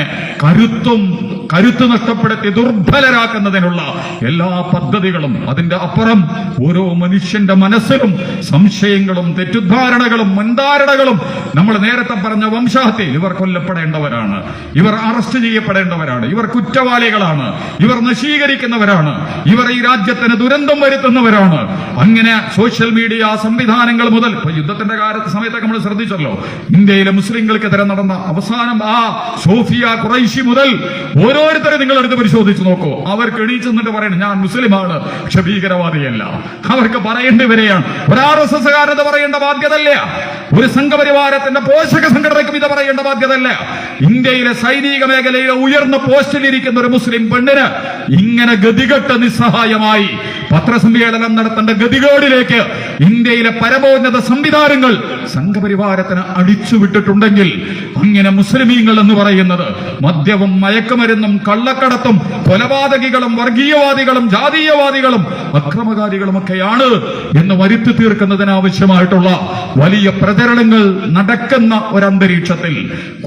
കരുത്ത് നഷ്ടപ്പെടുത്തി ദുർബലരാക്കുന്നതിനുള്ള എല്ലാ പദ്ധതികളും, അതിന്റെ അപ്പുറം ഓരോ മനുഷ്യന്റെ മനസ്സിലും സംശയങ്ങളും തെറ്റുദ്ധാരണകളും മുൻധാരണകളും, നമ്മൾ നേരത്തെ പറഞ്ഞ വംശഹത്യ, ഇവർ കൊല്ലപ്പെടേണ്ടവരാണ്, ഇവർ അറസ്റ്റ് ചെയ്യപ്പെടേണ്ടവരാണ്, ഇവർ കുറ്റവാളികളാണ്, ഇവർ നശീകരിക്കുന്നവരാണ്, ഇവർ ഈ രാജ്യത്തിന് ദുരന്തം വരുത്തുന്നവരാണ്. അങ്ങനെ സോഷ്യൽ മീഡിയ സംവിധാനങ്ങൾ മുതൽ യുദ്ധത്തിന്റെ സമയത്തൊക്കെ നമ്മൾ ശ്രദ്ധിച്ചല്ലോ, ഇന്ത്യയിലെ മുസ്ലിങ്ങൾക്കെതിരെ നടന്ന അവസാനം ആ സോഫിയ ഖുറൈശി മുതൽ ഓരോരുത്തരെ നിങ്ങൾ എടുത്ത് പരിശോധിച്ച് നോക്കൂ. അവർക്ക് എണീച്ച് നിന്നിട്ട് പറയണം ഞാൻ മുസ്ലിമാണ്, പക്ഷെ ഭീകരവാദിയല്ല. അവർക്ക് പറയേണ്ടി വരികയാണ്. ഒരു RSS കാരത് പറയേണ്ട ബാധ്യതല്ല, ഒരു സംഘപരിവാരത്തിന്റെ പോഷക സംഘടനയ്ക്കും ഇത് പറയേണ്ട ബാധ്യതല്ല. ഇന്ത്യയിലെ സൈനിക മേഖലയിലെ ഉയർന്ന പോസ്റ്റിലിരിക്കുന്ന ഒരു മുസ്ലിം പെണ്ണിന് ഇങ്ങനെ ഗതികെട്ട് നിസ്സഹായമായി പത്രസമ്മേളനം നടത്തേണ്ട ഗതികേടിലേക്ക് ഇന്ത്യയിലെ പരമോന്നത സംവിധാനങ്ങൾ സംഘപരിവാരത്തിന് അടിച്ചുവിട്ടിട്ടുണ്ടെങ്കിൽ, അങ്ങനെ മുസ്ലിമീങ്ങൾ എന്ന് പറയുന്നത് മദ്യവും മയക്കുമരുന്നും കള്ളക്കടത്തും കൊലപാതകികളും വർഗീയവാദികളും ജാതീയവാദികളും അക്രമകാരികളുമൊക്കെയാണ് എന്ന് വരുത്തി തീർക്കുന്നതിനാവശ്യമായിട്ടുള്ള വലിയ പ്രചരണങ്ങൾ നടക്കുന്ന ഒരന്തരീക്ഷത്തിൽ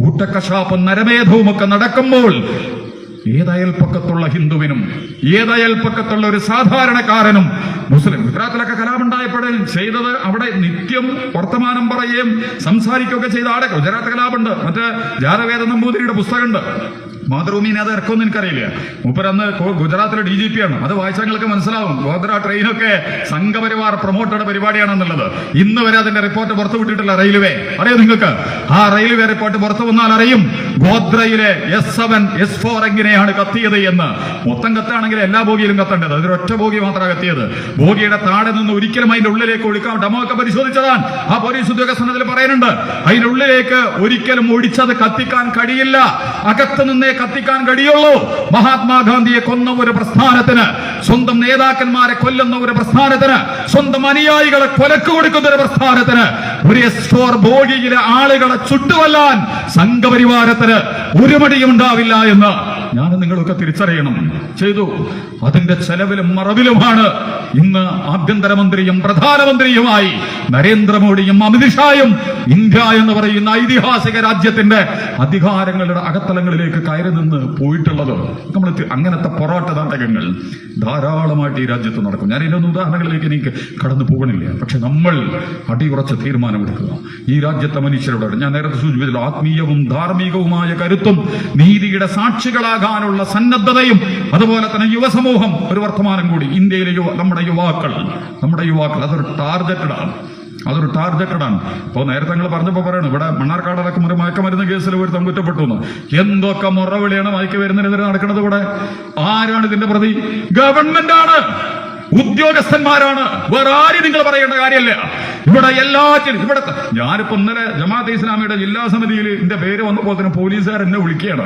കൂട്ടക്കശാപ്പും നരമേധവും ഒക്കെ നടക്കുമ്പോൾ ഏതയൽപ്പക്കത്തുള്ള ഹിന്ദുവിനും ഏതയൽപ്പക്കത്തുള്ള ഒരു സാധാരണക്കാരനും മുസ്ലിം ഗുജറാത്തിലൊക്കെ കലാപുണ്ടായപ്പോഴും ചെയ്തത് അവിടെ നിത്യം വർത്തമാനം പറയുകയും സംസാരിക്കുകയൊക്കെ ചെയ്ത ആടെ ഗുജറാത്ത് കലാപുണ്ട്. മറ്റേ ജാലവേദ നമ്പൂതിരിയുടെ പുസ്തകമുണ്ട്, മാതൃഭൂമിനെ അത് ഇറക്കുമെന്ന് എനിക്കറിയില്ല. മൂപ്പരന്ന് ഗുജറാത്തിലെ DGP ആണ്. അത് വായിച്ചാൽ നിങ്ങൾക്ക് മനസ്സിലാവും ഗോദ്ര ട്രെയിനൊക്കെ സംഘപരിവാർ പ്രൊമോട്ടഡ് പരിപാടിയാണെന്നുള്ളത്. ഇന്ന് വരെ അതിന്റെ റിപ്പോർട്ട് പുറത്തു വിട്ടിട്ടില്ല റെയിൽവേ. അറിയോ നിങ്ങൾക്ക്? ആ റെയിൽവേ റിപ്പോർട്ട് പുറത്തു വന്നാൽ അറിയും ഗോദ്രയിലെ S7 S4 എങ്ങനെയാണ് കത്തിയത് എന്ന്. മൊത്തം കത്താണെങ്കിൽ എല്ലാ ബോഗിയിലും കത്തേണ്ടത്, അതൊരൊറ്റ ബോഗി മാത്രമാണ് കത്തിയത്. ബോഗിയുടെ താഴെ നിന്ന് ഒരിക്കലും അതിന്റെ ഉള്ളിലേക്ക് ഒഴിക്കാം. ഡെമോ ഒക്കെ പരിശോധിച്ചതാണ്. ആ പോലീസ് ഉദ്യോഗസ്ഥൻ അതിൽ പറയുന്നുണ്ട്, അതിന്റെ ഉള്ളിലേക്ക് ഒരിക്കലും ഒഴിച്ചത് കത്തിക്കാൻ കഴിയില്ല, അകത്ത് നിന്നേ കത്തിക്കാൻ കഴിയുള്ളൂ. മഹാത്മാഗാന്ധിയെ കൊന്ന ഒരു പ്രസ്ഥാനത്തിന്, സ്വന്തം നേതാക്കന്മാരെ കൊല്ലുന്ന ഒരു പ്രസ്ഥാനത്തിന്, സ്വന്തം അനുയായികളെ കൊലക്ക് കൊടുക്കുന്ന ഒരു പ്രസ്ഥാനത്തിന് ഒരു S4 ബോഗിയിലെ ആളുകളെ ചുട്ടുകൊല്ലാൻ സംഘപരിവാരത്തിന് ഒരു മടിയും ഉണ്ടാവില്ല എന്ന് ഞാൻ നിങ്ങളൊക്കെ തിരിച്ചറിയണം. ചെയ്തു. അതിന്റെ ചെലവിലും മറവിലുമാണ് ഇന്ന് ആഭ്യന്തരമന്ത്രിയും പ്രധാനമന്ത്രിയുമായി നരേന്ദ്രമോദിയും അമിത്ഷായും ഇന്ത്യ എന്ന് പറയുന്ന ഐതിഹാസിക രാജ്യത്തിന്റെ അധികാരങ്ങളുടെ അകത്തലങ്ങളിലേക്ക് കയറി നിന്ന് പോയിട്ടുള്ളത്. നമ്മൾ അങ്ങനത്തെ പൊറാട്ട നാടകങ്ങൾ ധാരാളമായിട്ട് ഈ രാജ്യത്ത് നടക്കും. ഞാൻ ഇതിനൊന്നും ഉദാഹരണങ്ങളിലേക്ക് എനിക്ക് കടന്നു പോകണില്ല. പക്ഷെ നമ്മൾ അടിയുറച്ച തീരുമാനമെടുക്കുക. ഈ രാജ്യത്തെ മനുഷ്യരോട് ഞാൻ നേരത്തെ സൂചിപ്പിച്ചല്ലോ, ആത്മീയവും ധാർമ്മികവുമായ കരുത്തും നീതിയുടെ സാക്ഷികളാകാനുള്ള സന്നദ്ധതയും, അതുപോലെ തന്നെ യുവസമൂഹം. ഒരു വർത്തമാനം കൂടി, ഇന്ത്യയിലെ നമ്മുടെ യുവാക്കൾ അതൊരു ടാർഗറ്റഡാണ്. ഇപ്പോൾ നേരത്തെ നിങ്ങൾ പറഞ്ഞപ്പോൾ പറയണം, ഇവിടെ മണ്ണാർക്കാടൊക്കെ ഒരു മയക്കമരുന്ന് കേസിൽ ഒരുത്തം കുറ്റപ്പെട്ടു എന്ന്. എന്തൊക്കെ മുറവിളിയാണ് മയക്കുമരുന്നിനെതിരെ നടക്കുന്നത് ഇവിടെ? ആരാണ് ഇതിന്റെ പ്രതി? ഗവൺമെന്റാണ്, ഉദ്യോഗസ്ഥന്മാരാണ്. വേറെ ആരും നിങ്ങൾ പറയേണ്ട കാര്യമല്ല. ഇവിടെ എല്ലാറ്റിനും ഇവിടെ ഞാനിപ്പോ ഇന്നലെ ജമാഅത്തെ ഇസ്ലാമിയുടെ ജില്ലാ സമിതിയിൽ എന്റെ പേര് വന്നപ്പോൾ തന്നെ പോലീസുകാർ എന്നെ വിളിക്കുകയാണ്.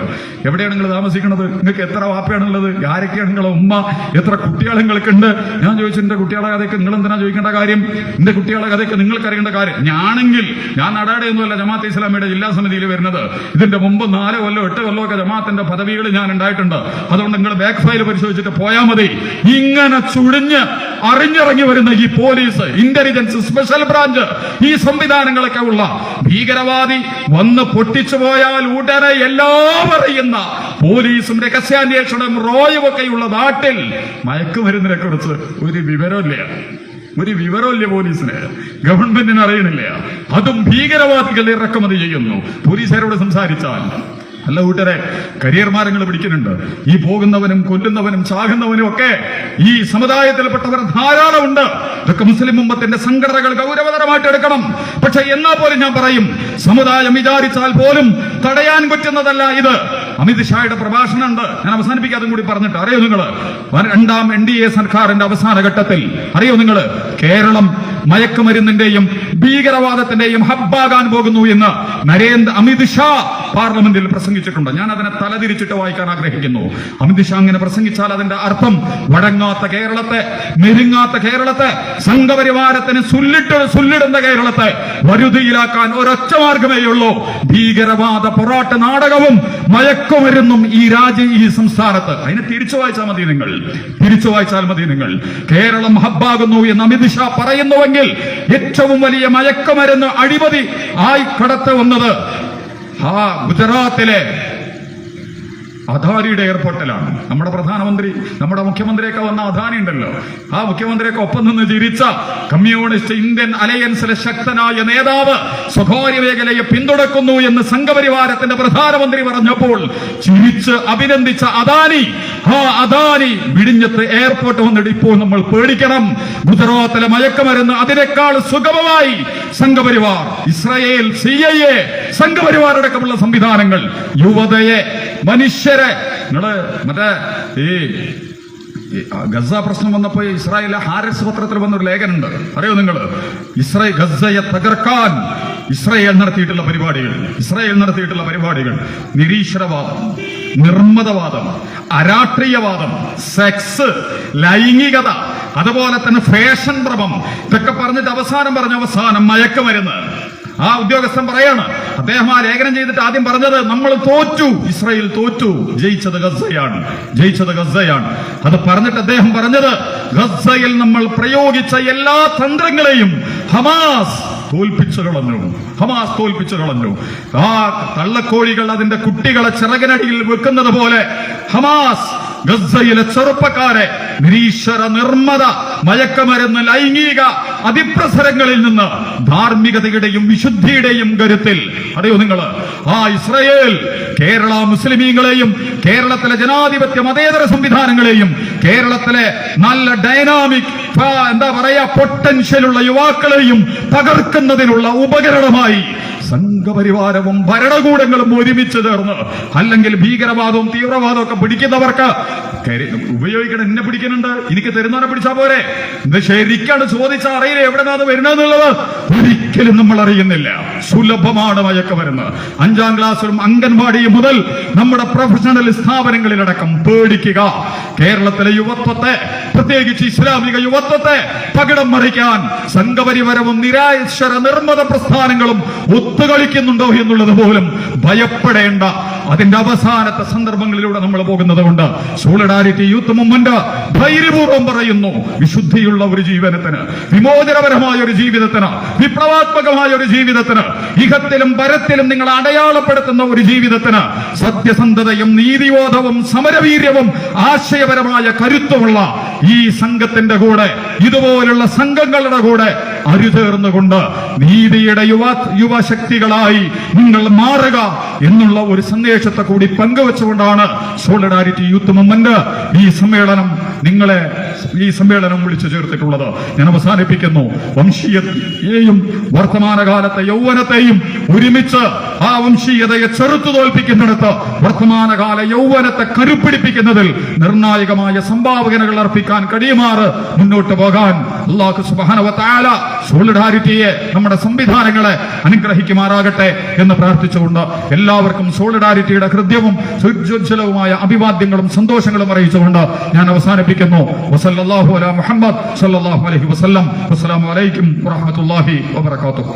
എവിടെയാണ് നിങ്ങൾ താമസിക്കുന്നത്? നിങ്ങൾക്ക് എത്ര വാപ്പയാണുള്ളത്? ആരൊക്കെയാണ് നിങ്ങളെ ഉമ്മ? എത്ര കുട്ടികൾ നിങ്ങൾക്കുണ്ട്? ഞാൻ ചോദിച്ചു, എന്റെ കുട്ടികളെ കഥയ്ക്ക് നിങ്ങൾ എന്തിനാ ചോദിക്കേണ്ട കാര്യം? എന്റെ കുട്ടികളെ കഥയ്ക്ക് നിങ്ങൾക്ക് അറിയേണ്ട കാര്യം. ഞാനെങ്കിൽ ഞാൻ നടാടെയൊന്നുമല്ല ജമാഅത്തെ ഇസ്ലാമിയുടെ ജില്ലാ സമിതിയിൽ വരുന്നത്. ഇതിന്റെ മുമ്പ് 4 കൊല്ലോ 8 കൊല്ലോ ഒക്കെ ജമാഅത്തിന്റെ പദവികൾ ഞാൻ ഉണ്ടായിട്ടുണ്ട്. അതുകൊണ്ട് നിങ്ങൾ ബാക്ക് ഫയൽ പരിശോധിച്ചിട്ട് പോയാൽ മതി. ഇങ്ങനെ ചുഴിഞ്ഞ് അറിഞ്ഞിറങ്ങി വരുന്ന ഈ പോലീസ്, ഇന്റലിജൻസ്, സ്പെഷ്യൽ ബ്രാഞ്ച്, ഈ സംവിധാനങ്ങളൊക്കെ ഉള്ള ഭീകരവാദി വന്ന് പൊട്ടിച്ചു പോയാൽ ഉടനെ എല്ലാം അറിയുന്ന പോലീസും രഹസ്യാന്വേഷണം റോയും ഒക്കെയുള്ള നാട്ടിൽ മയക്കുമരുന്നിനെ കുറിച്ച് ഒരു വിവരമില്ല പോലീസിന്, ഗവൺമെന്റിന് അറിയണില്ല. അതും ഭീകരവാദികൾ ഇറക്കുമതി ചെയ്യുന്നു. പോലീസുകാരോട് സംസാരിച്ചാൽ അല്ല കൂട്ടരെ, കരിയർമാരങ്ങൾ പിടിക്കുന്നുണ്ട്. ഈ പോകുന്നവനും കൊല്ലുന്നവനും ചാകുന്നവനും ഒക്കെ ഈ സമുദായത്തിൽപ്പെട്ടവർ ധാരാളമുണ്ട്. ഇതൊക്കെ മുസ്ലിം ഉമ്മത്തിന്റെ സംഘടനകൾ ഗൗരവതരമായിട്ട് എടുക്കണം. പക്ഷെ എന്നാൽ പോലും ഞാൻ പറയും, സമുദായം വിചാരിച്ചാൽ പോലും തടയാൻ പറ്റുന്നതല്ല ഇത്. അമിത് ഷായുടെ പ്രഭാഷണം ഉണ്ട്, ഞാൻ അവസാനിപ്പിക്കാതെ കൂടി പറഞ്ഞിട്ട്. അറിയോ നിങ്ങൾ, രണ്ടാം NDA സർക്കാരിന്റെ അവസാന ഘട്ടത്തിൽ അറിയോ നിങ്ങൾ, കേരളം മയക്കുമരുന്നിന്റെയും ഭീകരവാദത്തിന്റെയും ഹബ്ബാകാൻ പോകുന്നു എന്ന് അമിത് ഷാ പാർലമെന്റിൽ പ്രസംഗിച്ചിട്ടുണ്ട്. ഞാൻ അതിനെ തലതിരിച്ചിട്ട് വായിക്കാൻ ആഗ്രഹിക്കുന്നു. അമിത് ഷാ അങ്ങനെ പ്രസംഗിച്ചാൽ അതിന്റെ അർത്ഥം വഴങ്ങാത്ത കേരളത്തെ, മെരുങ്ങാത്ത കേരളത്തെ, സംഘപരിവാരത്തിന് സുല്ലിടുന്ന കേരളത്തെ വരുതിയിലാക്കാൻ ഒരൊറ്റ മാർഗമേയുള്ളൂ: ഭീകരവാദ പൊറാട്ട് നാടകവും മയക്കുമരുന്നും ഈ സംസ്ഥാനത്ത്. അതിനെ തിരിച്ചു വായിച്ചാൽ മതി നിങ്ങൾ, തിരിച്ചു വായിച്ചാൽ മതി നിങ്ങൾ. കേരളം ഹബ്ബാകുന്നു എന്ന് അമിത് ഷാ പറയുന്നുവെങ്കിൽ ഏറ്റവും വലിയ മയക്കുമരുന്ന് അഴിമതി ആയി കടത്ത് വന്നത് ഗുജറാത്തിലെ അദാനിയുടെ എയർപോർട്ടിലാണ്. നമ്മുടെ പ്രധാനമന്ത്രി, നമ്മുടെ മുഖ്യമന്ത്രിയൊക്കെ വന്ന അദാനി ഉണ്ടല്ലോ, ആ മുഖ്യമന്ത്രിയൊക്കെ ഒപ്പം നിന്ന് ചിരിച്ച കമ്മ്യൂണിസ്റ്റ് ഇന്ത്യൻ അലയൻസിലെ ശക്തനായ നേതാവ് സ്വകാര്യ മേഖലയെ പിന്തുണക്കുന്നു എന്ന് സംഘപരിവാരത്തിന്റെ പ്രധാനമന്ത്രി പറഞ്ഞപ്പോൾ ചിരിച്ച് അഭിനന്ദിച്ച അദാനി, അദാനി വിഴിഞ്ഞത്ത് എയർപോർട്ട് വന്നിട്ട് ഇപ്പോൾ നമ്മൾ പേടിക്കണം. ഗുജറാത്തിലെ മയക്കുമരുന്ന് അതിനേക്കാൾ സുഗമമായി സംഘപരിവാർ, ഇസ്രായേൽ, CIA, സംഘപരിവാർ അടക്കമുള്ള സംവിധാനങ്ങൾ യുവതയെ, മനുഷ്യരെ, നിങ്ങള് മറ്റേ ഈ ഗസ പ്രശ്നം വന്നപ്പോ ഇസ്രായേലിലെ ഹാരിസ് പത്രത്തിൽ വന്നൊരു ലേഖനുണ്ട്, അറിയോ നിങ്ങൾ? ഗസയെ തകർക്കാൻ ഇസ്രായേൽ നടത്തിയിട്ടുള്ള പരിപാടികൾ, നിരീശ്വരവാദം, നിർമ്മതവാദം, അരാഷ്ട്രീയവാദം, സെക്സ്, ലൈംഗികത, അതുപോലെ തന്നെ ഫാഷൻ ഭ്രമം, ഇതൊക്കെ പറഞ്ഞിട്ട് അവസാനം മയക്കുമരുന്ന്. ആ ഉദ്യോഗസ്ഥൻ പറയാണ്, അദ്ദേഹം ആ ലേഖനം ചെയ്തിട്ട് ആദ്യം പറഞ്ഞത് നമ്മൾ തോറ്റു, ഇസ്രായേൽ തോറ്റു, ജയിച്ചത് ഗസയാണ്. അത് പറഞ്ഞിട്ട് അദ്ദേഹം പറഞ്ഞത്, ഗസയിൽ നമ്മൾ പ്രയോഗിച്ച എല്ലാ തന്ത്രങ്ങളെയും ഹമാസ് തോൽപ്പിച്ചു കളഞ്ഞു. ആ തള്ളക്കോഴികൾ അതിന്റെ കുട്ടികളെ ചിറകിനടിയിൽ വെക്കുന്നത് പോലെ ഹമാസ് ഗസയിലെ ചെറുപ്പക്കാരെ നിരീശ്വര, നിർമ്മത, മയക്കമരുന്ന്, ലൈംഗിക അതിപ്രസരങ്ങളിൽ നിന്ന് ധാർമ്മികതയുടെയും വിശുദ്ധിയുടെയും കരുത്തിൽ, അറിയോ നിങ്ങൾ, ആ ഇസ്രായേൽ കേരള മുസ്ലിമീങ്ങളെയും കേരളത്തിലെ ജനാധിപത്യ മതേതര സംവിധാനങ്ങളെയും കേരളത്തിലെ നല്ല ഡൈനാമിക് പൊട്ടൻഷ്യലുള്ള യുവാക്കളെയും തകർക്കുന്നതിനുള്ള ഉപകരണമായി സംഘപരിവാരവും ഭരണകൂടങ്ങളും ഒരുമിച്ച് ചേർന്ന്, അല്ലെങ്കിൽ ഭീകരവാദവും തീവ്രവാദവും ഒക്കെ പിടിക്കുന്നവർക്ക് ഉപയോഗിക്കണം. എന്നെ പിടിക്കുന്നുണ്ട്, എനിക്ക് തരുന്നവനെ പിടിച്ചാ പോരെ? ഇത് ശരിക്കാണ് ചോദിച്ചാൽ അറിയില്ല എവിടെന്നാണ് വരുന്നതെന്നുള്ളത്. ഒരിക്കലും നമ്മൾ അറിയുന്നില്ല. സുലഭമാണ് മയക്കുമരുന്ന്. 5ാം ക്ലാസ്സിലും അംഗൻവാടിയും മുതൽ നമ്മുടെ പ്രൊഫഷണൽ സ്ഥാപനങ്ങളിലടക്കം പേടിക്കുക. കേരളത്തിലെ യുവത്വത്തെ, പ്രത്യേകിച്ച് ഇസ്ലാമിക യുവത്വത്തെ പകിടം മറിക്കാൻ സംഘപരിവാരവും നിരാശ്വര നിർമ്മത പ്രസ്ഥാനങ്ങളും ഒത്തുകളിക്കുന്നുണ്ടോ എന്നുള്ളത് പോലും ഭയപ്പെടേണ്ട അതിന്റെ അവസാനത്തെ സന്ദർഭങ്ങളിലൂടെ നമ്മൾ പോകുന്നത് കൊണ്ട് സോളിഡാരിറ്റി യൂത്ത് മൂവ്മെന്റ് ധൈര്യപൂർവ്വം പറയുന്നു, വിശുദ്ധിയുള്ള ഒരു ജീവനത്തിന്, വിമോചനപരമായ ഒരു ജീവിതത്തിന്, വിപ്ലവാത്മകമായ ഒരു ജീവിതത്തിന്, ഇഹത്തിലും പരത്തിലും നിങ്ങൾ അടയാളപ്പെടുത്തുന്ന ഒരു ജീവിതത്തിന് സത്യസന്ധതയും നീതിബോധവും സമരവീര്യവും ആശയപരമായ കരുത്തുമുള്ള ഈ സംഘത്തിന്റെ കൂടെ, ഇതുപോലുള്ള സംഘങ്ങളുടെ കൂടെ അരുചേർന്നുകൊണ്ട് നീതിയുടെ യുവശക്തികളായി നിങ്ങൾ മാറുക എന്നുള്ള ഒരു സന്ദേശത്തെ കൂടി പങ്കുവെച്ചുകൊണ്ടാണ് സോളിഡാരിറ്റി യൂത്ത് മൂവ്മെന്റ് ഈ സമ്മേളനം വിളിച്ചു ചേർത്തിട്ടുള്ളത്. ഞാൻ അവസാനിപ്പിക്കുന്നു. വംശീയതയെയും വർത്തമാനകാലത്തെ യൗവനത്തെയും ഒരുമിച്ച് ആ വംശീയതയെ ചെറുത്തു തോൽപ്പിക്കുന്നിടത്ത് വർത്തമാനകാല യൗവനത്തെ കരുപ്പിടിപ്പിക്കുന്നതിൽ നിർണായകമായ സംഭാവനകൾ അർപ്പിക്കാൻ കഴിയുമാറ് മുന്നോട്ട് പോകാൻ അല്ലാഹു സുബ്ഹാനഹു വ തആല സോളിഡാരിറ്റിയെ, നമ്മുടെ സംവിധാനങ്ങളെ അനുഗ്രഹിക്കുമാറാകട്ടെ എന്ന് പ്രാർത്ഥിച്ചുകൊണ്ട് എല്ലാവർക്കും സോളിഡാരിറ്റിയുടെ ഹൃദ്യവും സുജ്വലവുമായ അഭിവാദ്യങ്ങളും സന്തോഷങ്ങളും അറിയിച്ചുകൊണ്ട് ഞാൻ അവസാനിപ്പിക്കുന്നു. വസല്ലല്ലാഹു അലാ മുഹമ്മദ് സല്ലല്ലാഹു അലൈഹി വസല്ലം. അസ്സലാമു അലൈക്കും വറഹ്മത്തുള്ളാഹി വബറകാതുഹു.